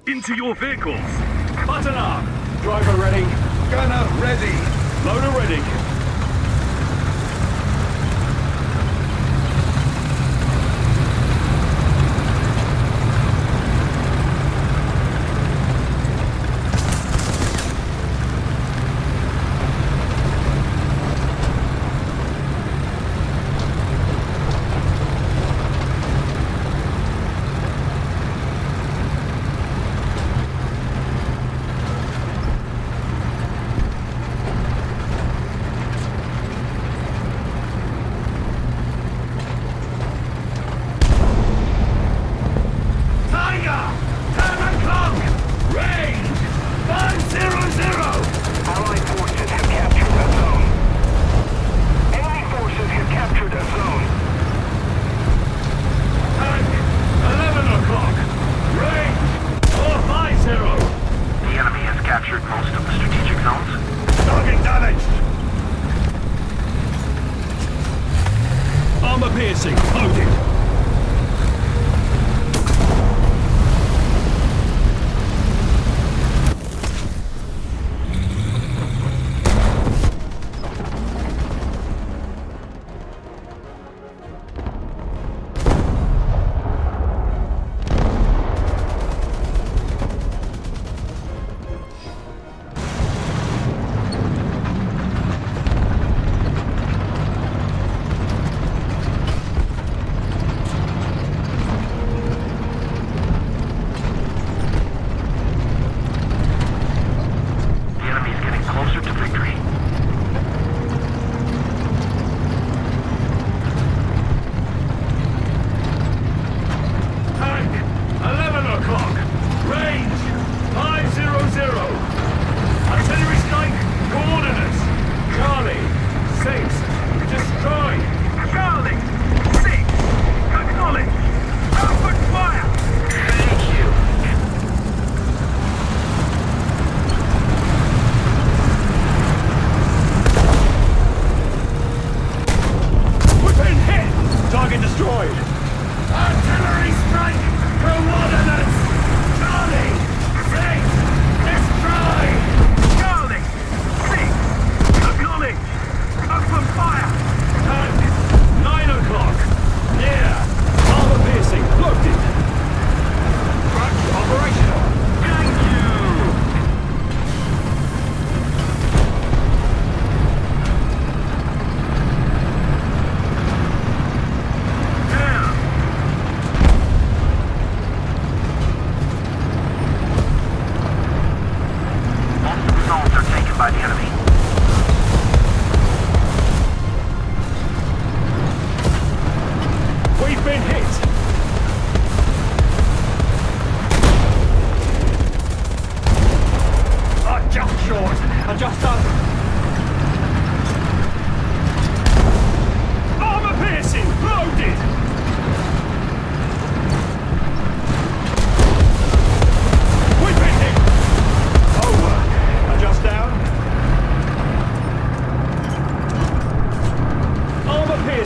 Into your vehicles! Button up! Driver ready. Gunner ready. Loader ready. Piercing, loaded.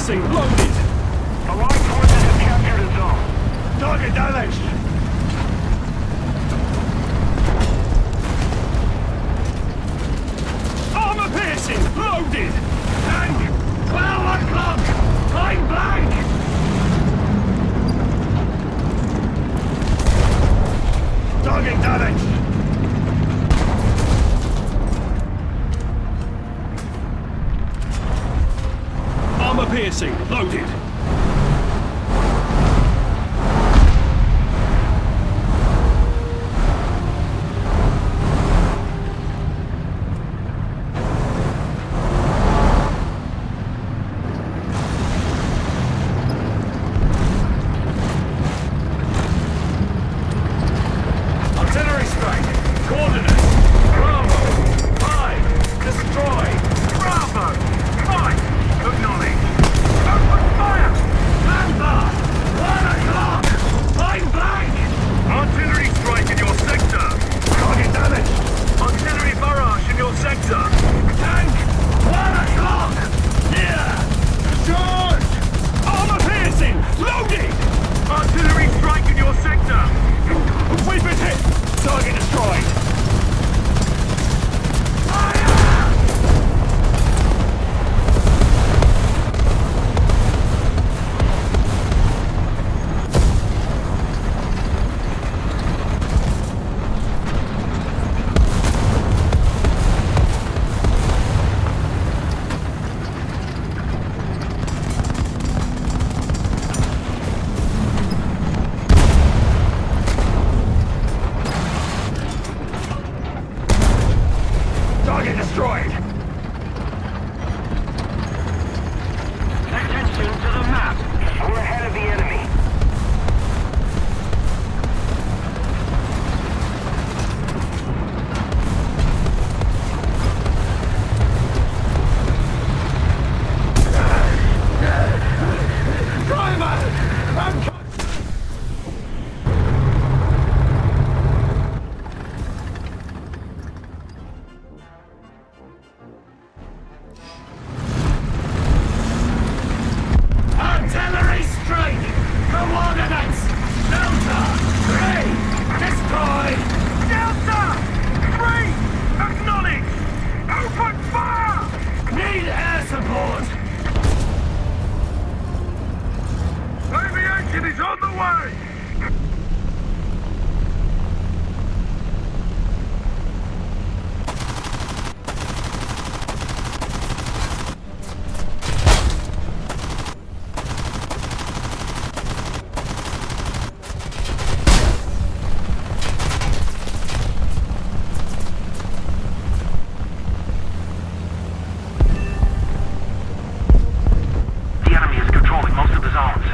Loaded! Allied forces have captured a zone. Target damaged! Armor piercing! Loaded! Tank! 12 o'clock! Point blank! Target damaged! Armor piercing! Loaded! Artillery strike in your sector! We've been hit! Target destroyed! Target destroyed! Attention to the map. We're ahead of the enemy. Primer! I'm Artillery strike! Coordinates! Delta 3! Destroy! Delta! 3! Acknowledge! Open fire! Need air support! Aviation is on the way! The enemy is controlling most of the zones.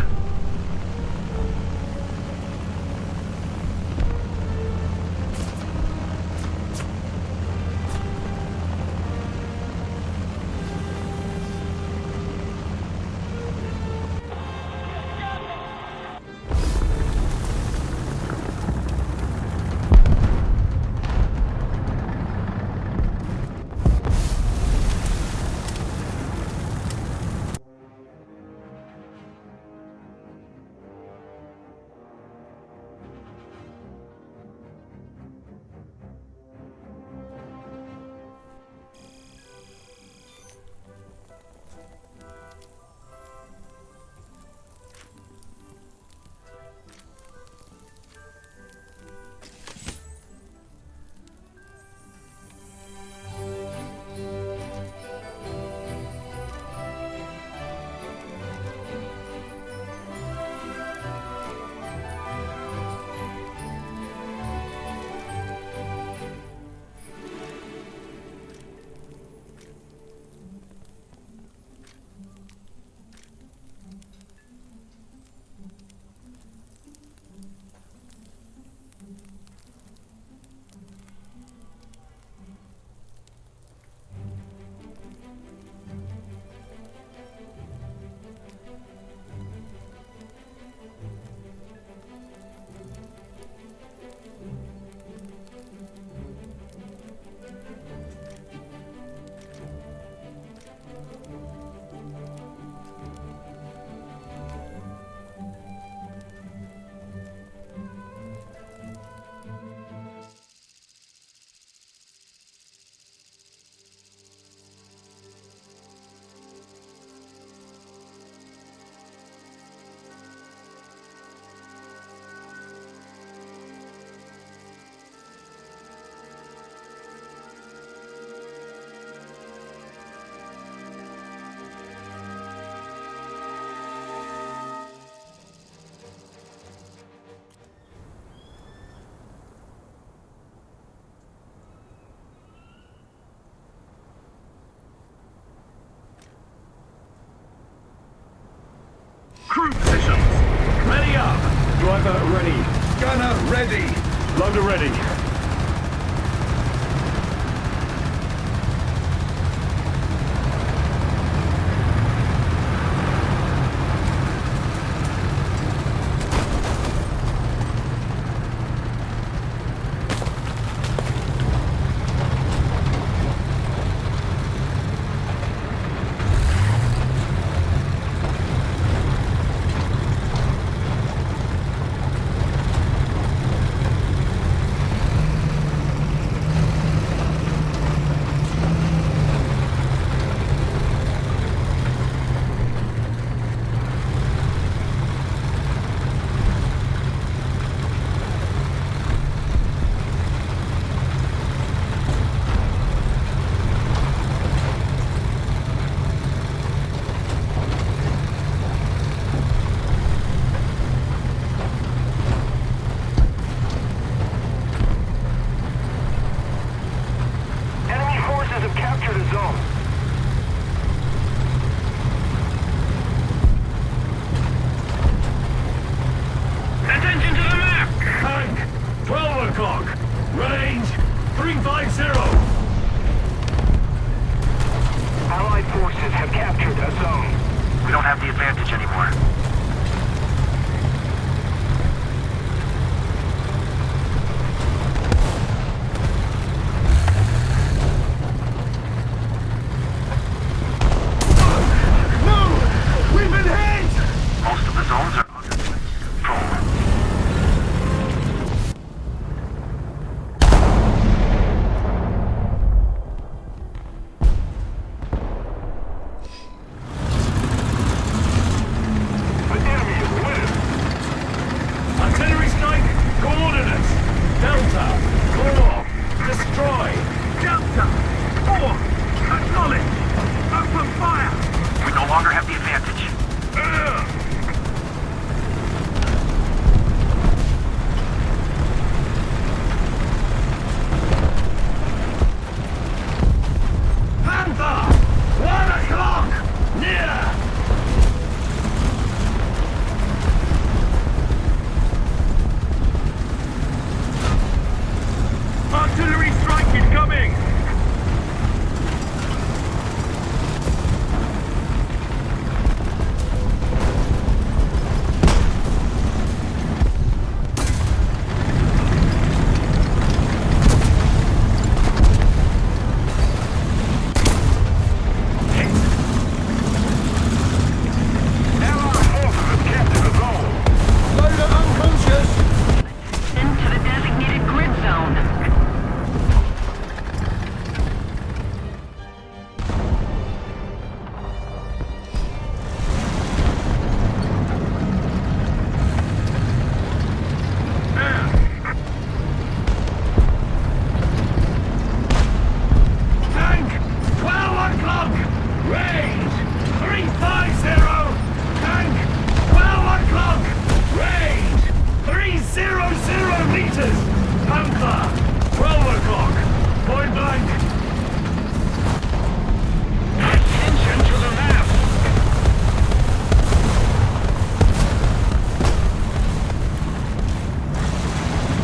Crew positions! Ready up! Driver ready. Gunner ready. Loader ready. anymore. No! We've been hit! Most of the zones are under control. The enemy is winning. Artillery strike, coordinates. Delta, 4, destroy. Delta, 4, acknowledge. Open fire. We no longer have the advantage. Panther! 1 o'clock! Near! Artillery strike incoming. Allied forces have captured the zone. Loader unconscious! Into the designated grid zone. Tank! 12 o'clock! Range! 350! Tank! 12 o'clock! Range! 300 meters! Panther! 12 o'clock! Point blank! Attention to the map.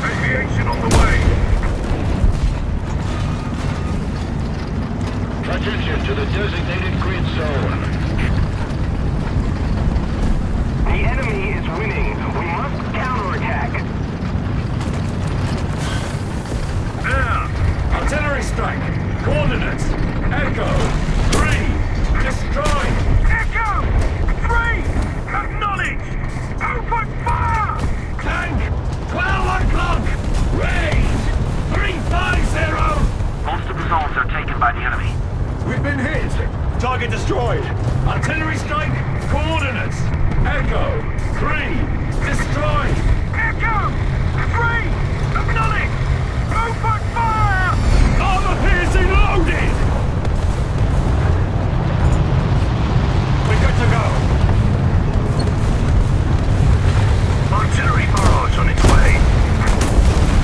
Aviation on the way. Attention to the designated grid zone. The enemy is winning. We must counterattack. Air, Artillery strike! Coordinates! Echo! 3! Destroy! Echo, 3, acknowledge. Open fire. Tank! 12 o'clock! Range! 350! Most of the zones are taken by the enemy. We've been hit! Target destroyed! Artillery strike! Coordinates! Echo! 3! Destroy! Echo, 3, acknowledge. Open fire. Armor piercing loaded! We're good to go! Artillery barrage on its way.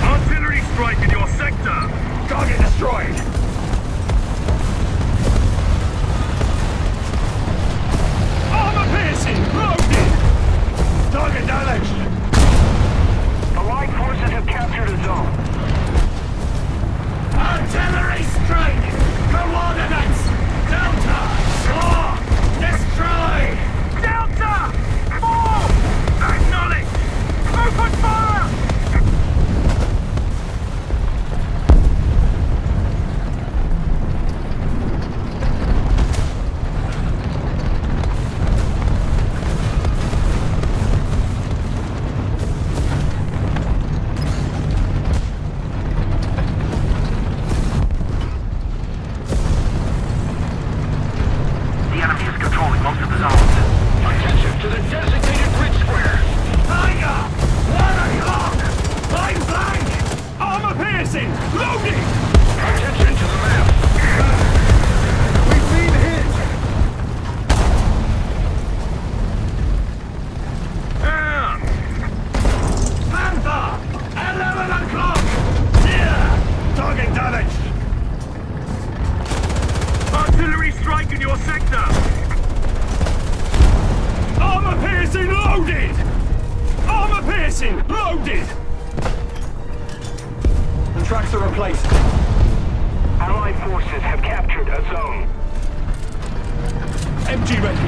Artillery strike in your sector. Target destroyed! Armor piercing loaded! Target damaged! Allied forces have captured a zone. Artillery strike! Coordinates! Delta! 4! Destroy! Delta, 4, acknowledge. Open fire. The enemy is controlling most of the zones. Attention to the designated grid square. Tiger! 1 o'clock! Point blank! Armor piercing! Loading! Attention to the map. We've been hit! Air, Panther! 11 o'clock! Near! Target damaged! artillery strike in your sector. Armor piercing loaded! Armor piercing loaded! The tracks are replaced. Allied forces have captured a zone. MG ready.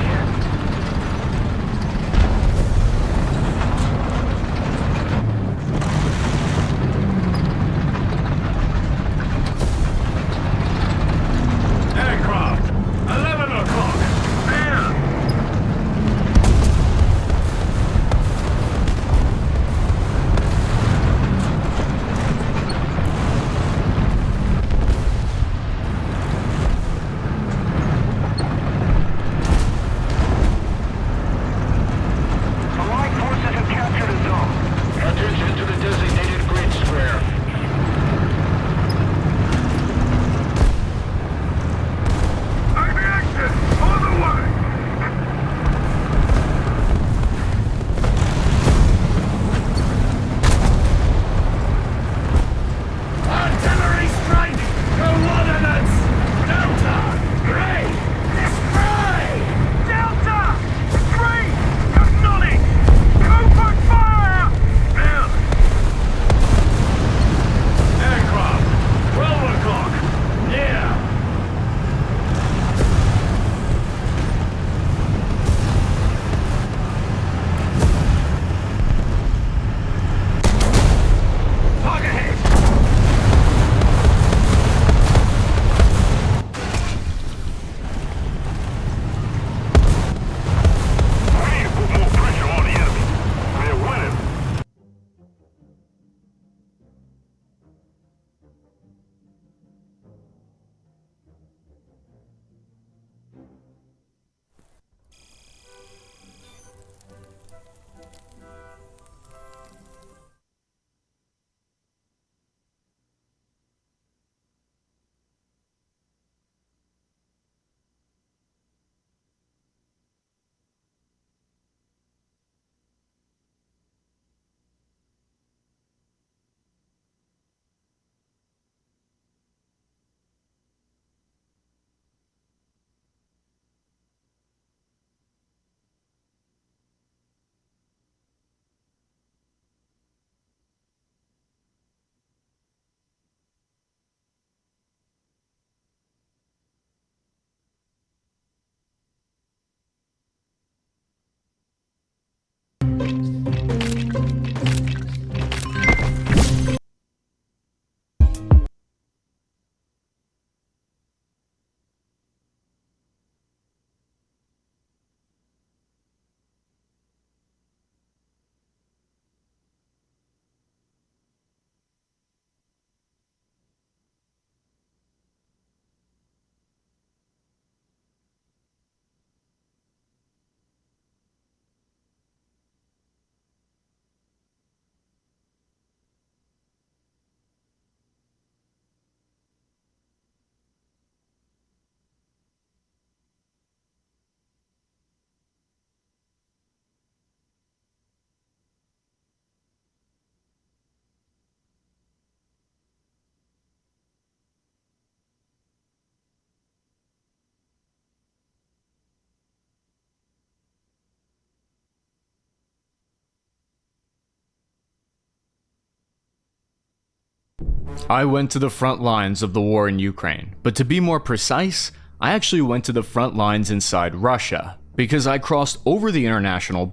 I went to the front lines of the war in Ukraine, but to be more precise, I actually went to the front lines inside Russia, because I crossed over the international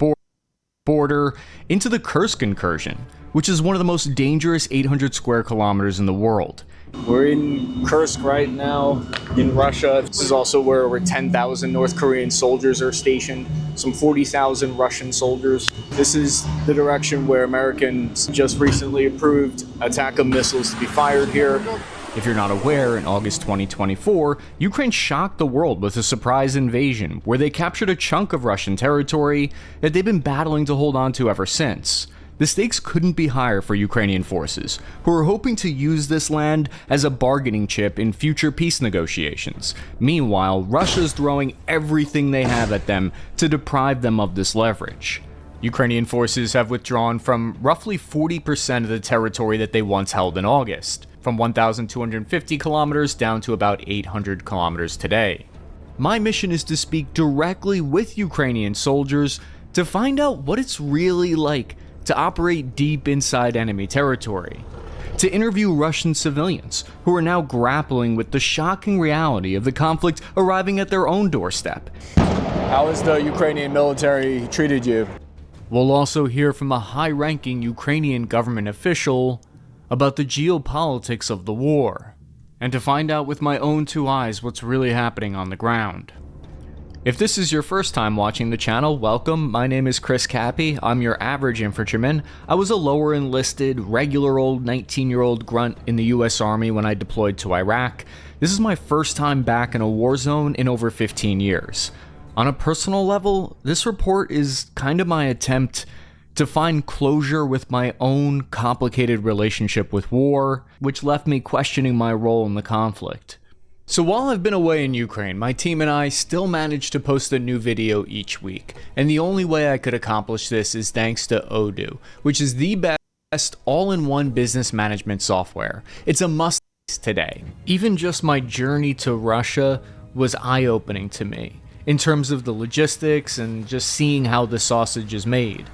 border into the Kursk incursion, which is one of the most dangerous 800 square kilometers in the world. We're in Kursk right now in Russia. This is also where over 10,000 North Korean soldiers are stationed, some 40,000 Russian soldiers. This is the direction where Americans just recently approved ATACMS missiles to be fired here. If you're not aware, in August 2024, Ukraine shocked the world with a surprise invasion where they captured a chunk of Russian territory that they've been battling to hold on to ever since. The stakes couldn't be higher for Ukrainian forces, who are hoping to use this land as a bargaining chip in future peace negotiations. Meanwhile, Russia's throwing everything they have at them to deprive them of this leverage. Ukrainian forces have withdrawn from roughly 40% of the territory that they once held in August, from 1,250 kilometers down to about 800 kilometers today. My mission is to speak directly with Ukrainian soldiers to find out what it's really like to operate deep inside enemy territory, to interview Russian civilians who are now grappling with the shocking reality of the conflict arriving at their own doorstep. How has the Ukrainian military treated you? We'll also hear from a high-ranking Ukrainian government official about the geopolitics of the war, and to find out with my own two eyes what's really happening on the ground. If this is your first time watching the channel, welcome. My name is Chris Cappy. I'm your average infantryman. I was a lower enlisted, regular old 19-year-old grunt in the US Army when I deployed to Iraq. This is my first time back in a war zone in over 15 years. On a personal level, this report is kind of my attempt to find closure with my own complicated relationship with war, which left me questioning my role in the conflict. So while I've been away in Ukraine, my team and I still manage to post a new video each week, and the only way I could accomplish this is thanks to Odoo, which is the best all-in-one business management software. It's a must today. Even just my journey to Russia was eye-opening to me, in terms of the logistics and just seeing how the sausage is made.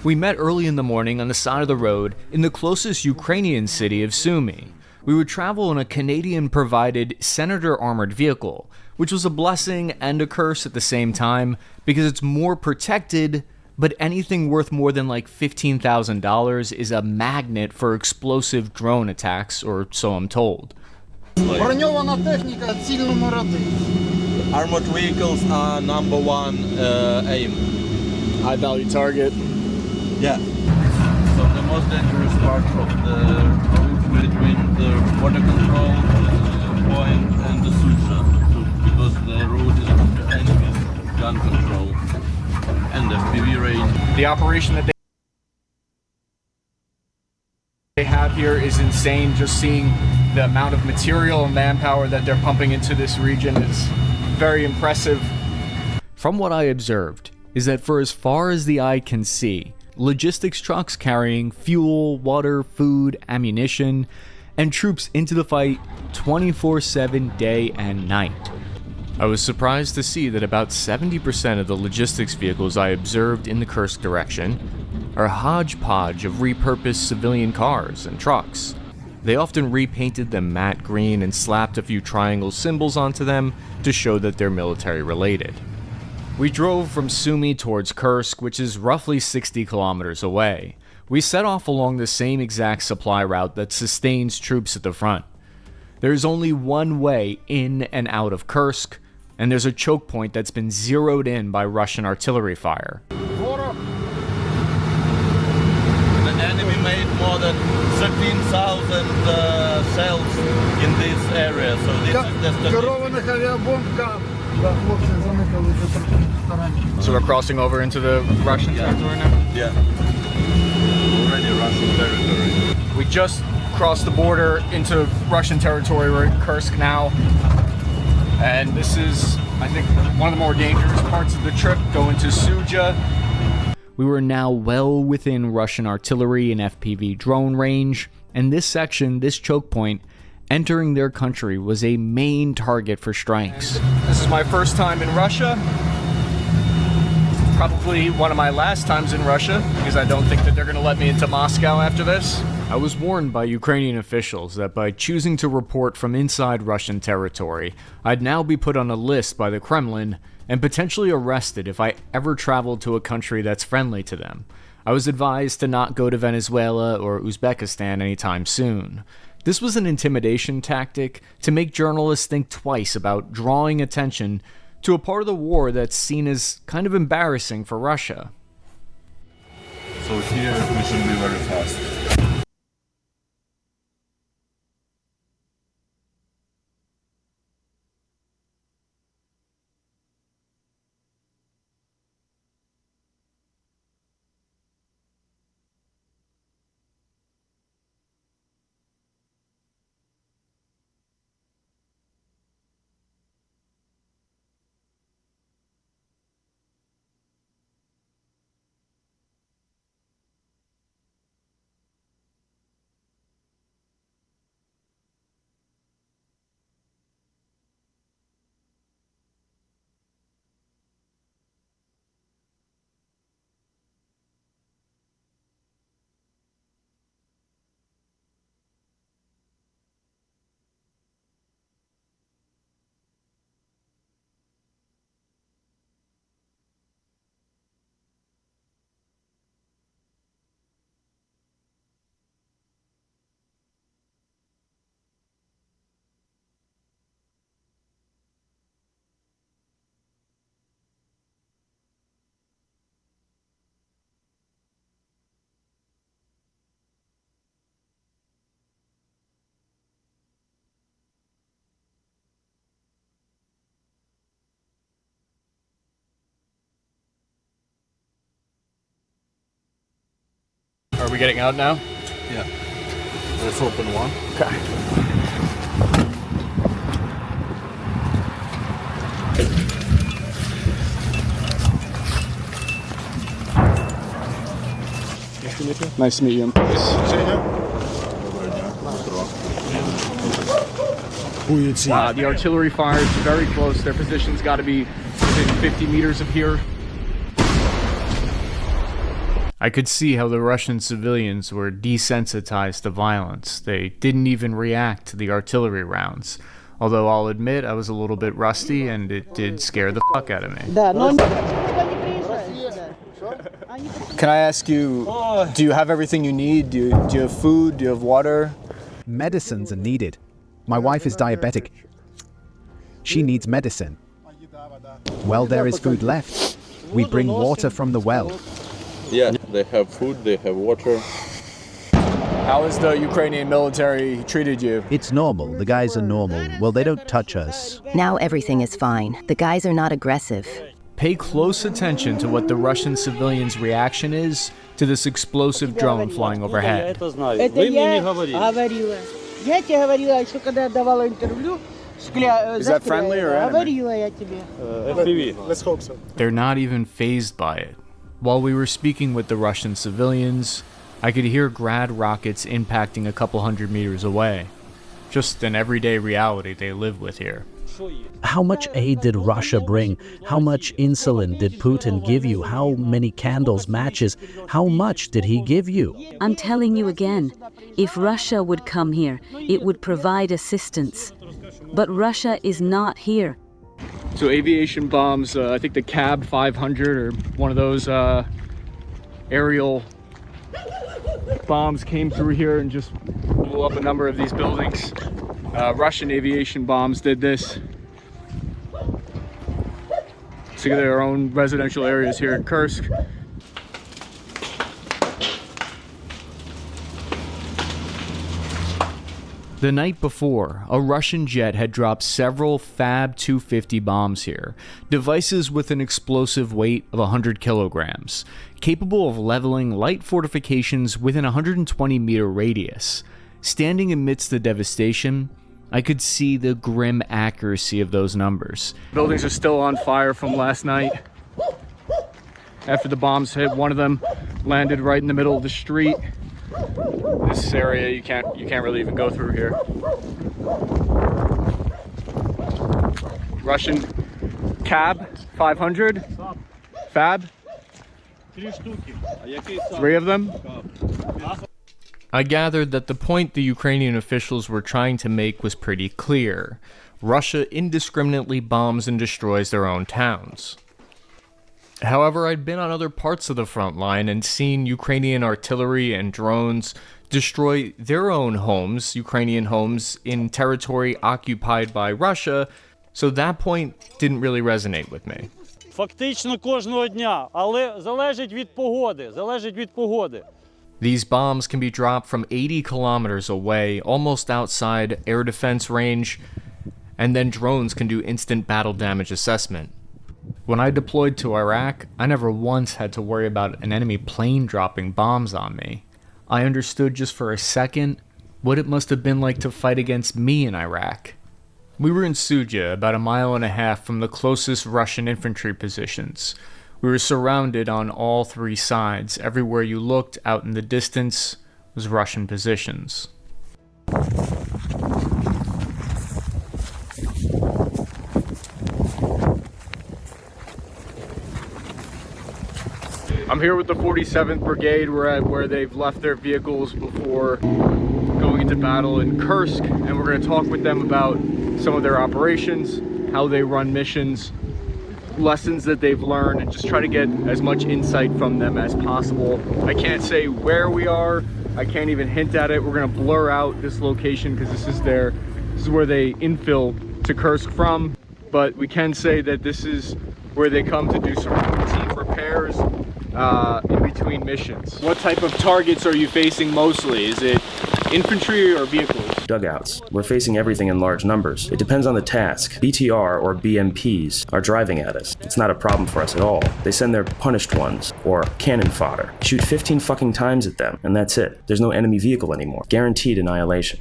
We met early in the morning on the side of the road in the closest Ukrainian city of Sumy. We would travel in a Canadian-provided Senator armored vehicle, which was a blessing and a curse at the same time because it's more protected, but anything worth more than like $15,000 is a magnet for explosive drone attacks, or so I'm told. Броньована техніка цільному ради. Armored vehicles are number one aim. High value target. Yeah. So the most dangerous part of the route between the border control point and the Sucha, because the road is under enemy's gun control and FPV range. The operation that they have here is insane. Just seeing the amount of material and manpower that they're pumping into this region is very impressive. From what I observed, is that for as far as the eye can see, logistics trucks carrying fuel, water, food, ammunition, and troops into the fight 24/7 day and night. I was surprised to see that about 70% of the logistics vehicles I observed in the Kursk direction are a hodgepodge of repurposed civilian cars and trucks. They often repainted them matte green and slapped a few triangle symbols onto them to show that they're military related. We drove from Sumy towards Kursk, which is roughly 60 kilometers away. We set off along the same exact supply route that sustains troops at the front. There's only one way in and out of Kursk, and there's a choke point that's been zeroed in by Russian artillery fire. The enemy made more than 13,000 cells in this area, so this is the So we're crossing over into the Russian territory now? Yeah. Already Russian territory. We just crossed the border into Russian territory. We're in Kursk now. And this is, I think, one of the more dangerous parts of the trip, going to Suja. We were now well within Russian artillery and FPV drone range, and this section, this choke point, entering their country was a main target for strikes. This is my first time in Russia. Probably one of my last times in Russia, because I don't think that they're going to let me into Moscow after this. I was warned by Ukrainian officials that by choosing to report from inside Russian territory, I'd now be put on a list by the Kremlin and potentially arrested if I ever traveled to a country that's friendly to them. I was advised to not go to Venezuela or Uzbekistan anytime soon. This was an intimidation tactic to make journalists think twice about drawing attention to a part of the war that's seen as kind of embarrassing for Russia. So here we should be very fast. Are we getting out now? Yeah. Let's open one. Okay. Nice to meet you. The artillery fire is very close. Their position's got to be within 50 meters of here. I could see how the Russian civilians were desensitized to violence. They didn't even react to the artillery rounds. Although I'll admit I was a little bit rusty and it did scare the fuck out of me. Can I ask you, do you have everything you need? Do you have food? Do you have water? Medicines are needed. My wife is diabetic. She needs medicine. Well, there is food left. We bring water from the well. Yeah, they have food, they have water. How has the Ukrainian military treated you? It's normal. The guys are normal. Well, they don't touch us. Now everything is fine. The guys are not aggressive. Pay close attention to what the Russian civilians' reaction is to this explosive drone flying overhead. Is that friendly or enemy? Let's hope so. They're not even fazed by it. While we were speaking with the Russian civilians, I could hear Grad rockets impacting a couple hundred meters away. Just an everyday reality they live with here. How much aid did Russia bring? How much insulin did Putin give you? How many candles, matches? How much did he give you? I'm telling you again, if Russia would come here, it would provide assistance. But Russia is not here. So aviation bombs, I think the Cab 500 or one of those aerial bombs came through here and just blew up a number of these buildings. Russian aviation bombs did this to their own residential areas here in Kursk. The night before, a Russian jet had dropped several Fab 250 bombs here, devices with an explosive weight of 100 kilograms, capable of leveling light fortifications within a 120-meter radius. Standing amidst the devastation, I could see the grim accuracy of those numbers. Buildings are still on fire from last night. After the bombs hit, one of them landed right in the middle of the street. This area you can't really even go through here. Russian Cab 500, Fab, 3 of them. I gathered that the point the Ukrainian officials were trying to make was pretty clear. Russia indiscriminately bombs and destroys their own towns. However, I'd been on other parts of the front line and seen Ukrainian artillery and drones destroy their own homes, Ukrainian homes, in territory occupied by Russia, so that point didn't really resonate with me. Фактично кожного дня, але залежить від погоди. These bombs can be dropped from 80 kilometers away, almost outside air defense range, and then drones can do instant battle damage assessment. When I deployed to Iraq, I never once had to worry about an enemy plane dropping bombs on me. I understood just for a second what it must have been like to fight against me in Iraq. We were in Suja, about a mile and a half from the closest Russian infantry positions. We were surrounded on all three sides. Everywhere you looked out in the distance was Russian positions. I'm here with the 47th Brigade. We're at where they've left their vehicles before going into battle in Kursk, and we're going to talk with them about some of their operations, how they run missions, lessons that they've learned, and just try to get as much insight from them as possible. I can't say where we are. I can't even hint at it. We're going to blur out this location because this is where they infill to Kursk from, but we can say that this is where they come to do some routine repairs in between missions. What type of targets are you facing mostly? Is it infantry or vehicles? Dugouts. We're facing everything in large numbers. It depends on the task. BTR or BMPs are driving at us. It's not a problem for us at all. They send their punished ones, or cannon fodder. Shoot 15 fucking times at them, and that's it. There's no enemy vehicle anymore. Guaranteed annihilation.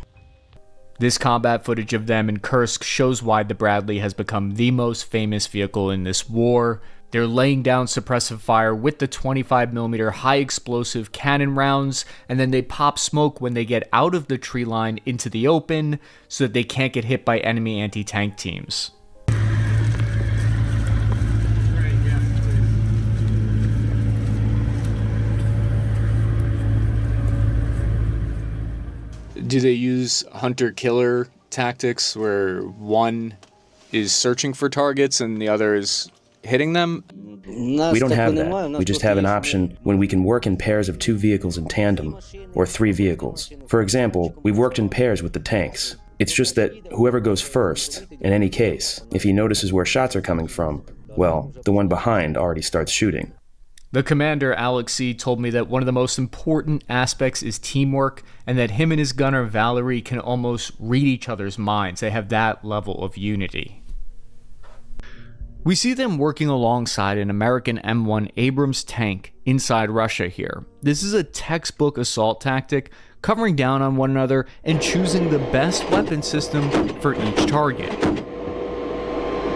This combat footage of them in Kursk shows why the Bradley has become the most famous vehicle in this war. They're laying down suppressive fire with the 25mm high explosive cannon rounds, and then they pop smoke when they get out of the tree line into the open so that they can't get hit by enemy anti-tank teams. Do they use hunter-killer tactics where one is searching for targets and the other is hitting them? We don't have that. We just have an option when we can work in pairs of 2 vehicles in tandem, or 3 vehicles. For example, we've worked in pairs with the tanks. It's just that whoever goes first, in any case, if he notices where shots are coming from, well, the one behind already starts shooting. The commander, Alexei, told me that one of the most important aspects is teamwork, and that him and his gunner, Valerie, can almost read each other's minds. They have that level of unity. We see them working alongside an American M1 Abrams tank inside Russia here. This is a textbook assault tactic, covering down on one another and choosing the best weapon system for each target.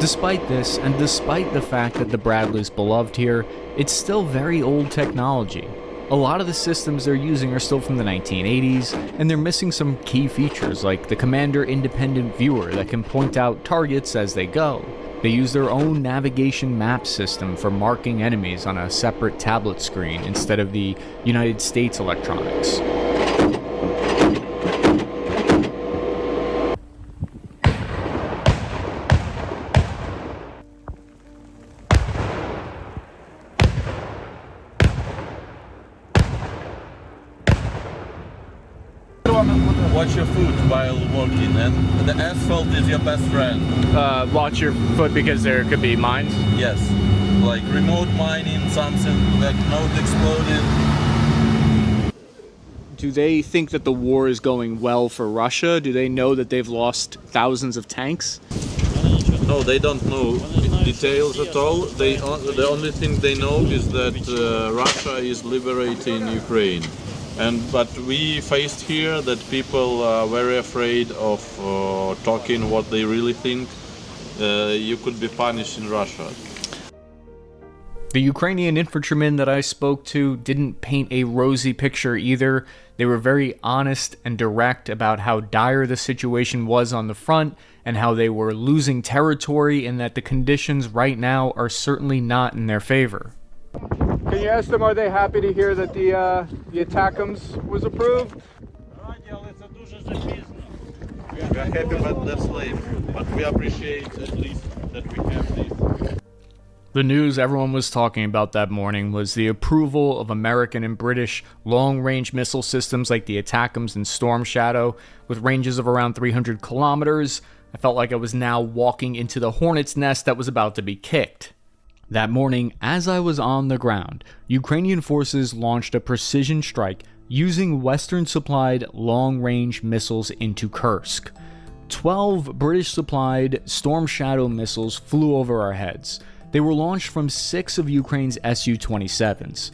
Despite this, and despite the fact that the Bradley's beloved here, it's still very old technology. A lot of the systems they're using are still from the 1980s, and they're missing some key features like the Commander Independent Viewer that can point out targets as they go. They use their own navigation map system for marking enemies on a separate tablet screen instead of the United States electronics. Watch your foot while walking, and the asphalt is your best friend. Watch your foot because there could be mines? Yes, like remote mining, something like node exploded. Do they think that the war is going well for Russia? Do they know that they've lost thousands of tanks? No, they don't know details at all. The only thing they know is that Russia is liberating Ukraine. But we faced here that people are very afraid of talking what they really think. You could be punished in Russia. The Ukrainian infantrymen that I spoke to didn't paint a rosy picture either. They were very honest and direct about how dire the situation was on the front and how they were losing territory and that the conditions right now are certainly not in their favor. Can you ask them, are they happy to hear that the ATACMS was approved? We are happy about their slaves, but we appreciate at least that we have these. The news everyone was talking about that morning was the approval of American and British long-range missile systems like the ATACMS and Storm Shadow, with ranges of around 300 kilometers. I felt like I was now walking into the hornet's nest that was about to be kicked. That morning, as I was on the ground, Ukrainian forces launched a precision strike using Western-supplied long-range missiles into Kursk. 12 British-supplied Storm Shadow missiles flew over our heads. They were launched from 6 of Ukraine's Su-27s.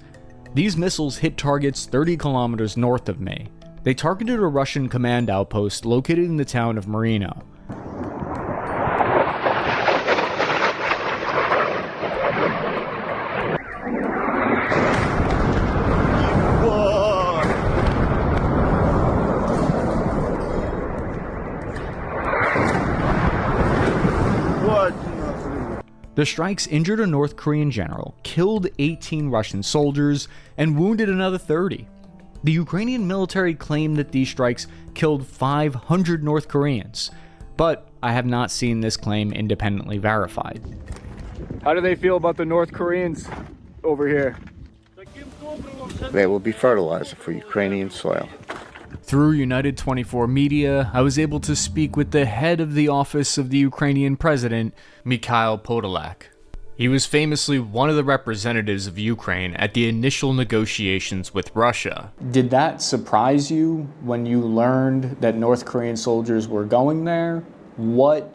These missiles hit targets 30 kilometers north of me. They targeted a Russian command outpost located in the town of Marino. The strikes injured a North Korean general, killed 18 Russian soldiers, and wounded another 30. The Ukrainian military claimed that these strikes killed 500 North Koreans, but I have not seen this claim independently verified. How do they feel about the North Koreans over here? They will be fertilizer for Ukrainian soil. Through United 24 Media, I was able to speak with the head of the office of the Ukrainian president, Mikhail Podolak. He was famously one of the representatives of Ukraine at the initial negotiations with Russia. Did that surprise you when you learned that North Korean soldiers were going there? What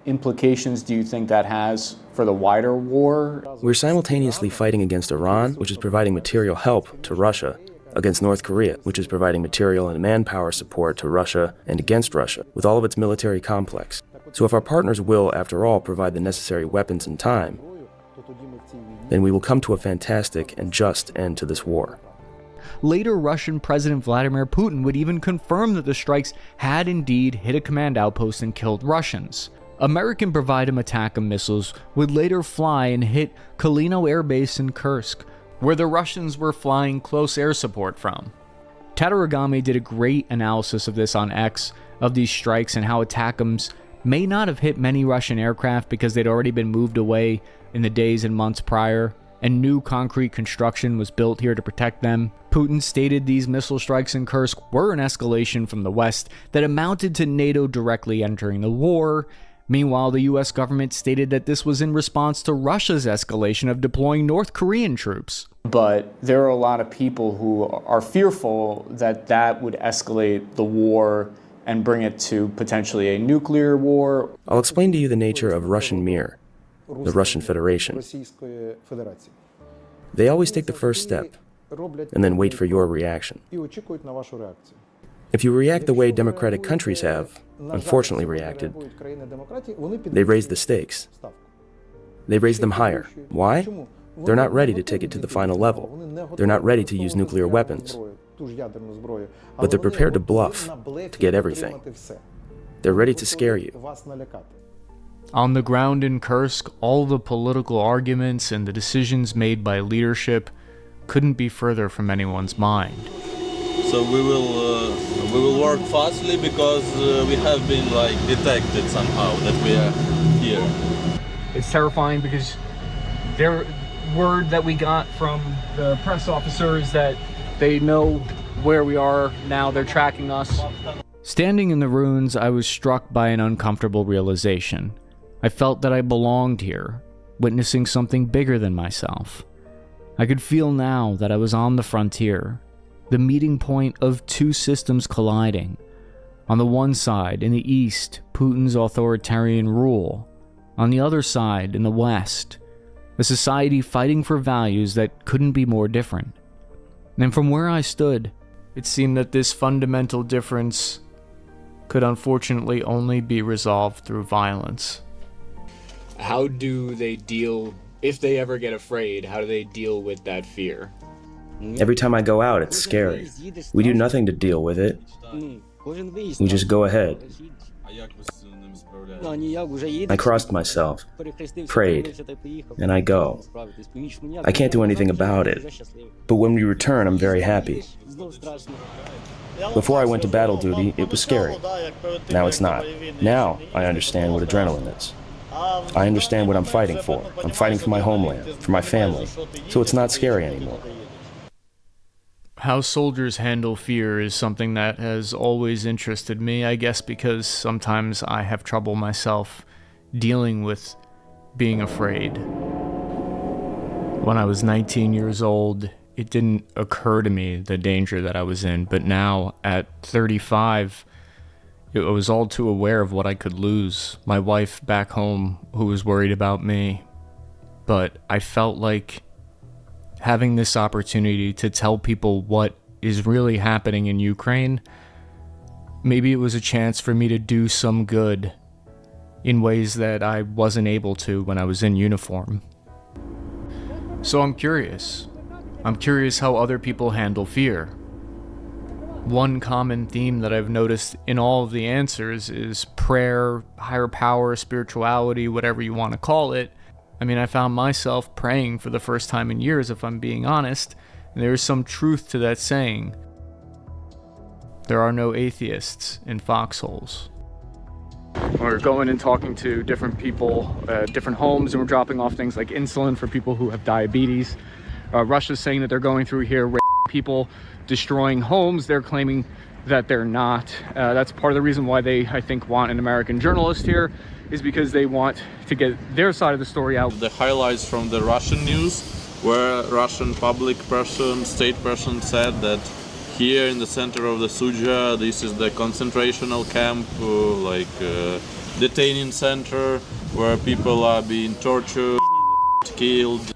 implications do you think that has for the wider war? We're simultaneously fighting against Iran, which is providing material help to Russia, against North Korea, which is providing material and manpower support to Russia and against Russia, with all of its military complex. So if our partners will, after all, provide the necessary weapons and time, then we will come to a fantastic and just end to this war. Later, Russian President Vladimir Putin would even confirm that the strikes had indeed hit a command outpost and killed Russians. American provided ATACMS missiles would later fly and hit Kalino Air Base in Kursk, where the Russians were flying close air support from. Tatarigami did a great analysis of this on X, of these strikes and how ATACMS may not have hit many Russian aircraft because they'd already been moved away in the days and months prior, and new concrete construction was built here to protect them. Putin stated these missile strikes in Kursk were an escalation from the West that amounted to NATO directly entering the war. Meanwhile, the US government stated that this was in response to Russia's escalation of deploying North Korean troops. But there are a lot of people who are fearful that that would escalate the war and bring it to potentially a nuclear war. I'll explain to you the nature of Russian Mir, the Russian Federation. They always take the first step and then wait for your reaction. If you react the way democratic countries have, unfortunately, reacted, they raise the stakes. They raise them higher. Why? They're not ready to take it to the final level. They're not ready to use nuclear weapons. But they're prepared to bluff to get everything. They're ready to scare you. On the ground in Kursk, all the political arguments and the decisions made by leadership couldn't be further from anyone's mind. So we will work fastly because we have been detected somehow that we are here. It's terrifying because their word that we got from the press officer is that they know where we are now. They're tracking us. Standing in the ruins, I was struck by an uncomfortable realization. I felt that I belonged here, witnessing something bigger than myself. I could feel now that I was on the frontier, the meeting point of two systems colliding. On the one side, in the east, Putin's authoritarian rule. On the other side, in the west, a society fighting for values that couldn't be more different. And from where I stood, it seemed that this fundamental difference could unfortunately only be resolved through violence. How do they deal, if they ever get afraid, how do they deal with that fear? Every time I go out, it's scary. We do nothing to deal with it. We just go ahead. I crossed myself, prayed, and I go. I can't do anything about it, but when we return, I'm very happy. Before I went to battle duty, it was scary. Now it's not. Now I understand what adrenaline is. I understand what I'm fighting for. I'm fighting for my homeland, for my family, so it's not scary anymore. How soldiers handle fear is something that has always interested me, I guess because sometimes I have trouble myself dealing with being afraid. When I was 19 years old, it didn't occur to me the danger that I was in, but now at 35, I was all too aware of what I could lose. My wife back home who was worried about me, but I felt like having this opportunity to tell people what is really happening in Ukraine, maybe it was a chance for me to do some good in ways that I wasn't able to when I was in uniform. So I'm curious. I'm curious how other people handle fear. One common theme that I've noticed in all of the answers is prayer, higher power, spirituality, whatever you want to call it. I mean, I found myself praying for the first time in years, if I'm being honest, and there is some truth to that saying. There are no atheists in foxholes. We're going and talking to different people, different homes, and we're dropping off things like insulin for people who have diabetes. Russia's saying that they're going through here, people destroying homes. They're claiming that they're not. That's part of the reason why they, I think, want an American journalist here, is because they want to get their side of the story out. The highlights from the Russian news, where Russian public person, state person said that here in the center of the Suja, this is the concentrational camp, detaining center, where people are being tortured, killed.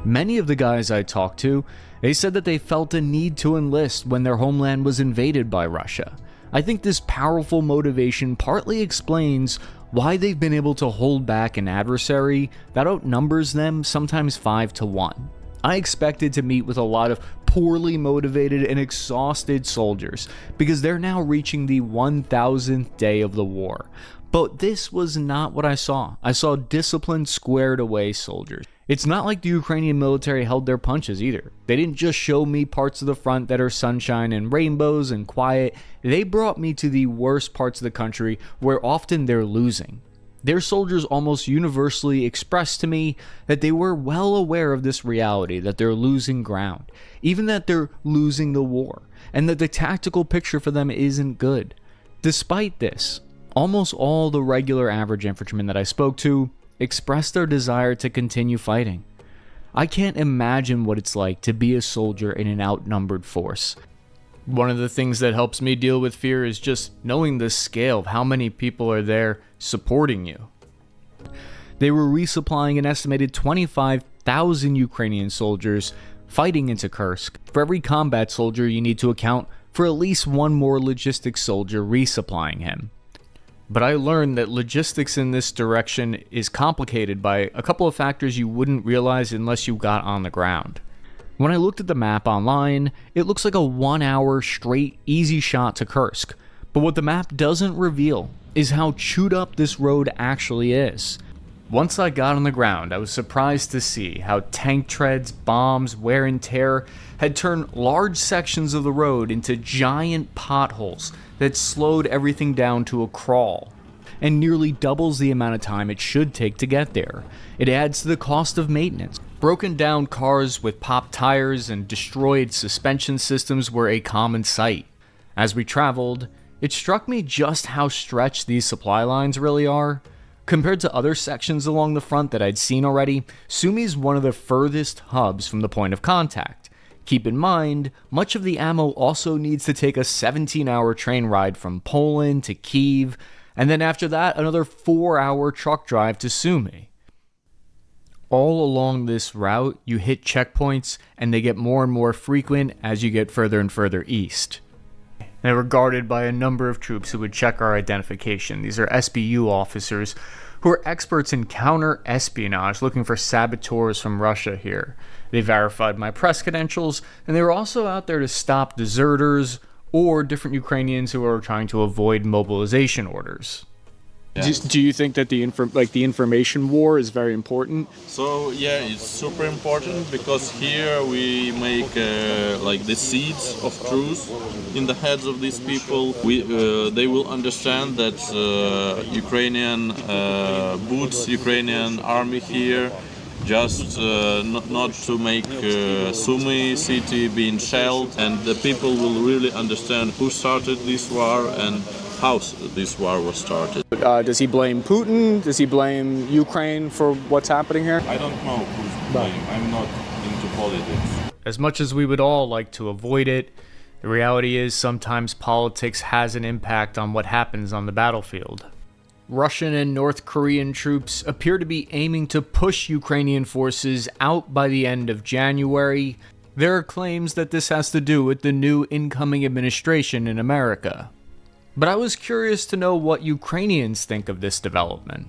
Many of the guys I talked to, they said that they felt a need to enlist when their homeland was invaded by Russia. I think this powerful motivation partly explains why they've been able to hold back an adversary that outnumbers them sometimes 5-1. I expected to meet with a lot of poorly motivated and exhausted soldiers because they're now reaching the 1000th day of the war. But this was not what I saw. I saw disciplined, squared away soldiers. It's not like the Ukrainian military held their punches either. They didn't just show me parts of the front that are sunshine and rainbows and quiet. They brought me to the worst parts of the country where often they're losing. Their soldiers almost universally expressed to me that they were well aware of this reality, that they're losing ground, even that they're losing the war, and that the tactical picture for them isn't good. Despite this, almost all the regular average infantrymen that I spoke to expressed their desire to continue fighting. I can't imagine what it's like to be a soldier in an outnumbered force. One of the things that helps me deal with fear is just knowing the scale of how many people are there supporting you. They were resupplying an estimated 25,000 Ukrainian soldiers fighting into Kursk. For every combat soldier, you need to account for at least one more logistics soldier resupplying him. But I learned that logistics in this direction is complicated by a couple of factors you wouldn't realize unless you got on the ground. When I looked at the map online, it looks like a 1-hour straight easy shot to Kursk. But what the map doesn't reveal is how chewed up this road actually is. Once I got on the ground, I was surprised to see how tank treads, bombs, wear and tear had turned large sections of the road into giant potholes that slowed everything down to a crawl, and nearly doubles the amount of time it should take to get there. It adds to the cost of maintenance. Broken down cars with popped tires and destroyed suspension systems were a common sight. As we traveled, it struck me just how stretched these supply lines really are. Compared to other sections along the front that I'd seen already, Sumi's one of the furthest hubs from the point of contact. Keep in mind, much of the ammo also needs to take a 17-hour train ride from Poland to Kyiv, and then after that, another 4-hour truck drive to Sumy. All along this route, you hit checkpoints, and they get more and more frequent as you get further and further east. They were guarded by a number of troops who would check our identification. These are SBU officers who are experts in counter-espionage, looking for saboteurs from Russia here. They verified my press credentials, and they were also out there to stop deserters or different Ukrainians who are trying to avoid mobilization orders. Do you think that the information war is very important? So yeah, it's super important because here we make like the seeds of truth in the heads of these people. They will understand that Ukrainian boots, Ukrainian army here, just not to make Sumy city being shelled, and the people will really understand who started this war and how this war was started. Does he blame Putin? Does he blame Ukraine for what's happening here? I don't know who's blame. I'm not into politics. As much as we would all like to avoid it, the reality is sometimes politics has an impact on what happens on the battlefield. Russian and North Korean troops appear to be aiming to push Ukrainian forces out by the end of January. There are claims that this has to do with the new incoming administration in America. But I was curious to know what Ukrainians think of this development.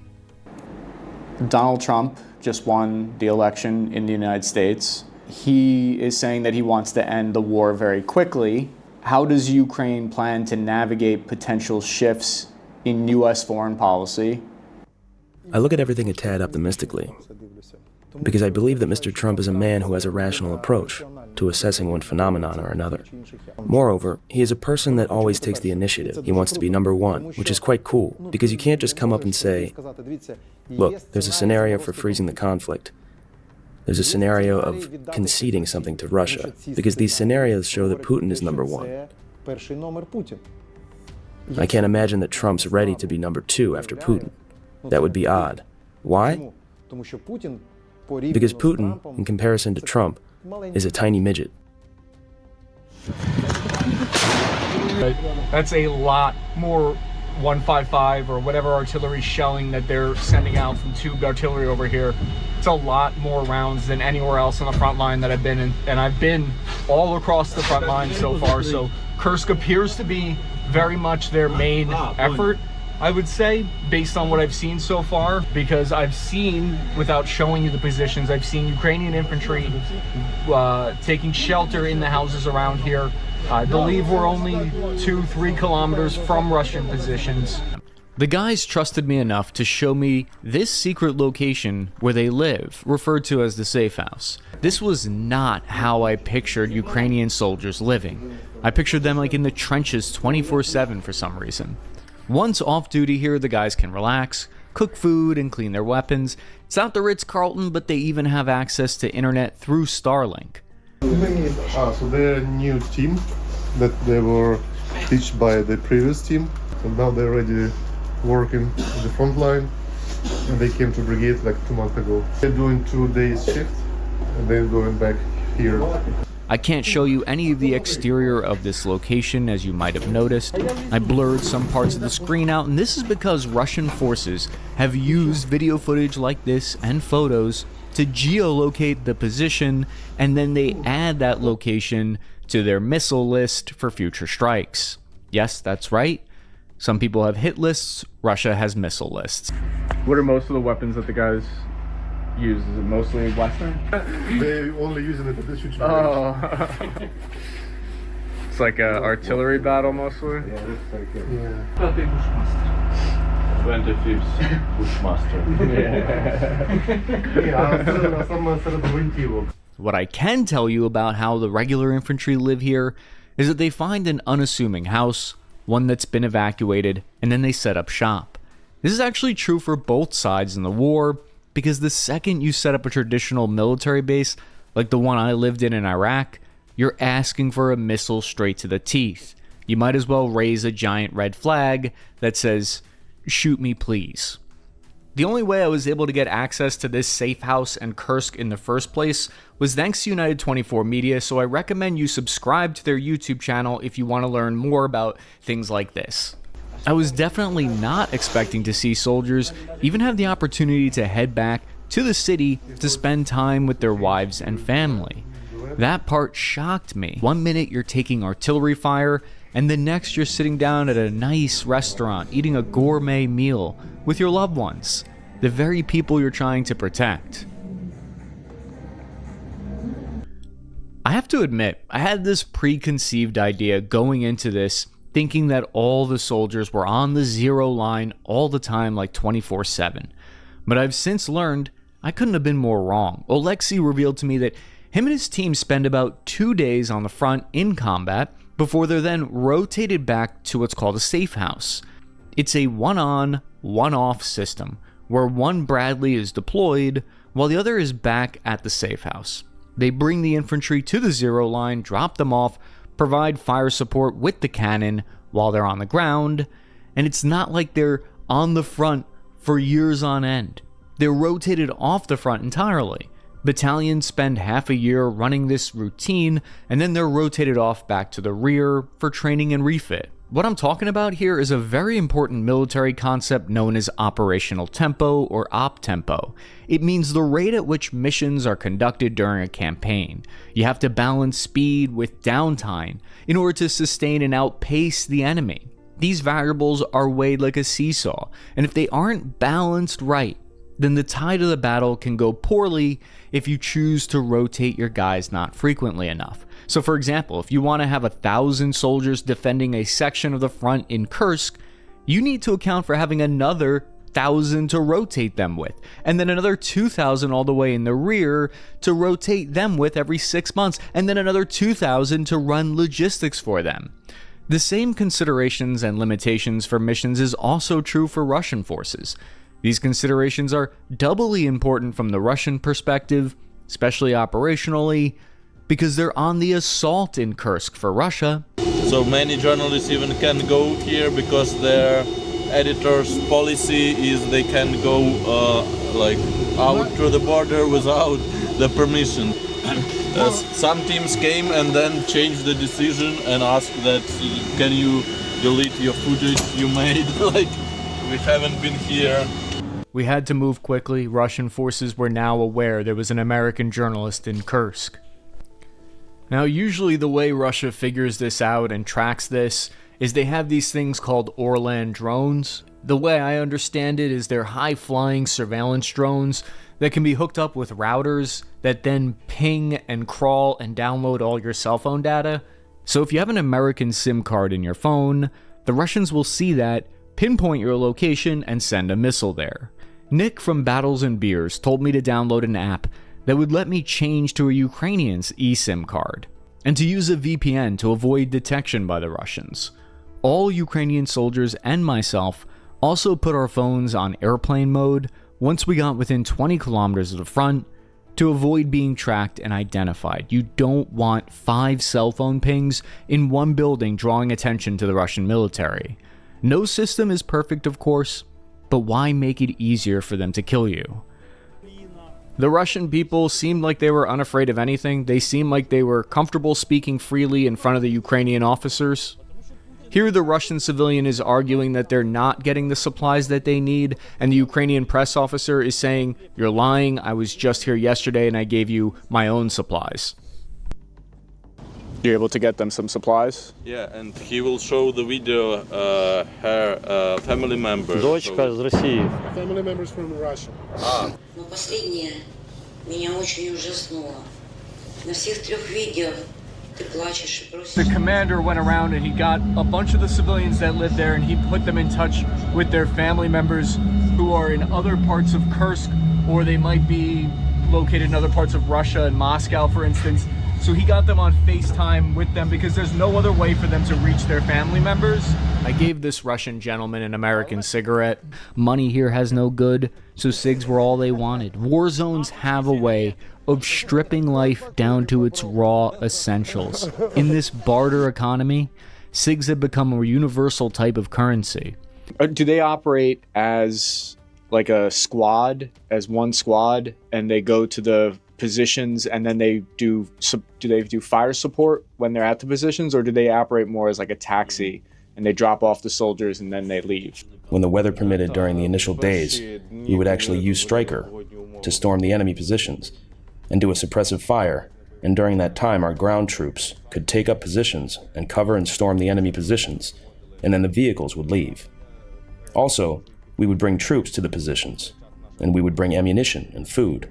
Donald Trump just won the election in the United States. He is saying that he wants to end the war very quickly. How does Ukraine plan to navigate potential shifts in U.S. foreign policy? I look at everything a tad optimistically, because I believe that Mr. Trump is a man who has a rational approach to assessing one phenomenon or another. Moreover, he is a person that always takes the initiative. He wants to be number one, which is quite cool, because you can't just come up and say, look, there's a scenario for freezing the conflict. There's a scenario of conceding something to Russia, because these scenarios show that Putin is number one. I can't imagine that Trump's ready to be number two after Putin. That would be odd. Why? Because Putin, in comparison to Trump, is a tiny midget. That's a lot more 155 or whatever artillery shelling that they're sending out from tubed artillery over here. It's a lot more rounds than anywhere else on the front line that I've been in, and I've been all across the front line so far. So Kursk appears to be very much their main effort, I would say, based on what I've seen so far, because I've seen, without showing you the positions, I've seen Ukrainian infantry taking shelter in the houses around here. I believe we're only 2-3 kilometers from Russian positions. The guys trusted me enough to show me this secret location where they live, referred to as the safe house. This was not how I pictured Ukrainian soldiers living. I pictured them like in the trenches 24/7 for some reason. Once off duty here, the guys can relax, cook food, and clean their weapons. It's not the Ritz-Carlton, but they even have access to internet through Starlink. So they're a new team that they were teached by the previous team, and now they're already working at the front line, and they came to brigade like 2 months ago. They're doing 2 days shift, and they're going back here. I can't show you any of the exterior of this location, as you might have noticed. I blurred some parts of the screen out, and this is because Russian forces have used video footage like this and photos to geolocate the position, and then they add that location to their missile list for future strikes. Yes, that's right. Some people have hit lists, Russia has missile lists. What are most of the weapons that the guys use? Is it mostly Western? They only using it at the situation. Oh. It's like an artillery battle mostly? Yeah, it's like a... Yeah. 25th Bushmaster. What I can tell you about how the regular infantry live here is that they find an unassuming house, one that's been evacuated, and then they set up shop. This is actually true for both sides in the war, because the second you set up a traditional military base, like the one I lived in Iraq, you're asking for a missile straight to the teeth. You might as well raise a giant red flag that says, "Shoot me, please." The only way I was able to get access to this safe house and Kursk in the first place was thanks to United 24 Media, so I recommend you subscribe to their YouTube channel if you want to learn more about things like this. I was definitely not expecting to see soldiers even have the opportunity to head back to the city to spend time with their wives and family. That part shocked me. 1 minute you're taking artillery fire, and the next you're sitting down at a nice restaurant eating a gourmet meal with your loved ones, the very people you're trying to protect. I have to admit, I had this preconceived idea going into this thinking that all the soldiers were on the zero line all the time, like 24/7. But I've since learned I couldn't have been more wrong. Oleksiy revealed to me that him and his team spend about 2 days on the front in combat before they're then rotated back to what's called a safe house. It's a one-on, one-off system where one Bradley is deployed while the other is back at the safe house. They bring the infantry to the zero line, drop them off, provide fire support with the cannon while they're on the ground, and it's not like they're on the front for years on end. They're rotated off the front entirely. Battalions spend half a year running this routine, and then they're rotated off back to the rear for training and refit. What I'm talking about here is a very important military concept known as operational tempo or op tempo. It means the rate at which missions are conducted during a campaign. You have to balance speed with downtime in order to sustain and outpace the enemy. These variables are weighed like a seesaw, and if they aren't balanced right, then the tide of the battle can go poorly if you choose to rotate your guys not frequently enough. So for example, if you want to have 1,000 soldiers defending a section of the front in Kursk, you need to account for having another 1,000 to rotate them with, and then another 2,000 all the way in the rear to rotate them with every 6 months, and then another 2,000 to run logistics for them. The same considerations and limitations for missions is also true for Russian forces. These considerations are doubly important from the Russian perspective, especially operationally, because they're on the assault in Kursk for Russia. So many journalists even can go here because their editor's policy is they can go out through the border without the permission. Some teams came and then changed the decision and asked that, can you delete your footage you made? We haven't been here. We had to move quickly. Russian forces were now aware there was an American journalist in Kursk. Now, usually the way Russia figures this out and tracks this is they have these things called Orlan drones. The way I understand it is they're high-flying surveillance drones that can be hooked up with routers that then ping and crawl and download all your cell phone data. So if you have an American SIM card in your phone, the Russians will see that, pinpoint your location, and send a missile there. Nick from Battles and Beers told me to download an app that would let me change to a Ukrainian's eSIM card, and to use a VPN to avoid detection by the Russians. All Ukrainian soldiers and myself also put our phones on airplane mode once we got within 20 kilometers of the front to avoid being tracked and identified. You don't want 5 cell phone pings in one building drawing attention to the Russian military. No system is perfect, of course, but why make it easier for them to kill you? The Russian people seemed like they were unafraid of anything. They seemed like they were comfortable speaking freely in front of the Ukrainian officers. Here the Russian civilian is arguing that they're not getting the supplies that they need, and the Ukrainian press officer is saying, "You're lying, I was just here yesterday and I gave you my own supplies." You're able to get them some supplies? Yeah, and he will show the video her family member. Дочка из России. Family members from Russia. Но последнее меня очень ужаснуло. На всех 3 видео ты плачешь и просишь. The commander went around and he got a bunch of the civilians that lived there and he put them in touch with their family members who are in other parts of Kursk, or they might be located in other parts of Russia and Moscow, for instance. So he got them on FaceTime with them because there's no other way for them to reach their family members. I gave this Russian gentleman an American cigarette. Money here has no good, so cigs were all they wanted. War zones have a way of stripping life down to its raw essentials. In this barter economy, cigs have become a universal type of currency. Do they operate as like a squad, as one squad, and they go to the positions and then they do they do fire support when they're at the positions, or do they operate more as like a taxi and they drop off the soldiers and then they leave? When the weather permitted during the initial days, we would actually use Striker to storm the enemy positions and do a suppressive fire, and during that time our ground troops could take up positions and cover and storm the enemy positions, and then the vehicles would leave. Also, we would bring troops to the positions, and we would bring ammunition and food.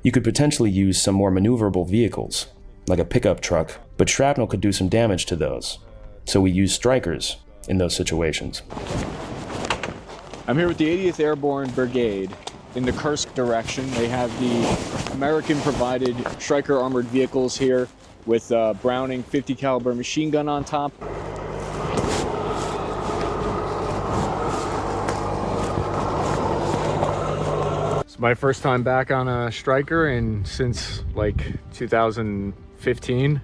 You could potentially use some more maneuverable vehicles, like a pickup truck, but shrapnel could do some damage to those. So we use strikers in those situations. I'm here with the 80th Airborne Brigade in the Kursk direction. They have the American-provided Stryker armored vehicles here with a Browning 50 caliber machine gun on top. It's my first time back on a Stryker and since like 2015.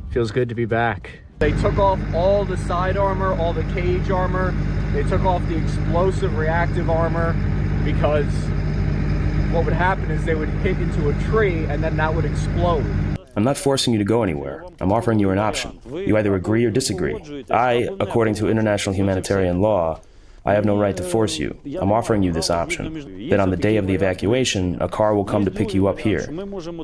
Feels good to be back. They took off all the side armor, all the cage armor. They took off the explosive reactive armor because what would happen is they would hit into a tree and then that would explode. I'm not forcing you to go anywhere. I'm offering you an option. You either agree or disagree. I, according to international humanitarian law, I have no right to force you. I'm offering you this option, that on the day of the evacuation, a car will come to pick you up here.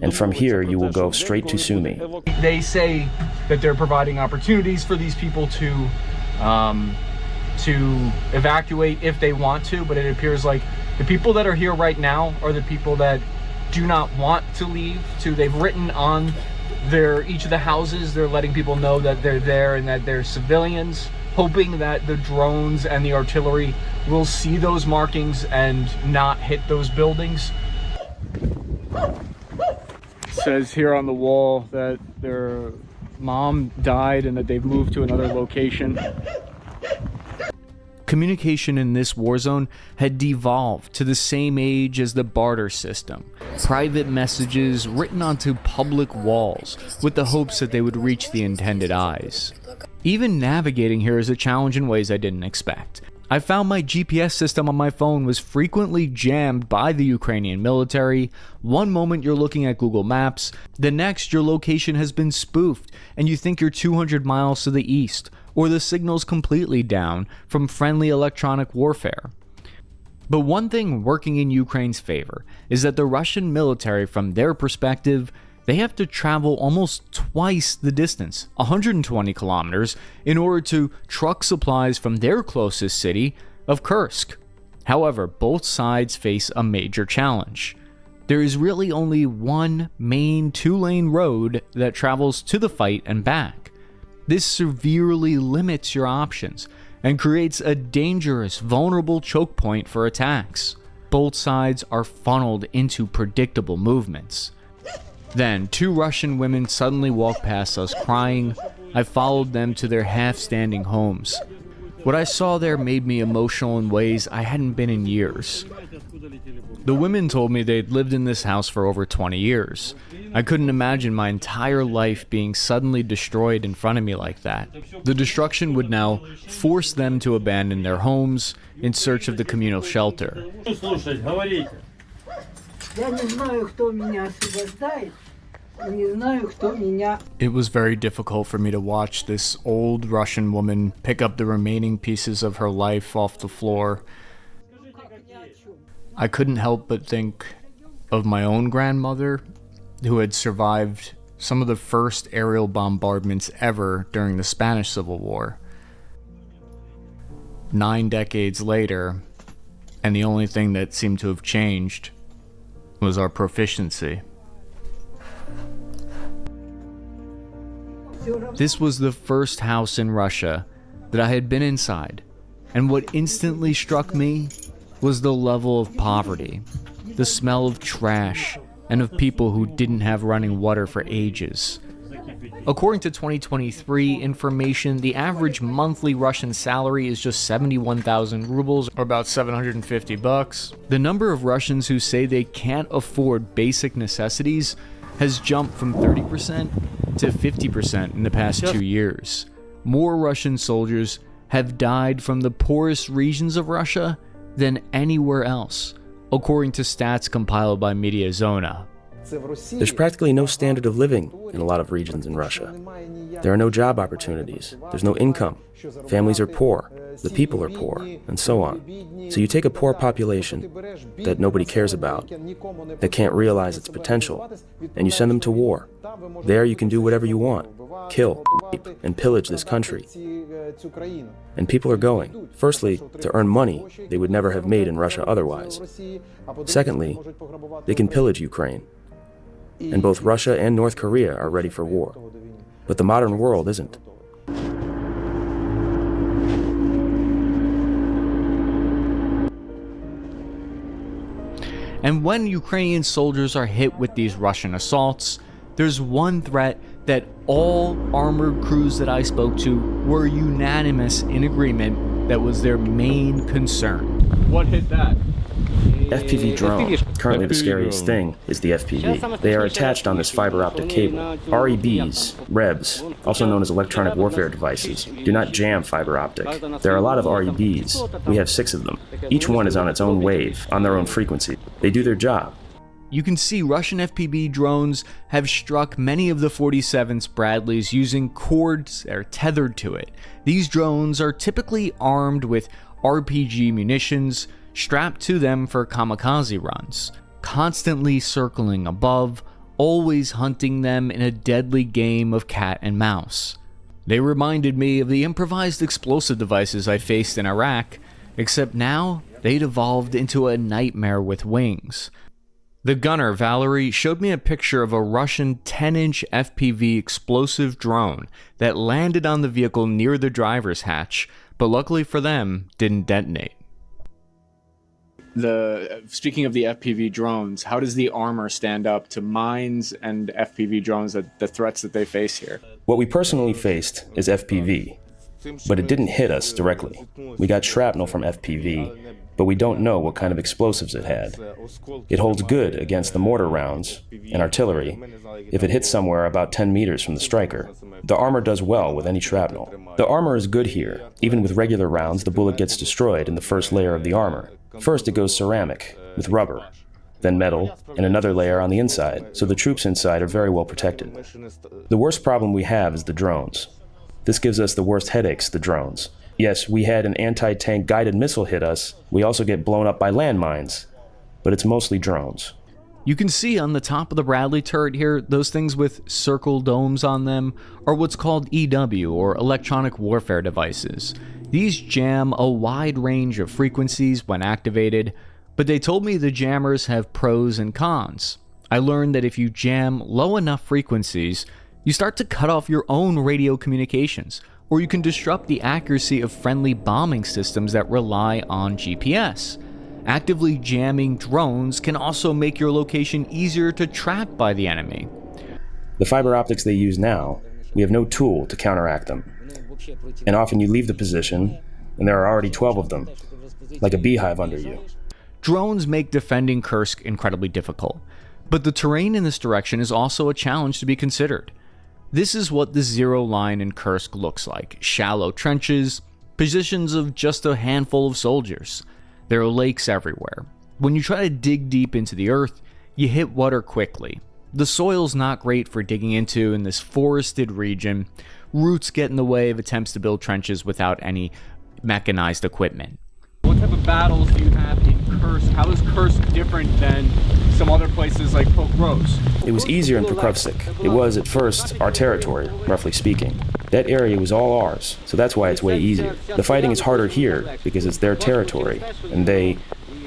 And from here, you will go straight to Sumy. They say that they're providing opportunities for these people to evacuate if they want to, but it appears like the people that are here right now are the people that do not want to leave. They've written on each of the houses, they're letting people know that they're there and that they're civilians, hoping that the drones and the artillery will see those markings and not hit those buildings. It says here on the wall that their mom died and that they've moved to another location. Communication in this war zone had devolved to the same age as the barter system. Private messages written onto public walls with the hopes that they would reach the intended eyes. Even navigating here is a challenge in ways I didn't expect. I found my GPS system on my phone was frequently jammed by the Ukrainian military. One moment you're looking at Google Maps, the next your location has been spoofed and you think you're 200 miles to the east, or the signal's completely down from friendly electronic warfare. But one thing working in Ukraine's favor is that the Russian military, from their perspective, they have to travel almost twice the distance, 120 kilometers, in order to truck supplies from their closest city of Kursk. However, both sides face a major challenge. There is really only one main two-lane road that travels to the fight and back. This severely limits your options and creates a dangerous, vulnerable choke point for attacks. Both sides are funneled into predictable movements. Then, two Russian women suddenly walked past us crying. I followed them to their half-standing homes. What I saw there made me emotional in ways I hadn't been in years. The women told me they'd lived in this house for over 20 years. I couldn't imagine my entire life being suddenly destroyed in front of me like that. The destruction would now force them to abandon their homes in search of the communal shelter. It was very difficult for me to watch this old Russian woman pick up the remaining pieces of her life off the floor. I couldn't help but think of my own grandmother, who had survived some of the first aerial bombardments ever during the Spanish Civil War. 9 decades later, and the only thing that seemed to have changed was our proficiency. This was the first house in Russia that I had been inside, and what instantly struck me was the level of poverty, the smell of trash, and of people who didn't have running water for ages. According to 2023 information, the average monthly Russian salary is just 71,000 rubles, or about $750. The number of Russians who say they can't afford basic necessities has jumped from 30% to 50% in the past 2 years. More Russian soldiers have died from the poorest regions of Russia than anywhere else, according to stats compiled by Mediazona. There's practically no standard of living in a lot of regions in Russia. There are no job opportunities, there's no income, families are poor, the people are poor, and so on. So you take a poor population that nobody cares about, that can't realize its potential, and you send them to war. There you can do whatever you want, kill, rape, and pillage this country. And people are going, firstly, to earn money they would never have made in Russia otherwise. Secondly, they can pillage Ukraine. And both Russia and North Korea are ready for war. But the modern world isn't. And when Ukrainian soldiers are hit with these Russian assaults, there's one threat that all armored crews that I spoke to were unanimous in agreement that was their main concern. What hit that? FPV drone. Currently the scariest thing is the FPV. They are attached on this fiber optic cable. REBs, REBs, also known as electronic warfare devices, do not jam fiber optic. There are a lot of REBs. We have 6 of them. Each one is on its own wave, on their own frequency. They do their job. You can see Russian FPV drones have struck many of the 47th Bradleys using cords that are tethered to it. These drones are typically armed with RPG munitions strapped to them for kamikaze runs, constantly circling above, always hunting them in a deadly game of cat and mouse. They reminded me of the improvised explosive devices I faced in Iraq, except now they'd evolved into a nightmare with wings. The gunner, Valerie, showed me a picture of a Russian 10-inch FPV explosive drone that landed on the vehicle near the driver's hatch, but luckily for them, didn't detonate. Speaking of the FPV drones, how does the armor stand up to mines and FPV drones, the threats that they face here? What we personally faced is FPV, but it didn't hit us directly. We got shrapnel from FPV, but we don't know what kind of explosives it had. It holds good against the mortar rounds and artillery if it hits somewhere about 10 meters from the striker. The armor does well with any shrapnel. The armor is good here. Even with regular rounds, the bullet gets destroyed in the first layer of the armor. First it goes ceramic, with rubber, then metal, and another layer on the inside, so the troops inside are very well protected. The worst problem we have is the drones. This gives us the worst headaches, the drones. Yes, we had an anti-tank guided missile hit us. We also get blown up by landmines, but it's mostly drones. You can see on the top of the Bradley turret here, those things with circle domes on them are what's called EW, or electronic warfare devices. These jam a wide range of frequencies when activated, but they told me the jammers have pros and cons. I learned that if you jam low enough frequencies, you start to cut off your own radio communications, or you can disrupt the accuracy of friendly bombing systems that rely on GPS. Actively jamming drones can also make your location easier to track by the enemy. The fiber optics they use now, we have no tool to counteract them. And often you leave the position, and there are already 12 of them, like a beehive under you. Drones make defending Kursk incredibly difficult, but the terrain in this direction is also a challenge to be considered. This is what the zero line in Kursk looks like: shallow trenches, positions of just a handful of soldiers. There are lakes everywhere. When you try to dig deep into the earth, you hit water quickly. The soil's not great for digging into in this forested region. Roots get in the way of attempts to build trenches without any mechanized equipment. What type of battles do you have in Kursk? How is Kursk different than some other places like Pokrovsk? It was easier in Pokrovsk. It was, at first, our territory, roughly speaking. That area was all ours, so that's why it's way easier. The fighting is harder here because it's their territory, and they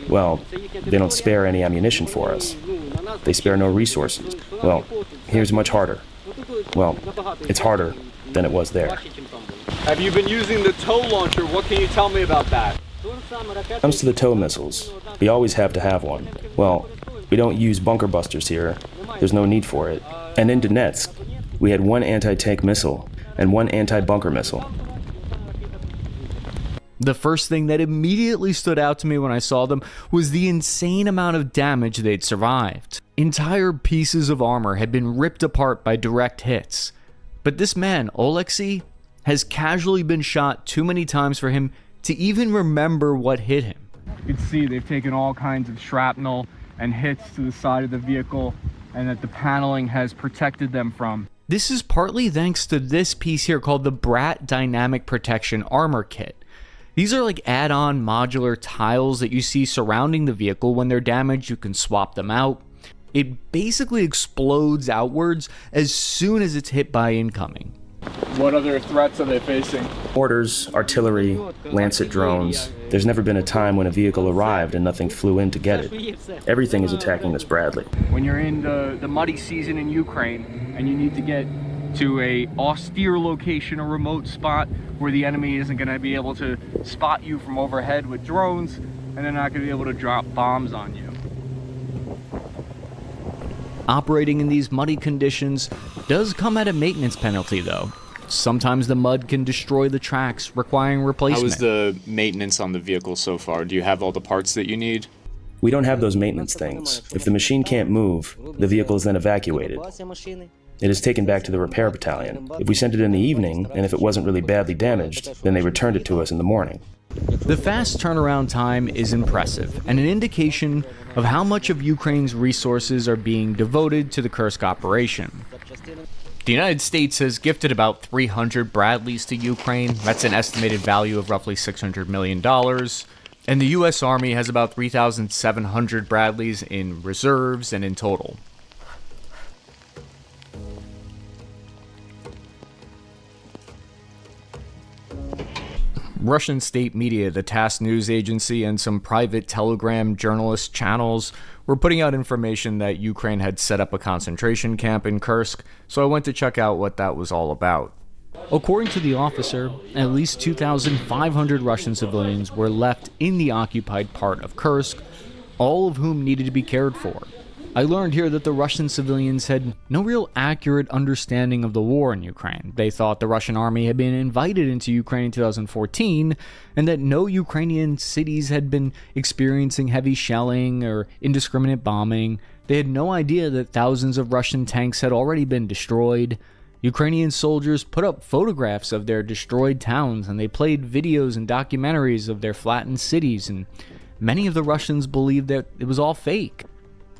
don't spare any ammunition for us. They spare no resources. Well, here's much harder. Well, it's harder than it was there. Have you been using the tow launcher? What can you tell me about that? When it comes to the tow missiles, we always have to have one. Well, we don't use bunker busters here. There's no need for it. And in Donetsk, we had one anti-tank missile and one anti-bunker missile. The first thing that immediately stood out to me when I saw them was the insane amount of damage they'd survived. Entire pieces of armor had been ripped apart by direct hits. But this man, Oleksiy, has casually been shot too many times for him to even remember what hit him. You can see they've taken all kinds of shrapnel and hits to the side of the vehicle, and that the paneling has protected them from. This is partly thanks to this piece here called the Brat Dynamic Protection Armor Kit. These are like add-on modular tiles that you see surrounding the vehicle. When they're damaged, you can swap them out. It basically explodes outwards as soon as it's hit by incoming. What other threats are they facing? Mortars, artillery, Lancet drones. There's never been a time when a vehicle arrived and nothing flew in to get it. Everything is attacking this Bradley. When you're in the muddy season in Ukraine and you need to get to a austere location, a remote spot where the enemy isn't going to be able to spot you from overhead with drones, and they're not going to be able to drop bombs on you. Operating in these muddy conditions does come at a maintenance penalty, though. Sometimes the mud can destroy the tracks, requiring replacement. How is the maintenance on the vehicle so far? Do you have all the parts that you need? We don't have those maintenance things. If the machine can't move, the vehicle is then evacuated. It is taken back to the repair battalion. If we sent it in the evening, and if it wasn't really badly damaged, then they returned it to us in the morning. The fast turnaround time is impressive, and an indication of how much of Ukraine's resources are being devoted to the Kursk operation. The United States has gifted about 300 Bradleys to Ukraine. That's an estimated value of roughly $600 million. And the U.S. Army has about 3,700 Bradleys in reserves and in total. Russian state media, the TASS news agency, and some private Telegram journalist channels were putting out information that Ukraine had set up a concentration camp in Kursk, so I went to check out what that was all about. According to the officer, at least 2,500 Russian civilians were left in the occupied part of Kursk, all of whom needed to be cared for. I learned here that the Russian civilians had no real accurate understanding of the war in Ukraine. They thought the Russian army had been invited into Ukraine in 2014, and that no Ukrainian cities had been experiencing heavy shelling or indiscriminate bombing. They had no idea that thousands of Russian tanks had already been destroyed. Ukrainian soldiers put up photographs of their destroyed towns, and they played videos and documentaries of their flattened cities, and many of the Russians believed that it was all fake.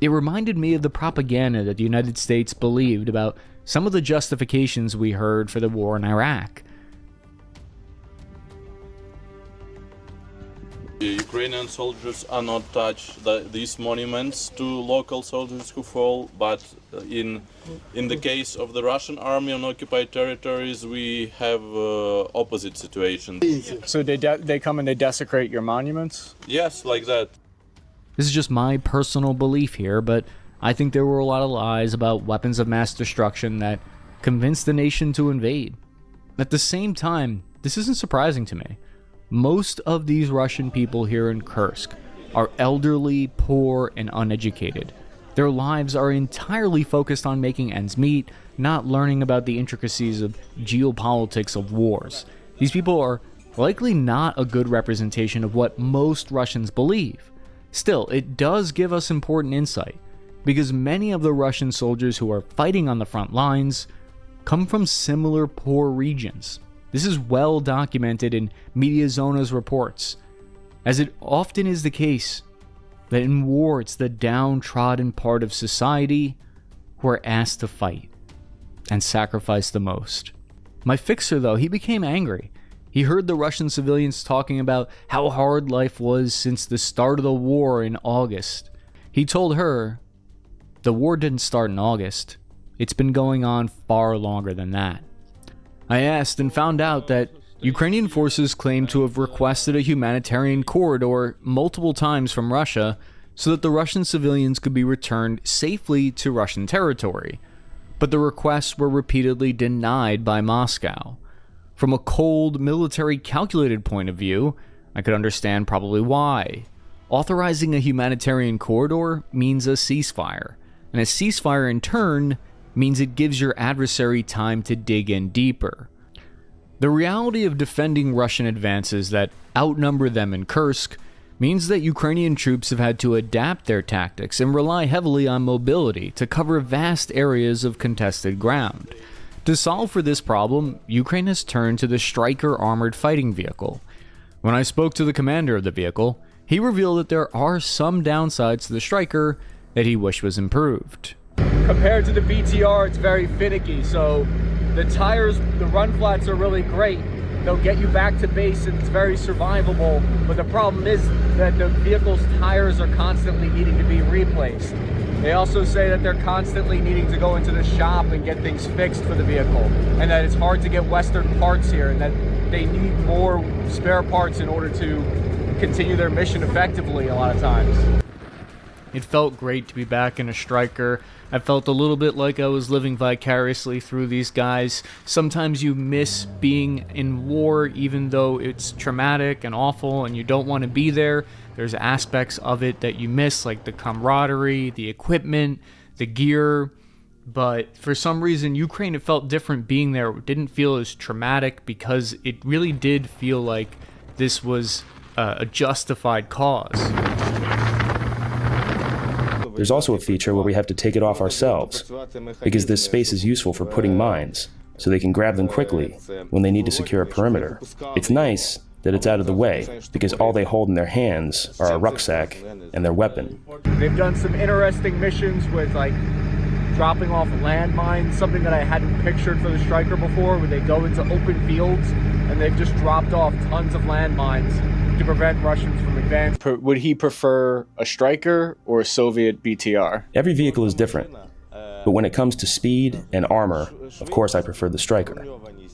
It reminded me of the propaganda that the United States believed about some of the justifications we heard for the war in Iraq. The Ukrainian soldiers are not touched these monuments to local soldiers who fall, but in the case of the Russian army on occupied territories, we have opposite situation. So they come and they desecrate your monuments? Yes, like that. This is just my personal belief here, but I think there were a lot of lies about weapons of mass destruction that convinced the nation to invade. At the same time, this isn't surprising to me. Most of these Russian people here in Kursk are elderly, poor, and uneducated. Their lives are entirely focused on making ends meet, not learning about the intricacies of geopolitics of wars. These people are likely not a good representation of what most Russians believe. Still, it does give us important insight, because many of the Russian soldiers who are fighting on the front lines come from similar poor regions. This is well documented in Mediazona's reports, as it often is the case that in war it's the downtrodden part of society who are asked to fight and sacrifice the most. My fixer, though, he became angry. He heard the Russian civilians talking about how hard life was since the start of the war in August. He told her, the war didn't start in August. It's been going on far longer than that. I asked and found out that Ukrainian forces claim to have requested a humanitarian corridor multiple times from Russia so that the Russian civilians could be returned safely to Russian territory. But the requests were repeatedly denied by Moscow. From a cold, military calculated point of view, I could understand probably why. Authorizing a humanitarian corridor means a ceasefire, and a ceasefire in turn means it gives your adversary time to dig in deeper. The reality of defending Russian advances that outnumber them in Kursk means that Ukrainian troops have had to adapt their tactics and rely heavily on mobility to cover vast areas of contested ground. To solve for this problem, Ukraine has turned to the Stryker armored fighting vehicle. When I spoke to the commander of the vehicle, he revealed that there are some downsides to the Stryker that he wished was improved. Compared to the BTR, it's very finicky, so the tires, the run flats are really great. They'll get you back to base and it's very survivable, but the problem is that the vehicle's tires are constantly needing to be replaced. They also say that they're constantly needing to go into the shop and get things fixed for the vehicle, and that it's hard to get Western parts here, and that they need more spare parts in order to continue their mission effectively a lot of times. It felt great to be back in a Stryker. I felt a little bit like I was living vicariously through these guys. Sometimes you miss being in war, even though it's traumatic and awful and you don't want to be there. There's aspects of it that you miss, like the camaraderie, the equipment, the gear, but for some reason, Ukraine, it felt different being there. It didn't feel as traumatic because it really did feel like this was a justified cause. There's also a feature where we have to take it off ourselves, because this space is useful for putting mines, so they can grab them quickly when they need to secure a perimeter. It's nice that it's out of the way, because all they hold in their hands are a rucksack and their weapon. They've done some interesting missions with like dropping off landmines, something that I hadn't pictured for the Striker before, where they go into open fields and they've just dropped off tons of landmines to prevent Russians from advancing. Would he prefer a Striker or a Soviet BTR? Every vehicle is different, but when it comes to speed and armor, of course I prefer the Striker.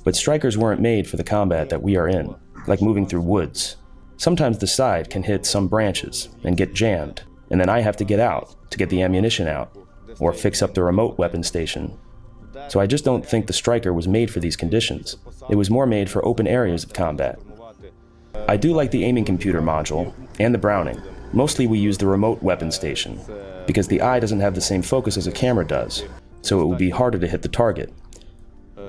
But Strikers weren't made for the combat that we are in, like moving through woods. Sometimes the side can hit some branches and get jammed, and then I have to get out to get the ammunition out, or fix up the remote weapon station. So I just don't think the Striker was made for these conditions. It was more made for open areas of combat. I do like the aiming computer module, and the Browning. Mostly we use the remote weapon station, because the eye doesn't have the same focus as a camera does, so it would be harder to hit the target.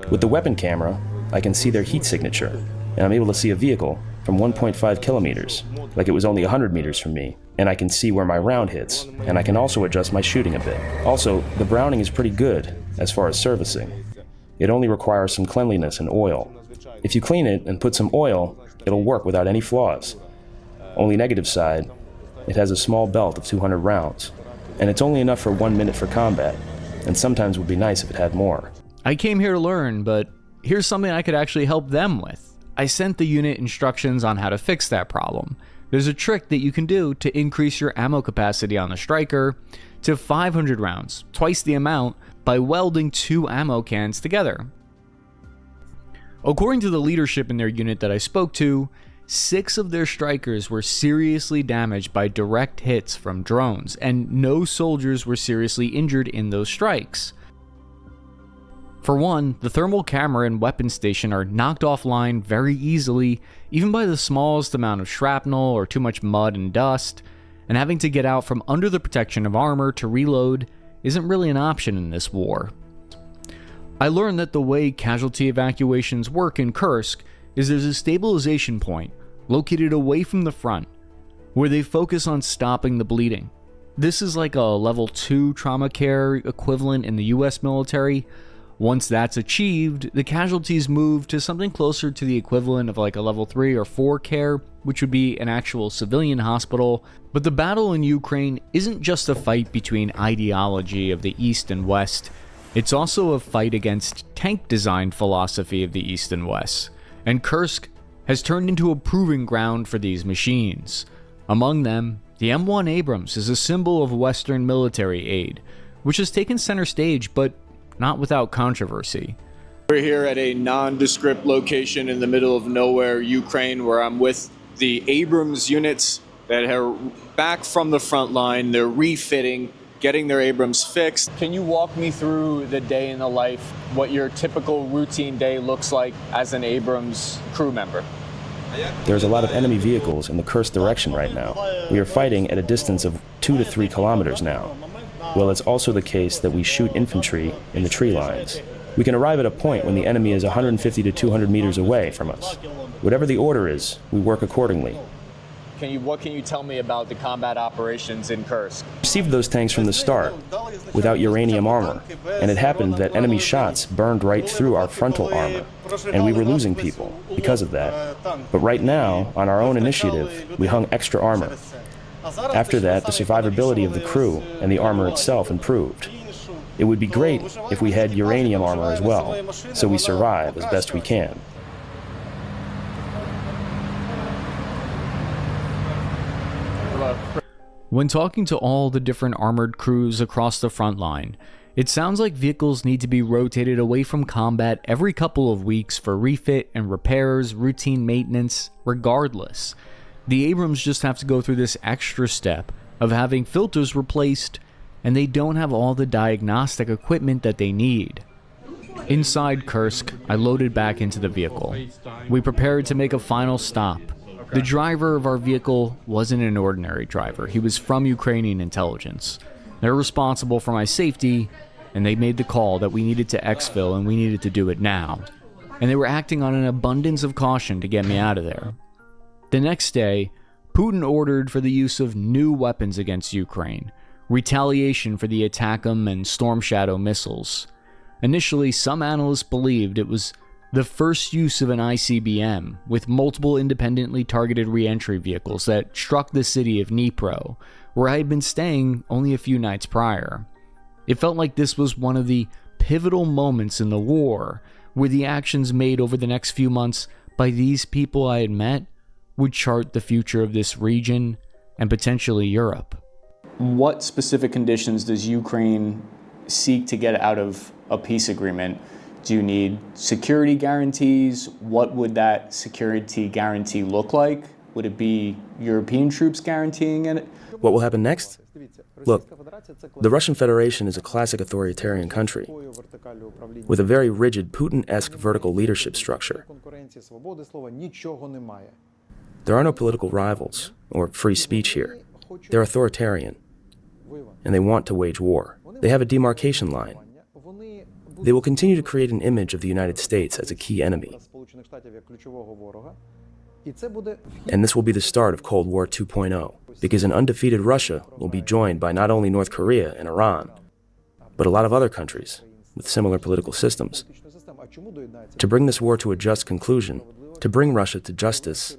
With the weapon camera, I can see their heat signature, and I'm able to see a vehicle from 1.5 kilometers, like it was only 100 meters from me, and I can see where my round hits, and I can also adjust my shooting a bit. Also, the Browning is pretty good as far as servicing. It only requires some cleanliness and oil. If you clean it and put some oil, it'll work without any flaws. Only negative side, it has a small belt of 200 rounds, and it's only enough for 1 minute for combat, and sometimes would be nice if it had more. I came here to learn, but here's something I could actually help them with. I sent the unit instructions on how to fix that problem. There's a trick that you can do to increase your ammo capacity on the Striker to 500 rounds, twice the amount, by welding 2 ammo cans together. According to the leadership in their unit that I spoke to, 6 of their Strikers were seriously damaged by direct hits from drones, and no soldiers were seriously injured in those strikes. For one, the thermal camera and weapon station are knocked offline very easily, even by the smallest amount of shrapnel or too much mud and dust, and having to get out from under the protection of armor to reload isn't really an option in this war. I learned that the way casualty evacuations work in Kursk is there's a stabilization point located away from the front where they focus on stopping the bleeding. This is like a level 2 trauma care equivalent in the US military. Once that's achieved, the casualties move to something closer to the equivalent of like a level 3 or 4 care, which would be an actual civilian hospital. But the battle in Ukraine isn't just a fight between ideology of the East and West. It's also a fight against tank design philosophy of the East and West, and Kursk has turned into a proving ground for these machines. Among them, the M1 Abrams is a symbol of Western military aid, which has taken center stage, but not without controversy. We're here at a nondescript location in the middle of nowhere, Ukraine, where I'm with the Abrams units that are back from the front line. They're refitting, getting their Abrams fixed. Can you walk me through the day in the life, what your typical routine day looks like as an Abrams crew member? There's a lot of enemy vehicles in the Kursk direction right now. We are fighting at a distance of 2 to 3 kilometers now. Well, it's also the case that we shoot infantry in the tree lines. We can arrive at a point when the enemy is 150 to 200 meters away from us. Whatever the order is, we work accordingly. What can you tell me about the combat operations in Kursk? We received those tanks from the start, without uranium armor, and it happened that enemy shots burned right through our frontal armor, and we were losing people because of that. But right now, on our own initiative, we hung extra armor. After that, the survivability of the crew and the armor itself improved. It would be great if we had uranium armor as well, so we survive as best we can. When talking to all the different armored crews across the front line, it sounds like vehicles need to be rotated away from combat every couple of weeks for refit and repairs, routine maintenance, regardless. The Abrams just have to go through this extra step of having filters replaced, and they don't have all the diagnostic equipment that they need. Inside Kursk, I loaded back into the vehicle. We prepared to make a final stop. The driver of our vehicle wasn't an ordinary driver. He was from Ukrainian intelligence. They're responsible for my safety, and they made the call that we needed to exfil and we needed to do it now. And they were acting on an abundance of caution to get me out of there. The next day, Putin ordered for the use of new weapons against Ukraine, retaliation for the ATACMS and Storm Shadow missiles. Initially, some analysts believed it was the first use of an ICBM, with multiple independently targeted re-entry vehicles that struck the city of Dnipro, where I had been staying only a few nights prior. It felt like this was one of the pivotal moments in the war, where the actions made over the next few months by these people I had met would chart the future of this region and potentially Europe. What specific conditions does Ukraine seek to get out of a peace agreement? Do you need security guarantees? What would that security guarantee look like? Would it be European troops guaranteeing it? What will happen next? Look, the Russian Federation is a classic authoritarian country with a very rigid Putin-esque vertical leadership structure. There are no political rivals or free speech here. They're authoritarian, and they want to wage war. They have a demarcation line. They will continue to create an image of the United States as a key enemy. And this will be the start of Cold War 2.0, because an undefeated Russia will be joined by not only North Korea and Iran, but a lot of other countries with similar political systems. To bring this war to a just conclusion, to bring Russia to justice,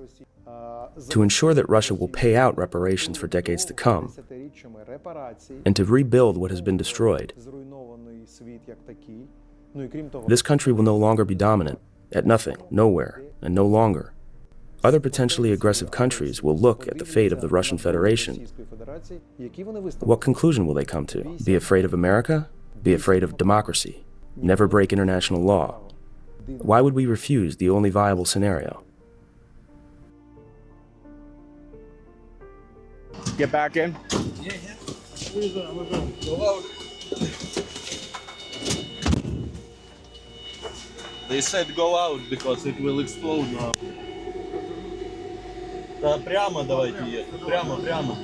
to ensure that Russia will pay out reparations for decades to come, and to rebuild what has been destroyed. This country will no longer be dominant, at nothing, nowhere, and no longer. Other potentially aggressive countries will look at the fate of the Russian Federation. What conclusion will they come to? Be afraid of America? Be afraid of democracy? Never break international law? Why would we refuse the only viable scenario? Get back in. Yeah. Go out. They said go out because it will explode now. Да, прямо давайте ехать. Прямо.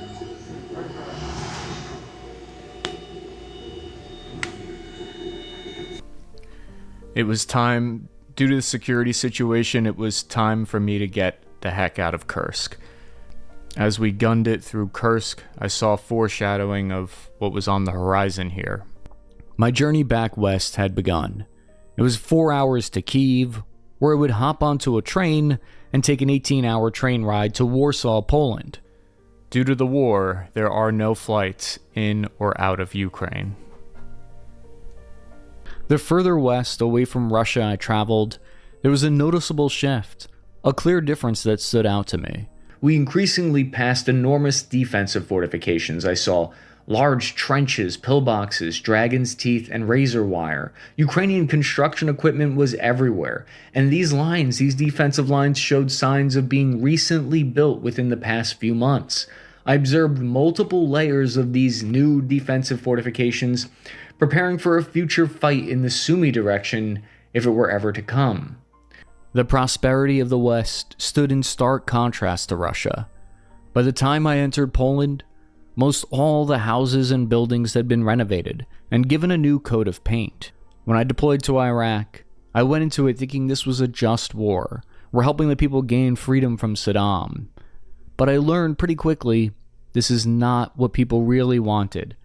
It was time, due to the security situation, it was time for me to get the heck out of Kursk. As we gunned it through Kursk, I saw foreshadowing of what was on the horizon here. My journey back west had begun. It was 4 hours to Kyiv, where I would hop onto a train and take an 18-hour train ride to Warsaw, Poland. Due to the war, there are no flights in or out of Ukraine. The further west, away from Russia I traveled, there was a noticeable shift, a clear difference that stood out to me. We increasingly passed enormous defensive fortifications. I saw large trenches, pillboxes, dragon's teeth, and razor wire. Ukrainian construction equipment was everywhere, and these defensive lines showed signs of being recently built within the past few months. I observed multiple layers of these new defensive fortifications, preparing for a future fight in the Sumy direction if it were ever to come. The prosperity of the West stood in stark contrast to Russia. By the time I entered Poland, most all the houses and buildings had been renovated and given a new coat of paint. When I deployed to Iraq, I went into it thinking this was a just war. We're helping the people gain freedom from Saddam. But I learned pretty quickly this is not what people really wanted.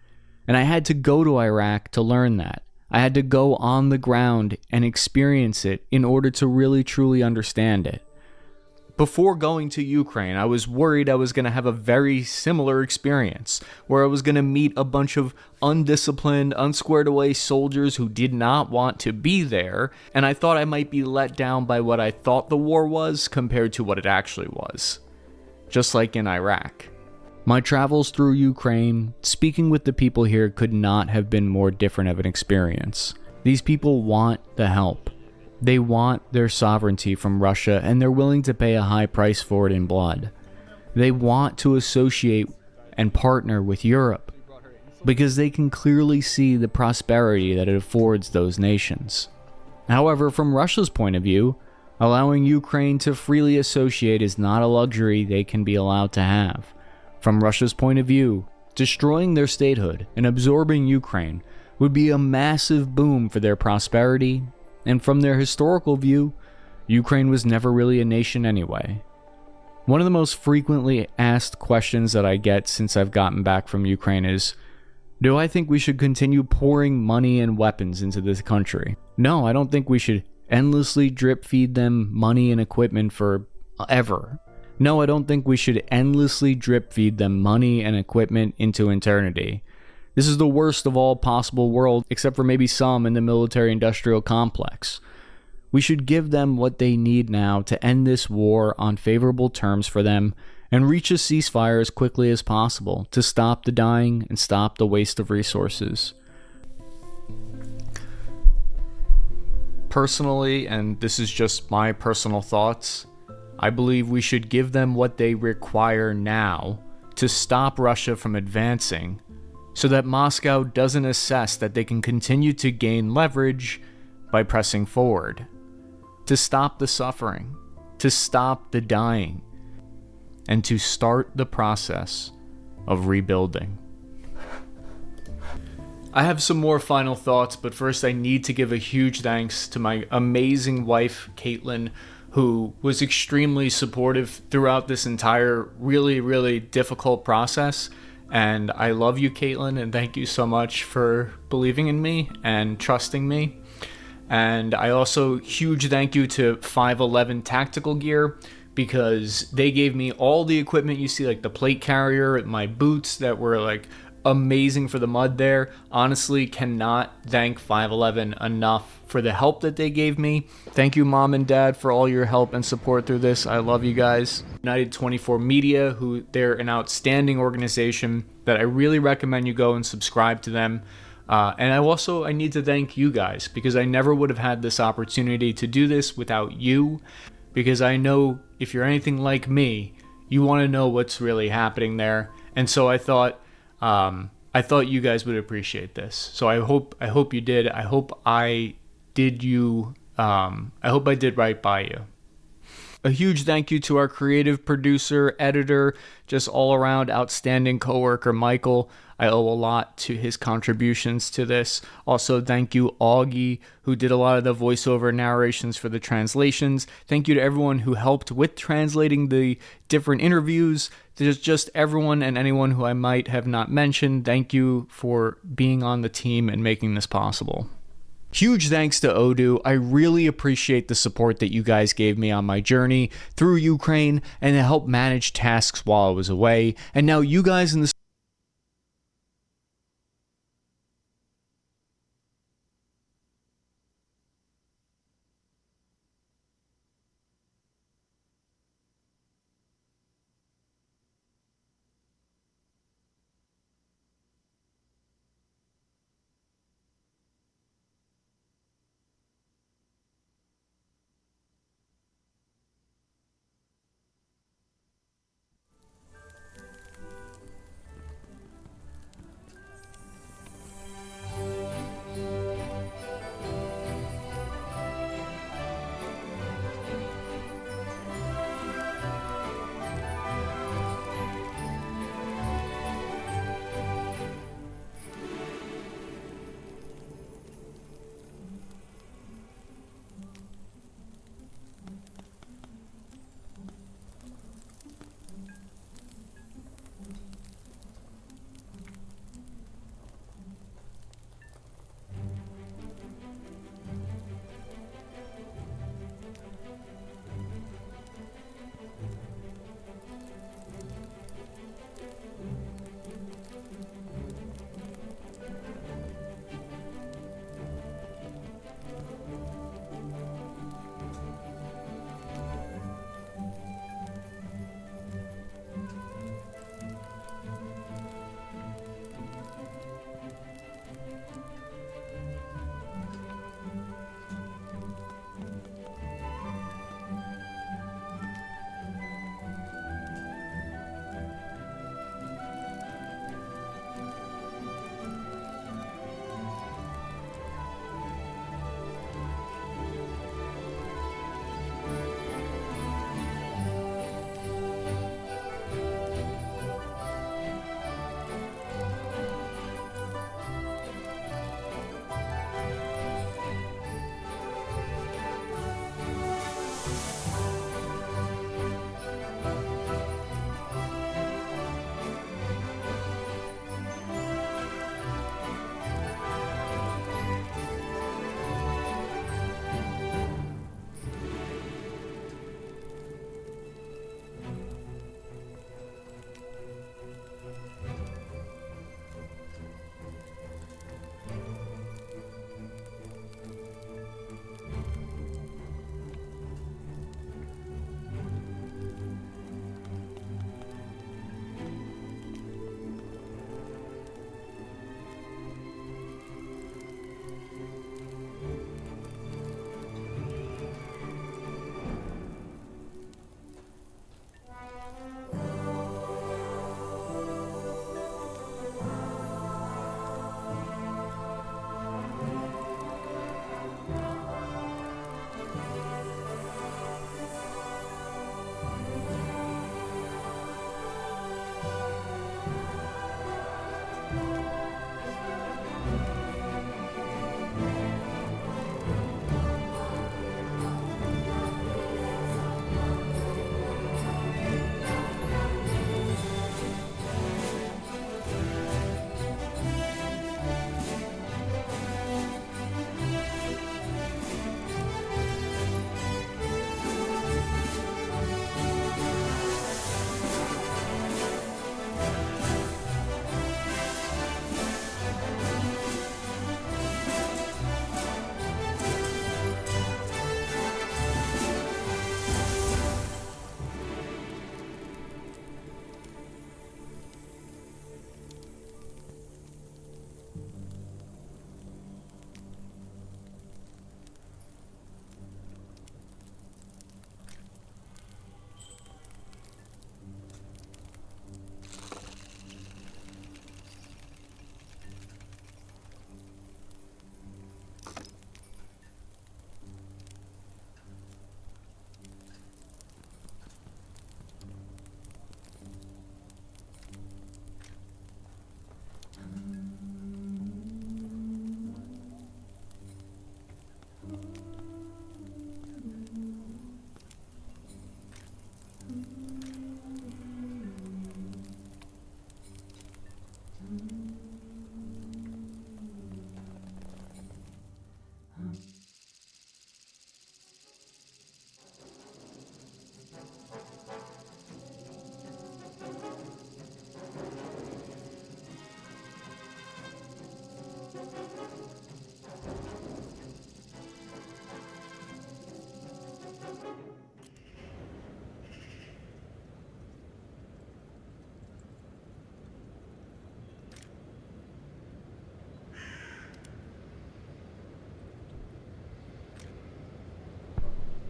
And I had to go to Iraq to learn that. I had to go on the ground and experience it in order to really truly understand it. Before going to Ukraine, I was worried I was going to have a very similar experience, where I was going to meet a bunch of undisciplined, unsquared away soldiers who did not want to be there, and I thought I might be let down by what I thought the war was compared to what it actually was. Just like in Iraq. My travels through Ukraine, speaking with the people here could not have been more different of an experience. These people want the help. They want their sovereignty from Russia, and they're willing to pay a high price for it in blood. They want to associate and partner with Europe, because they can clearly see the prosperity that it affords those nations. However, from Russia's point of view, allowing Ukraine to freely associate is not a luxury they can be allowed to have. From Russia's point of view, Destroying their statehood and absorbing Ukraine would be a massive boom for their prosperity, and from their historical view, Ukraine was never really a nation anyway. One of the most frequently asked questions that I get since I've gotten back from Ukraine is, do I think we should continue pouring money and weapons into this country? No, I don't think we should endlessly drip feed them money and equipment forever. No, I don't think we should endlessly drip feed them money and equipment into eternity. This is the worst of all possible worlds, except for maybe some in the military-industrial complex. We should give them what they need now to end this war on favorable terms for them and reach a ceasefire as quickly as possible to stop the dying and stop the waste of resources. Personally, and this is just my personal thoughts, I believe we should give them what they require now to stop Russia from advancing, so that Moscow doesn't assess that they can continue to gain leverage by pressing forward, to stop the suffering, to stop the dying, and to start the process of rebuilding. I have some more final thoughts, but first I need to give a huge thanks to my amazing wife, Caitlin, who was extremely supportive throughout this entire really, really difficult process. And I love you, Caitlin, and thank you so much for believing in me and trusting me. And I also huge thank you to 511 Tactical Gear, because they gave me all the equipment you see, like the plate carrier, my boots that were like amazing for the mud there. Honestly, cannot thank 511 enough for the help that they gave me. Thank you, Mom and Dad, for all your help and support through this. I love you guys. United 24 Media, who they're an outstanding organization that I really recommend you go and subscribe to them. And I need to thank you guys, because I never would have had this opportunity to do this without you, because I know if you're anything like me, you want to know what's really happening there. And so I thought you guys would appreciate this. So I hope you did. I hope I did right by you. A huge thank you to our creative producer, editor, just all around outstanding coworker, Michael. I owe a lot to his contributions to this. Also, thank you, Augie, who did a lot of the voiceover narrations for the translations. Thank you to everyone who helped with translating the different interviews. There's just everyone and anyone who I might have not mentioned. Thank you for being on the team and making this possible. Huge thanks to Odoo. I really appreciate the support that you guys gave me on my journey through Ukraine and to help manage tasks while I was away. And now you guys in the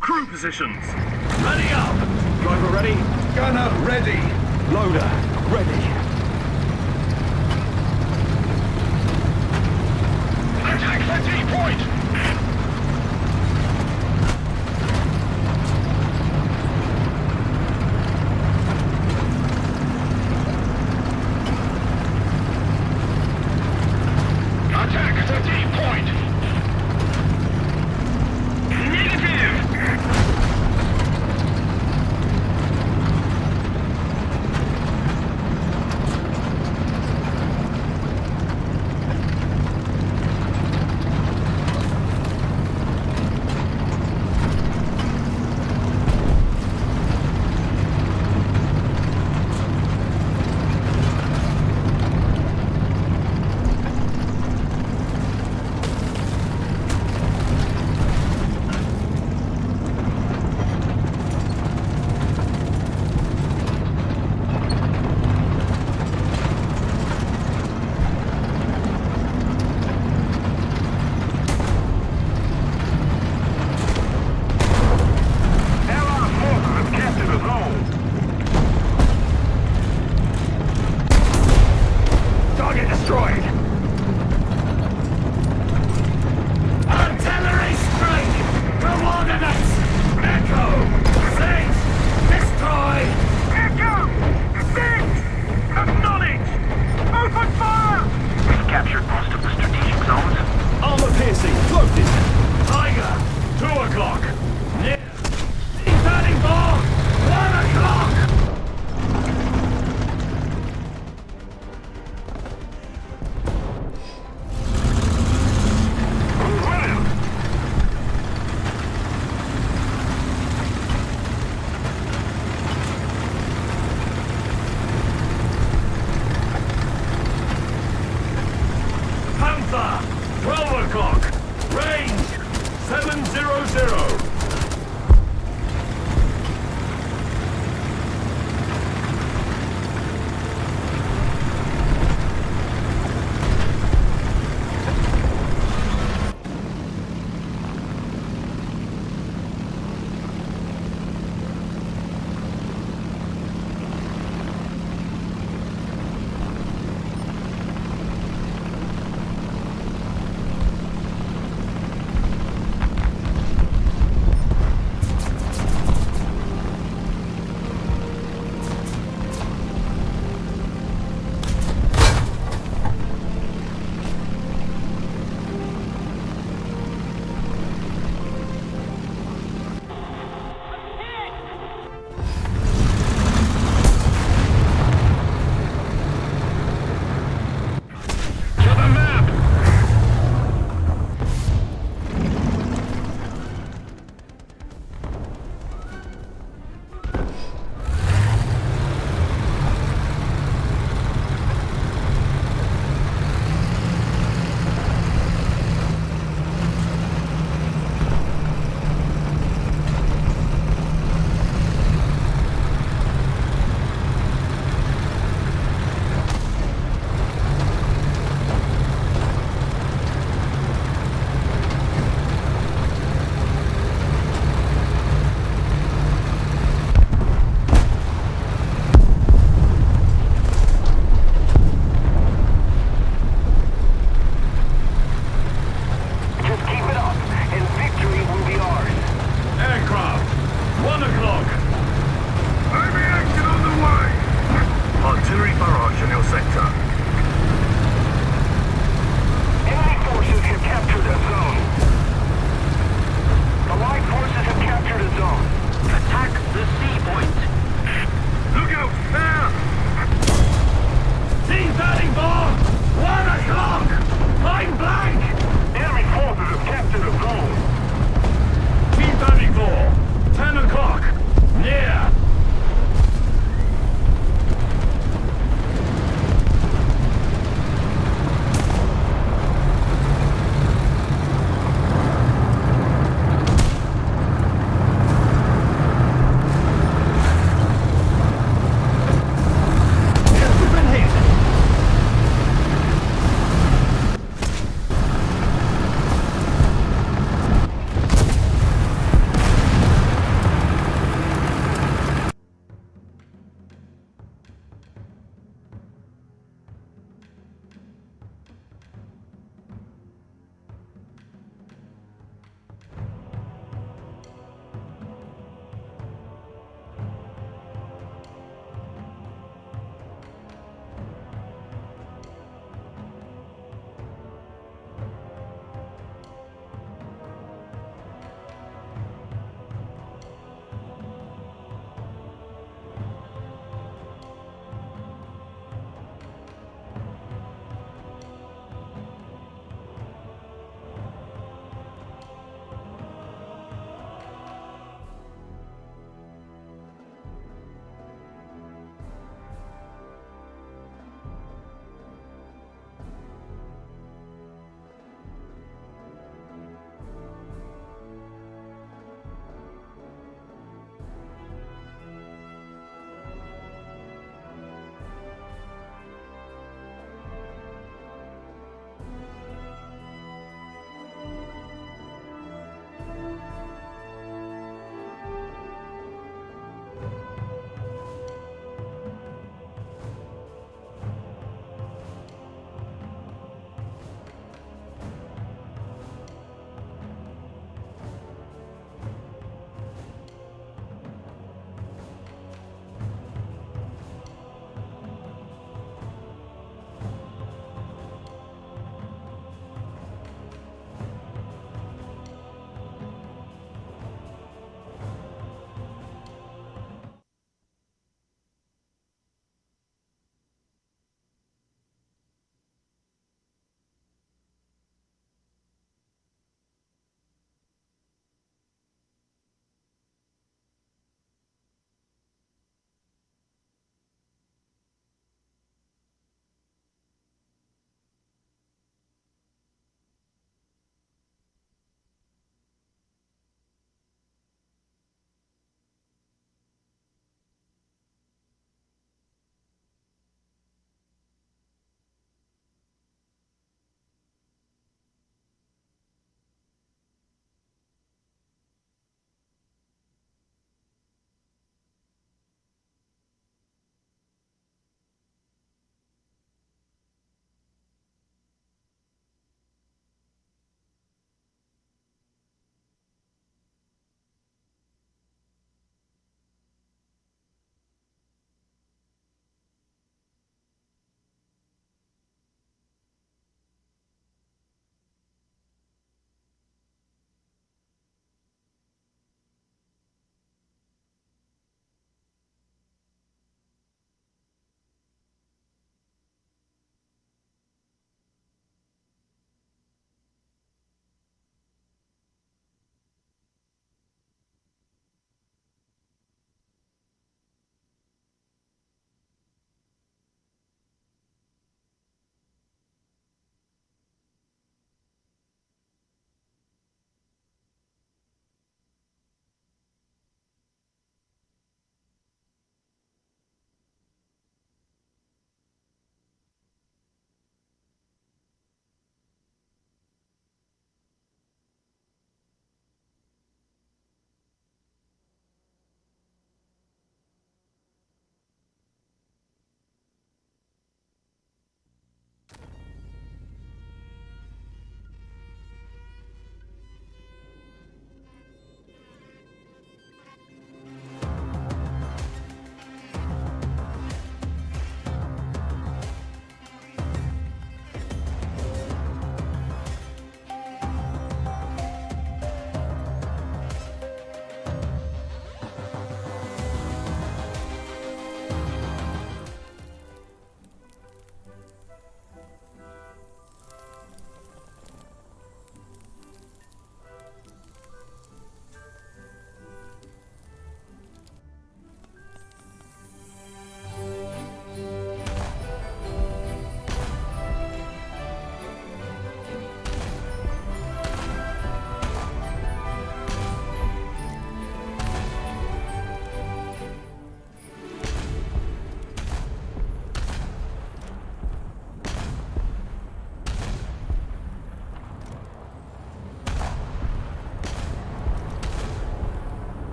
Crew positions. Ready up. Driver ready. Gunner ready. Loader ready. Attack that D-point. Attack the D-point. Negative.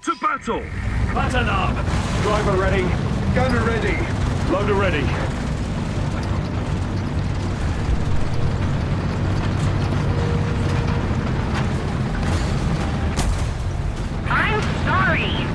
To battle! Batten up! Driver ready. Gunner ready. Loader ready. I'm sorry.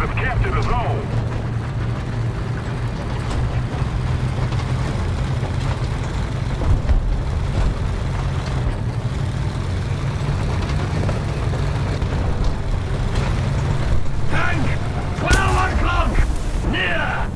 have captured a zone. Tank! 12 o'clock! Near!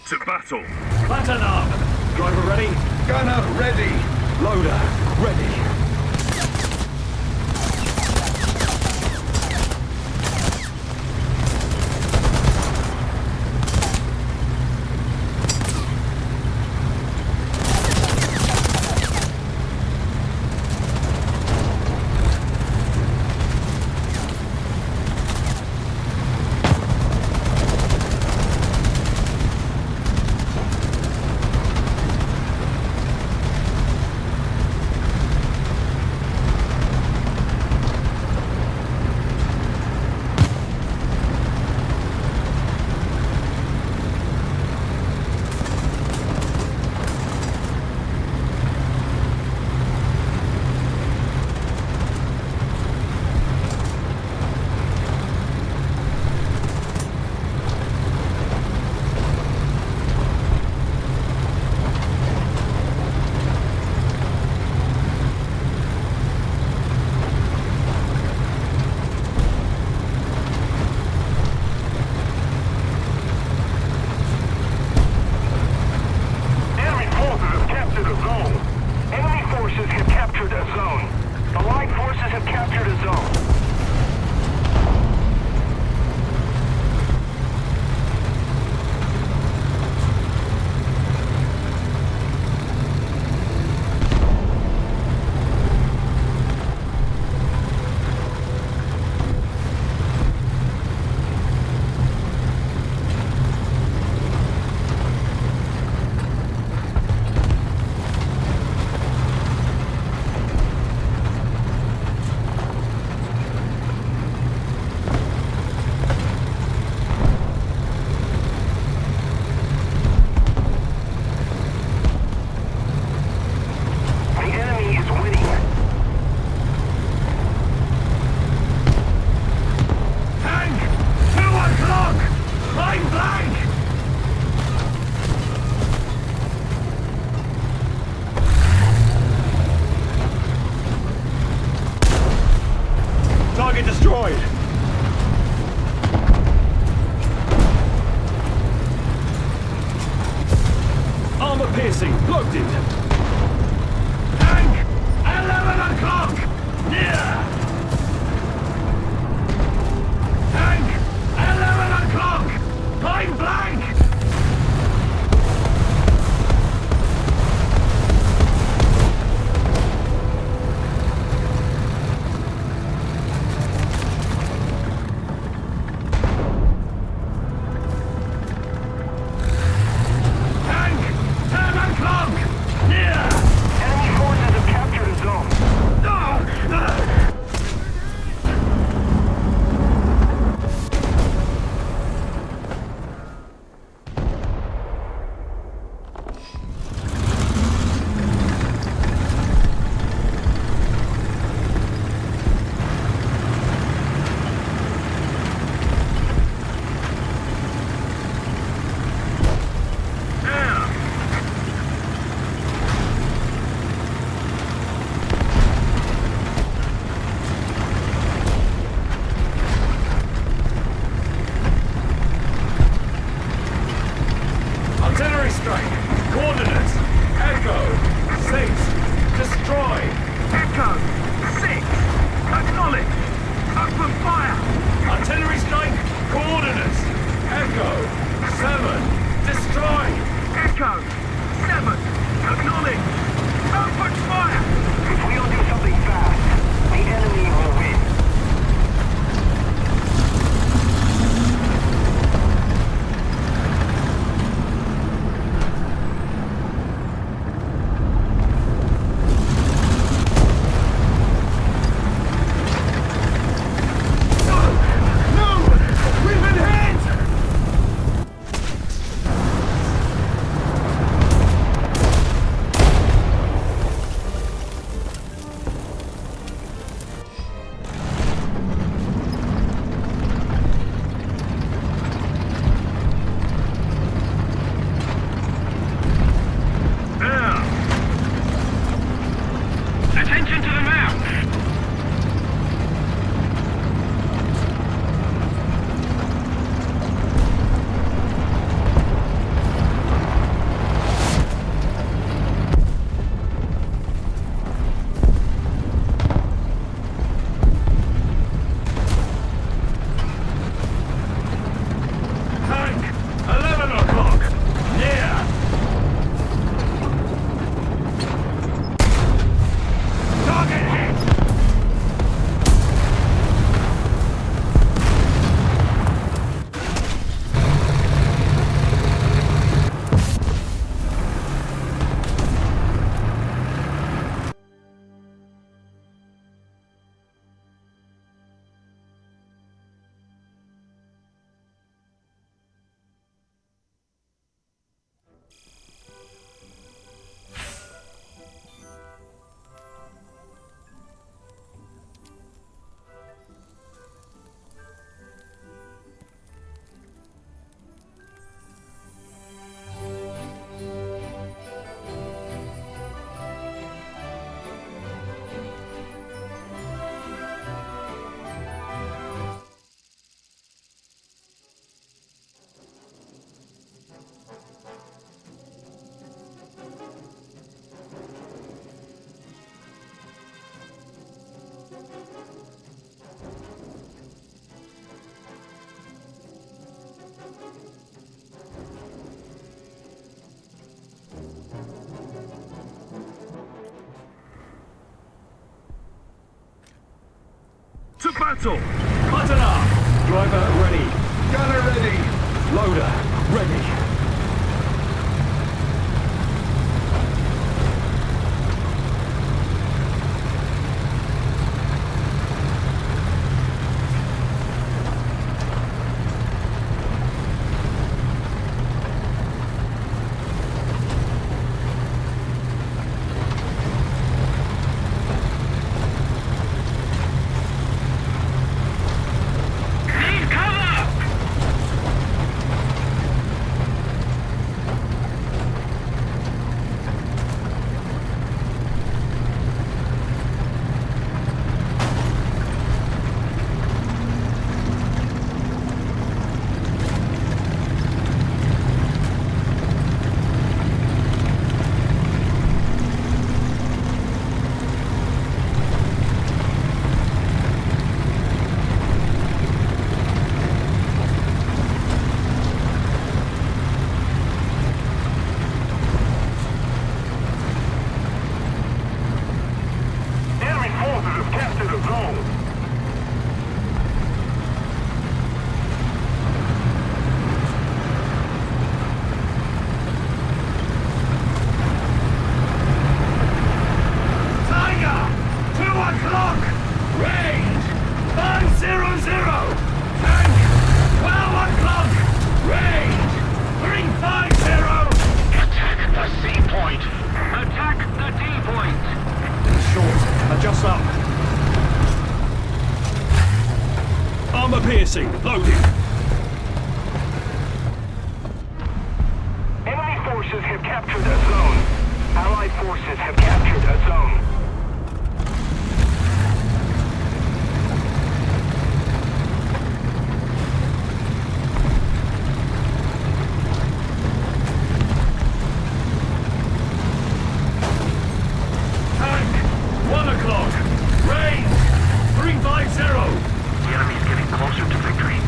To battle. Batten up! Driver ready? Gunner ready! Loader ready! Target destroyed! Armor piercing, loaded! Tank! 11 o'clock! Near! Tank! 11 o'clock! Point blank! Charge fire! If we don't do something fast, the enemy will win. Attention to the map! Tank! 11 o'clock! Near! Target hit! To battle! Button up! Driver ready. Gunner ready. Loader ready. Need cover! Enemy forces have captured a zone. Tiger! 2 o'clock! Range! 500! Tank! 12 o'clock! Range! 350! Attack the C point! Attack the D point! Short. Adjust up. Armor piercing. Loading. Enemy forces have captured a zone. Allied forces have captured a zone. Tank! 1 o'clock! Range! 350! The enemy's getting closer to victory.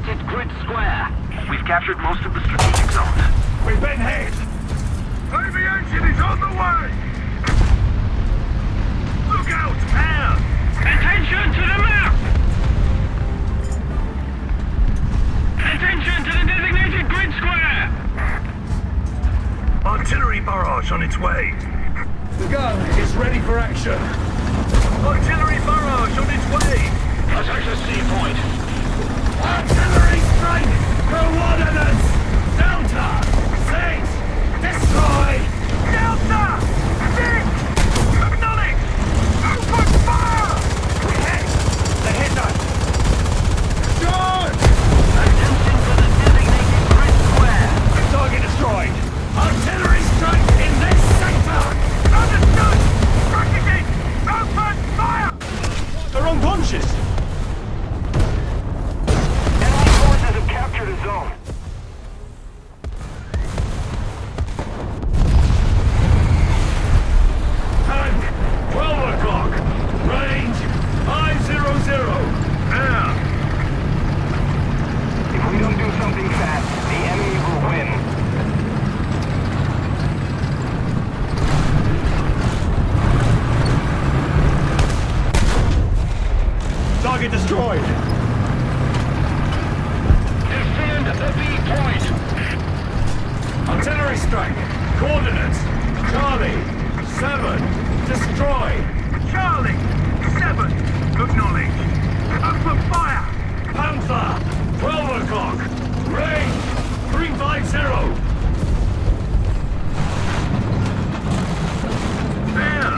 designated grid square. We've captured most of the strategic zones. We've been hit! Aviation is on the way! Look out, air! Attention to the map! Attention to the designated grid square! Artillery barrage on its way. The gun is ready for action. Artillery barrage on its way. Attack the C point. Artillery strike! Coordinates! Delta! 6! Destroy! Delta! 6! Acknowledge! Open fire! We hit! They hit us! Good! Attention to the designated grid square. Target destroyed! Artillery strike in this sector! Understood! Practicing! Open fire! They're unconscious. Enemy forces have captured a zone. Tank! 12 o'clock! Range! 500! Air! If we don't do something fast, the enemy will win. Target destroyed. Defend the B point. Artillery strike! Coordinates! Charlie! 7! Destroy! Charlie! 7! Acknowledge! Open fire! Panther! 12 o'clock! Range! 350! Air!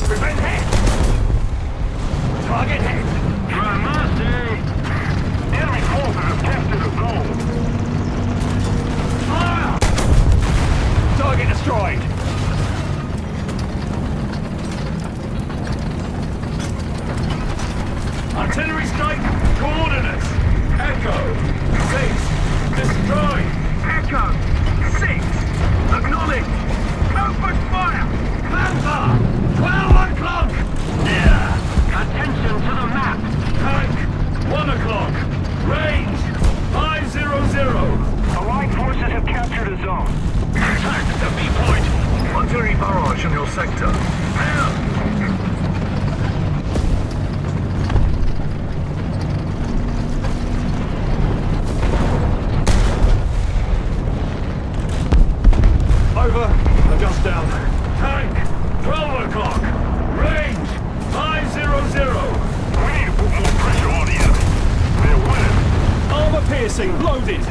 We've been hit! Target hit! Enemy forces have captured a zone. Fire! Target destroyed! Artillery strike! Coordinates! Echo! 6! Destroy! Echo! 6! Acknowledge! Open fire! Panther! 12 o'clock! Yeah! Attention to the map. Tank! 1 o'clock! Range! 500! Allied forces have captured a zone. Attack the B point! Artillery barrage on your sector. Air! Over. Adjust down. Tank! 12 o'clock! Range! 500! We need to put more pressure on the enemy. They're winning. Armor piercing loaded.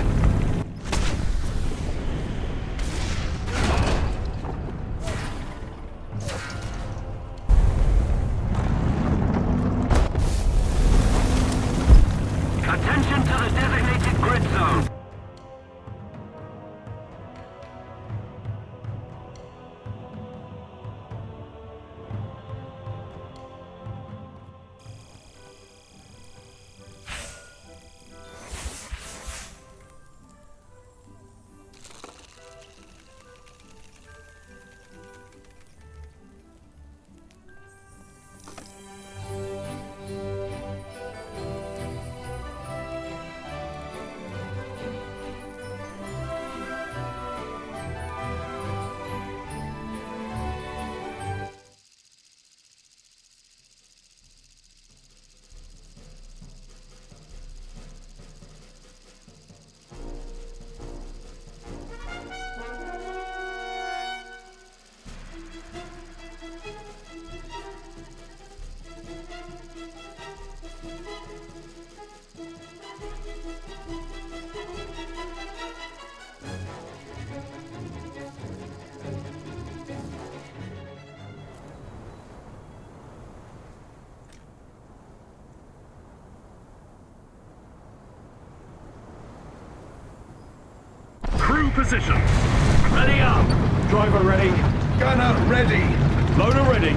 Attention to the designated grid zone. Crew position. Ready up. Driver ready. Gunner ready. Loader ready.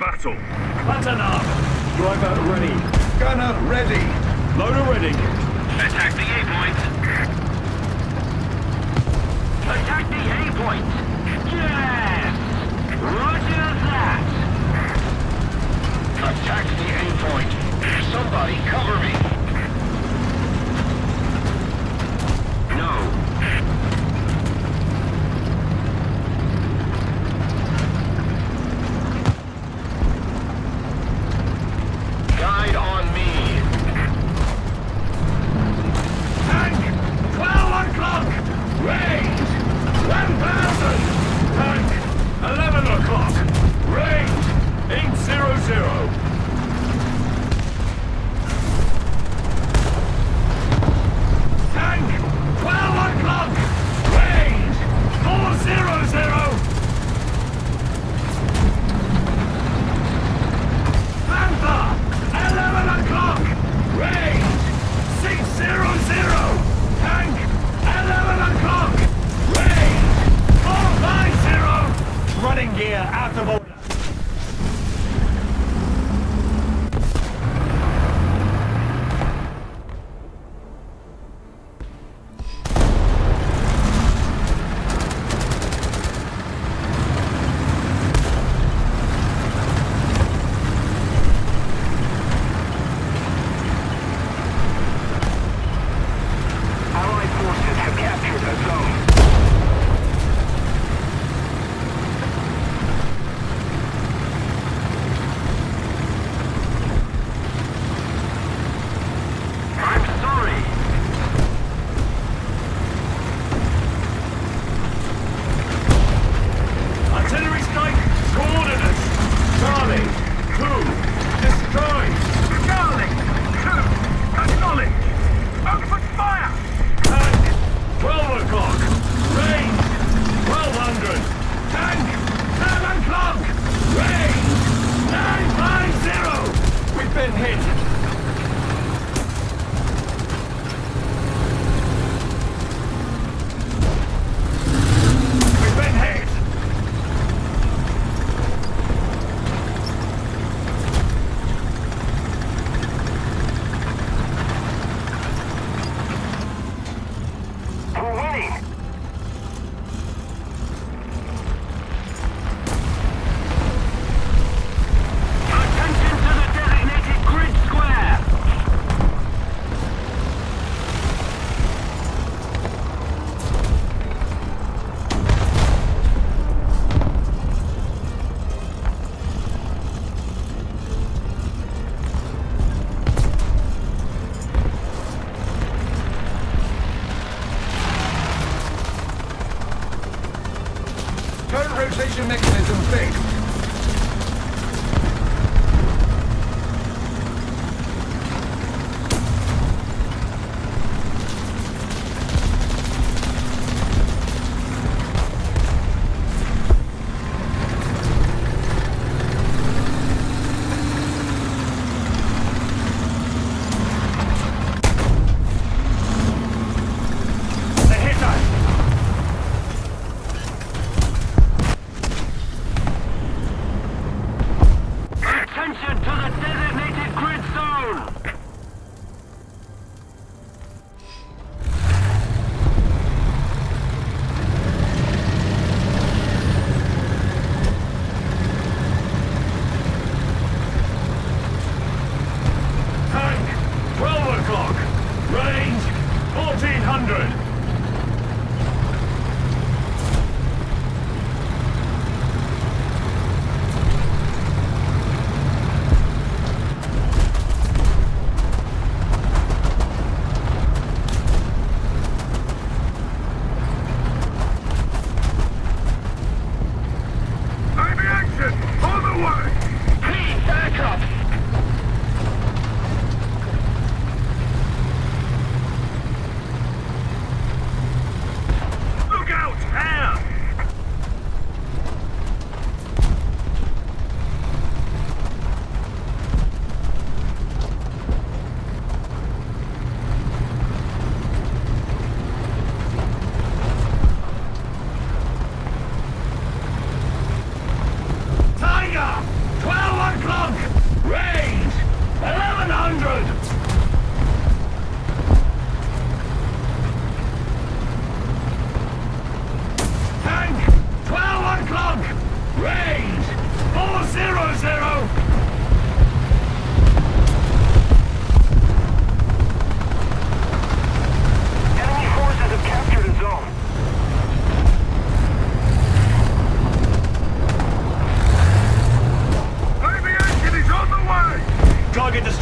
battle. Button up. Driver ready. Gunner ready. Loader ready. Attack the A point. Attack the A point. Yes! Roger that! Attack the A point. Somebody cover me. No. Guide on me. Tank, 12 o'clock. Range, 1,000. Tank, 11 o'clock. Range, 800. Tank, 12 o'clock. Range, 400. Panther, 11 o'clock. Range, 600. Tank, 11 o'clock. Range, 450. Running gear out of order.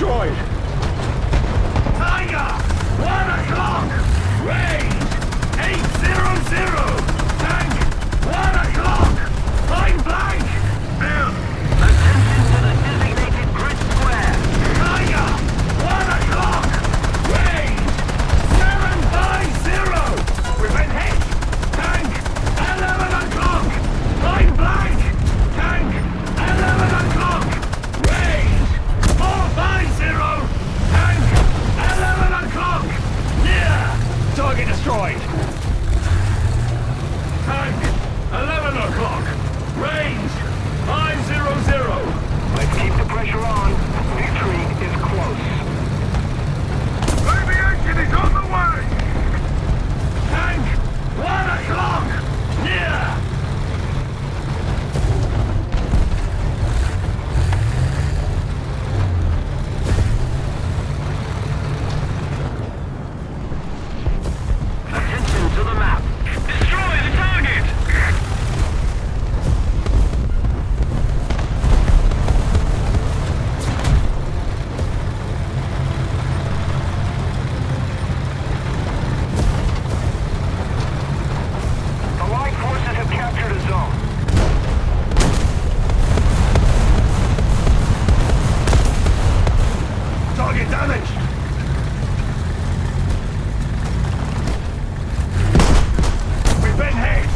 destroyed! Tiger! 1 o'clock! Range 800! Tank! 1 o'clock! Point blank! Attention to the designated grid square. Tiger! 1 o'clock! Range 750! We've been hit! Tank! 11 o'clock! Point blank! Tank! 11 o'clock! Range 450! Tank! 11 o'clock! Near! Target destroyed! Tank! 11 o'clock! Range 500! Let's keep the pressure on. Victory is close. Aviation is on the way! Tank! 1 o'clock! Near! Attention to the map. Destroy the target! Allied forces have captured a zone. Target damaged! We've been hit!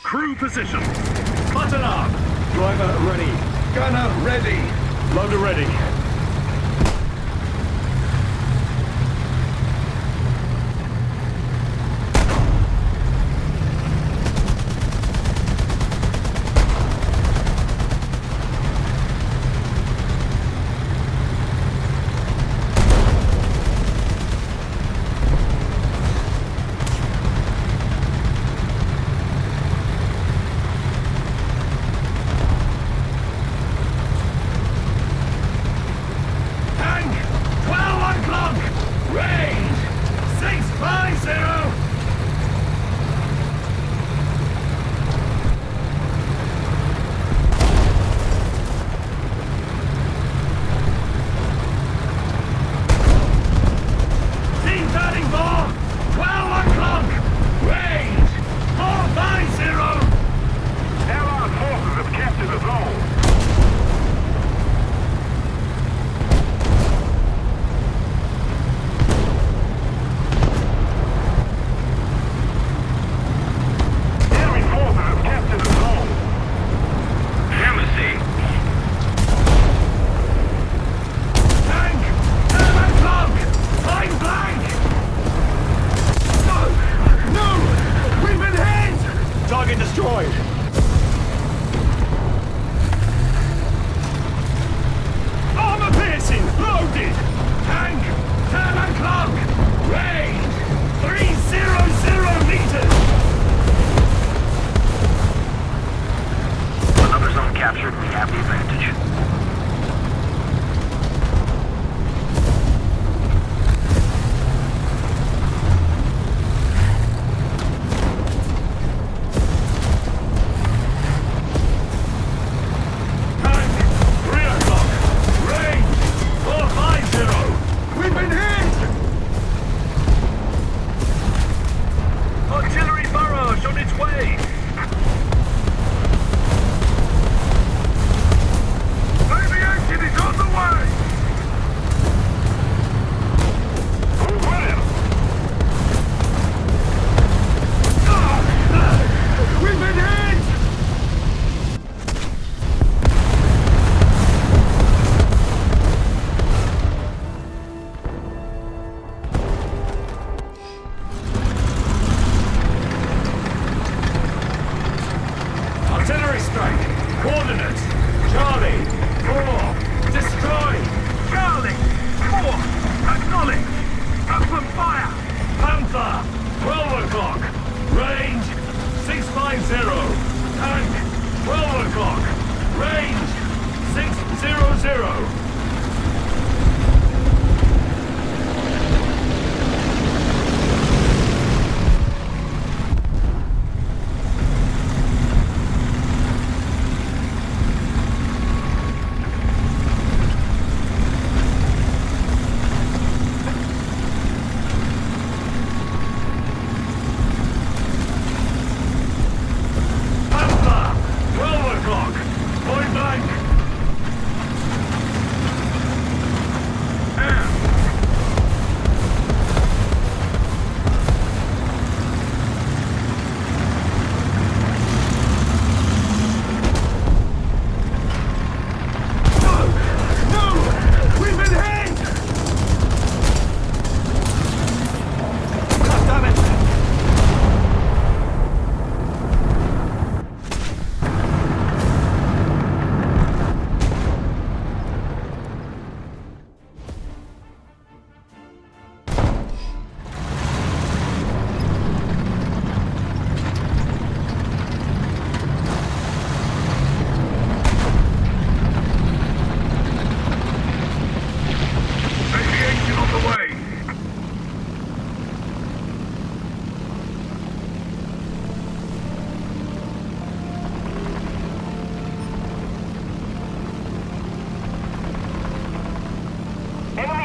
Crew position! Button up! Driver ready. Gunner ready! Loader ready. Artillery strike. Coordinates. Charlie. 4. Destroy. Charlie. 4. Acknowledge. Open fire. Panther. 12 o'clock. Range. 650. Tank. 12 o'clock. Range. 600.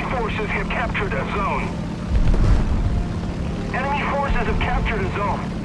Forces have captured a zone. Enemy forces have captured a zone.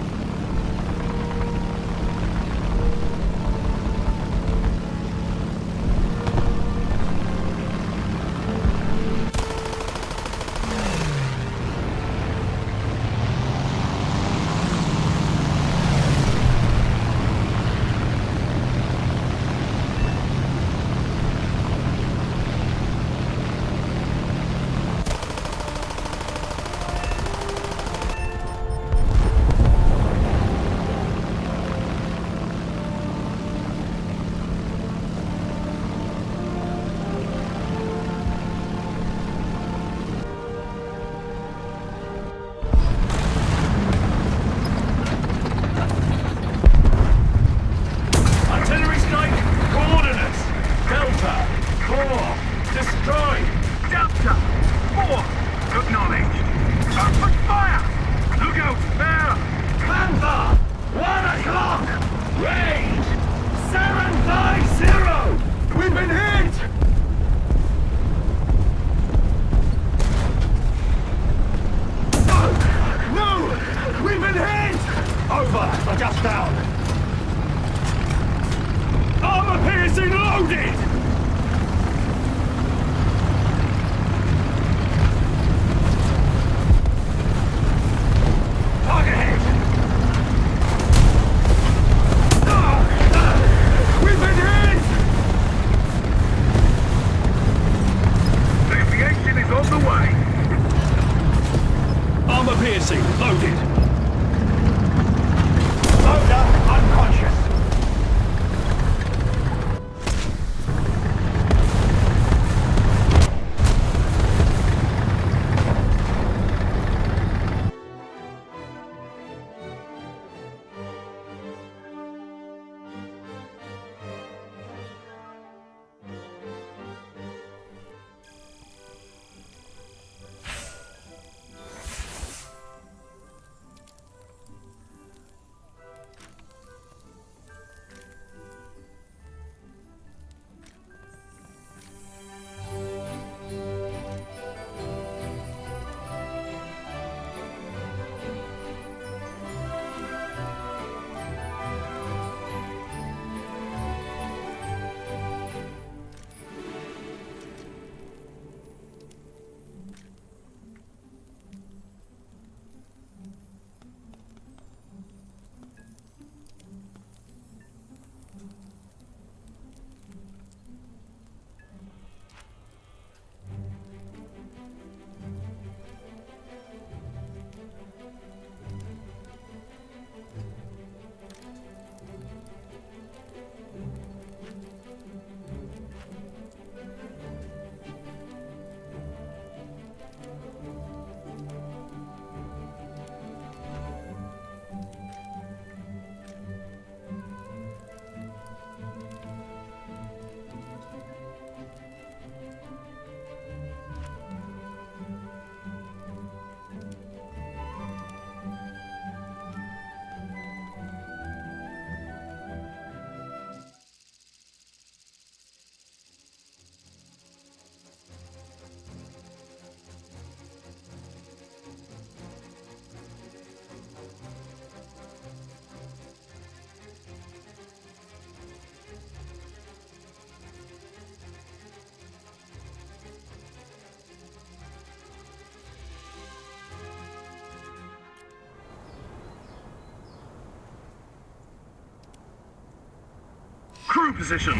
crew positions.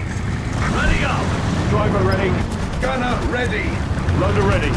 Ready up! Driver ready. Gunner ready. Loader ready.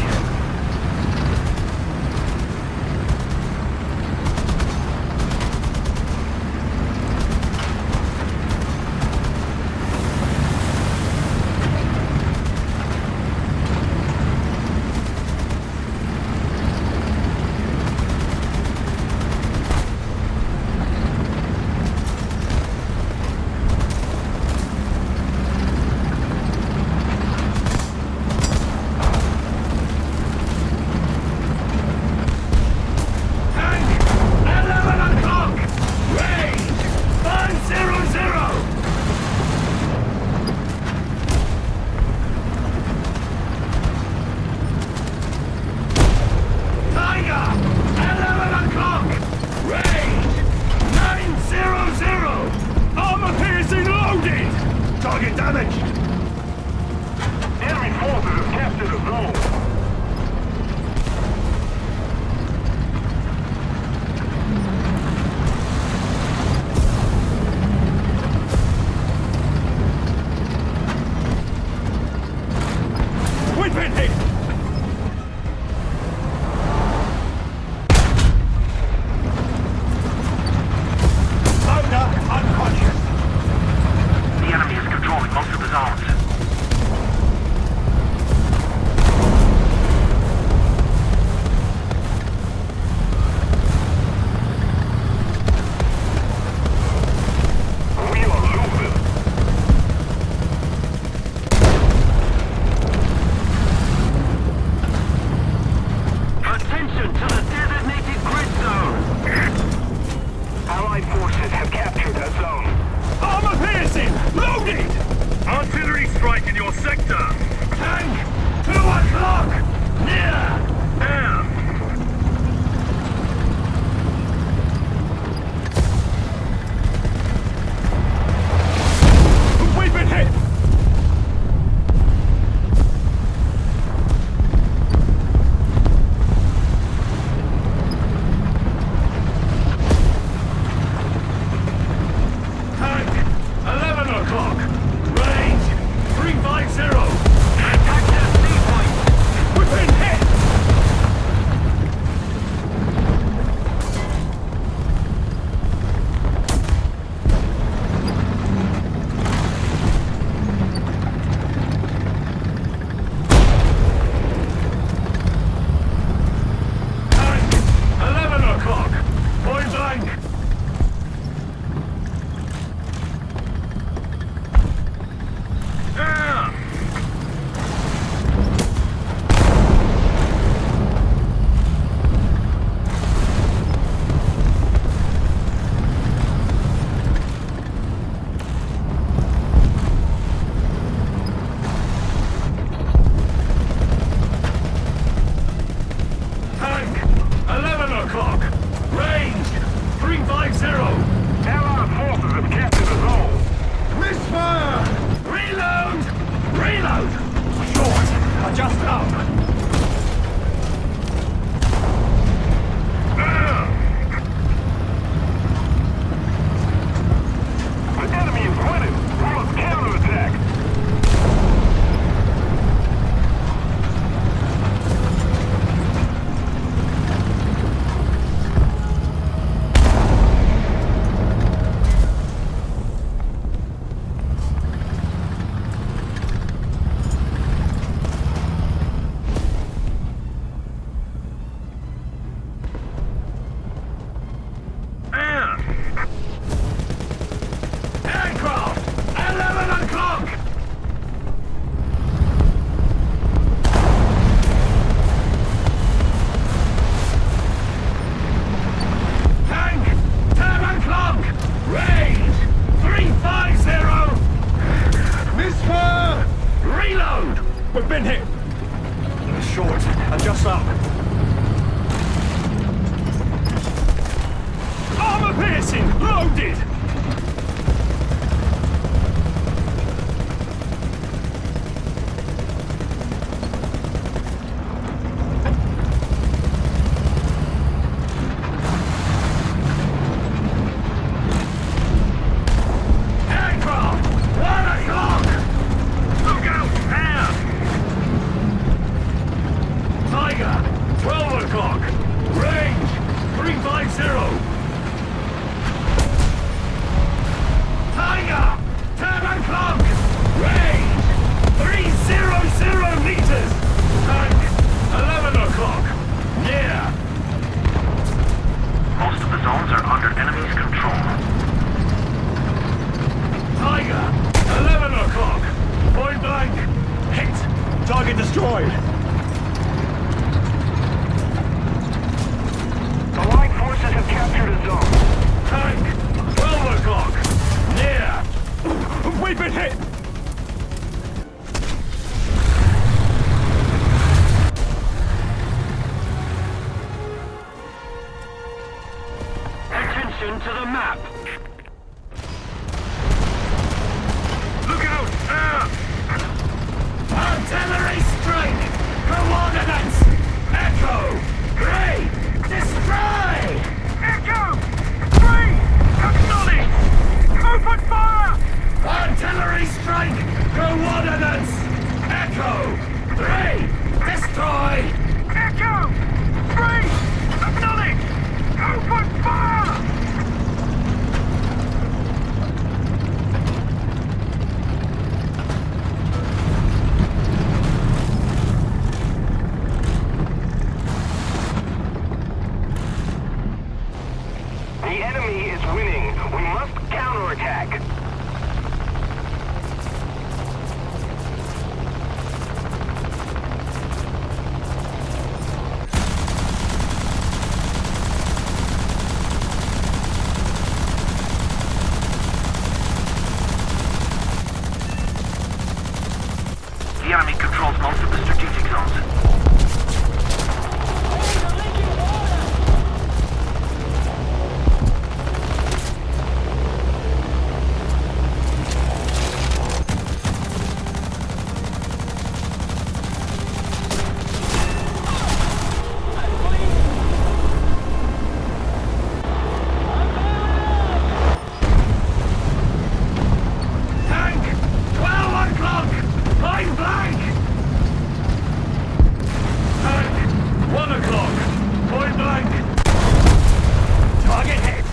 Target damaged! Enemy forces have captured a zone. We've been hit! Loader unconscious. The enemy is controlling most of the zones. We are losing. Attention to the designated grid zone. Allied forces have captured that zone. Armor piercing! Loaded! Artillery strike in your sector. Tank! 2 o'clock! Near! Air. We've been hit! Tank! 11 o'clock! Range! 350! Attack that C point. We've been hit! Tank! 11 o'clock! Point blank! Air. Tank! 11 o'clock! Range! 350! Allied forces have captured a zone. Misfire! Reload! Reload! Short! Adjust up! The enemy is winning. We must counterattack. Air. Aircraft! 11 o'clock! Tank! 10 o'clock! Range! 350! Misfire! Reload! We've been hit! Short. Adjust up. Armor piercing! Loaded! Aircraft! Target destroyed! Allied forces have captured a zone. Tank! 12 o'clock! Near! We've been hit! Attention to the map. Look out! Artillery strike! Coordinates! Echo! 3! Destroy! Echo! 3! Acknowledge! Open fire! Artillery strike! Coordinates! Echo! 3! Destroy! Echo! 3! Acknowledge! Open fire! The enemy is winning. We must counterattack. The enemy controls most of the strategic zones. Tank! 12 o'clock! Point blank! Tank! 1 o'clock! Point blank! Target hit!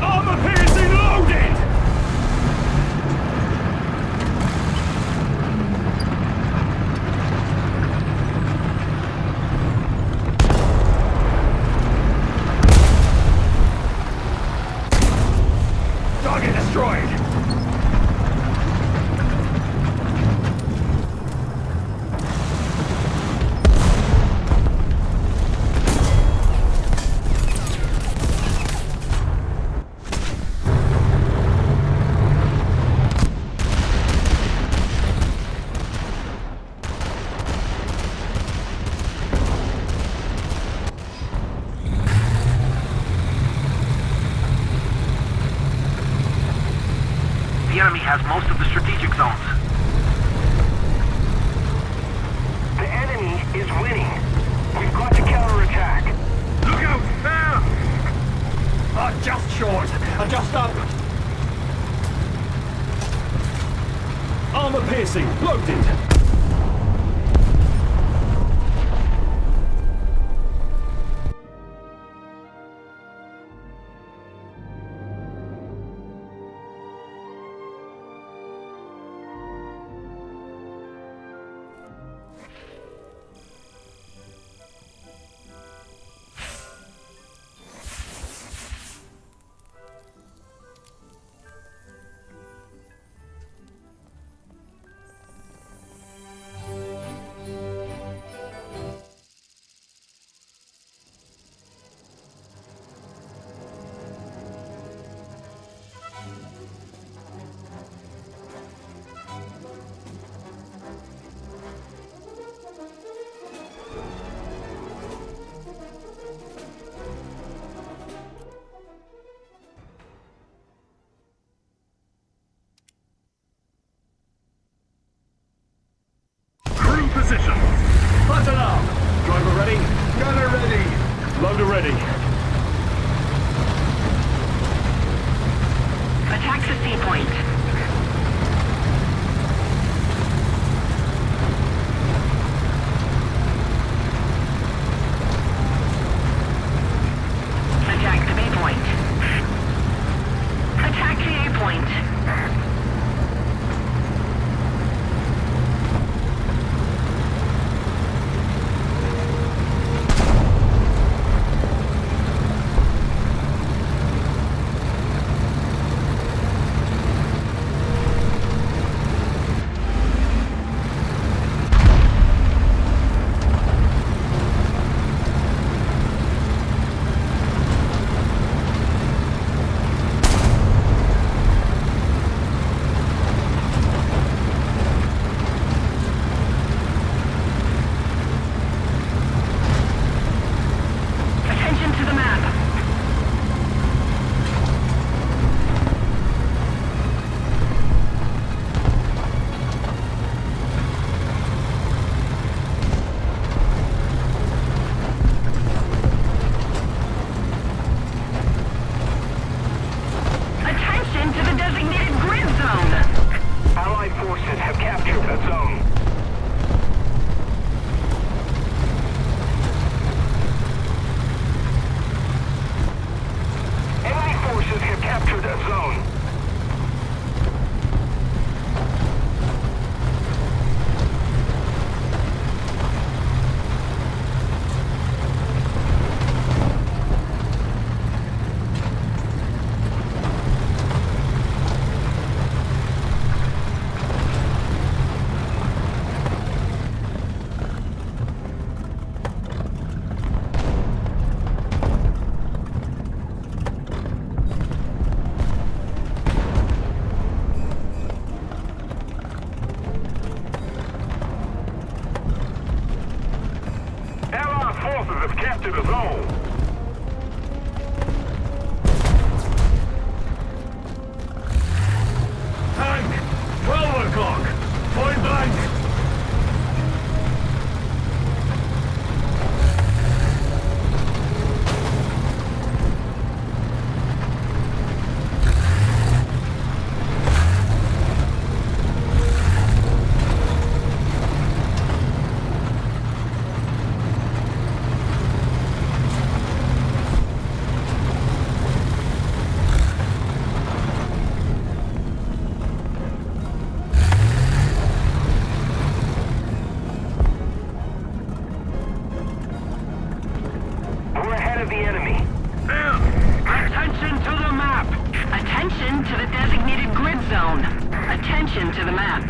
Armor piercing loaded! Target destroyed! The enemy has most of the strategic zones. The enemy is winning. We've got to counterattack. Look out! Just short! Just up! Armor piercing loaded! Position. Button up. Driver ready. Gunner ready. Loader ready. Attack the C point. Attack the B point. Attack the A point. capture the zone. Tank! 12 o'clock! Point blank! Attention to the map.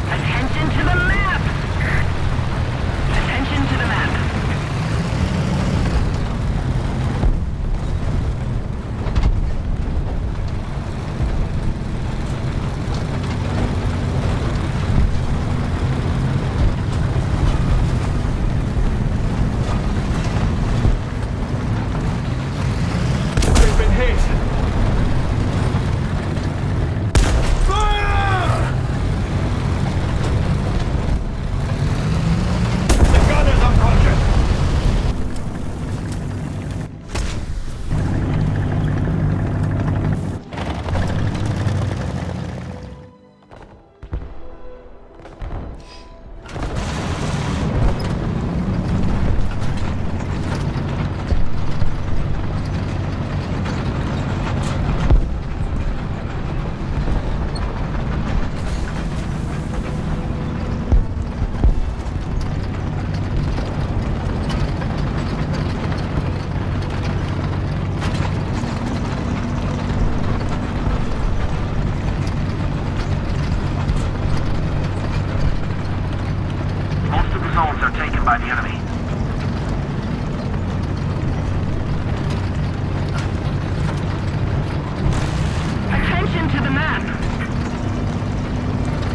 Attention to the map! Attention to the map. They've been hit! Most of the zones are taken by the enemy. Attention to the map.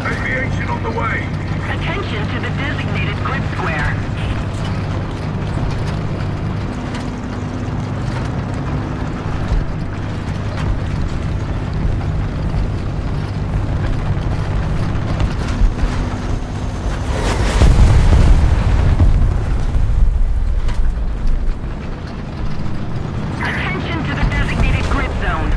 Aviation on the way! Attention to the designated grid square. Attention to the designated grid zone.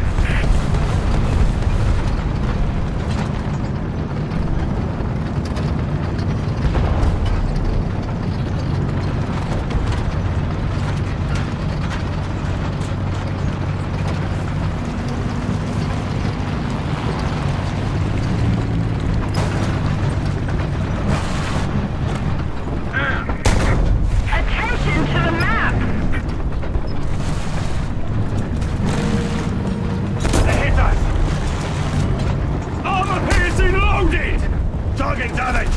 Attention to the map. They hit us! Armor piercing loaded! Target damaged!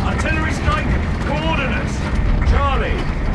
Artillery strike! Coordinates! Charlie!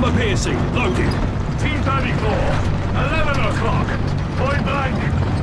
Armor piercing, loaded. Team 34, 11 o'clock. Point blank.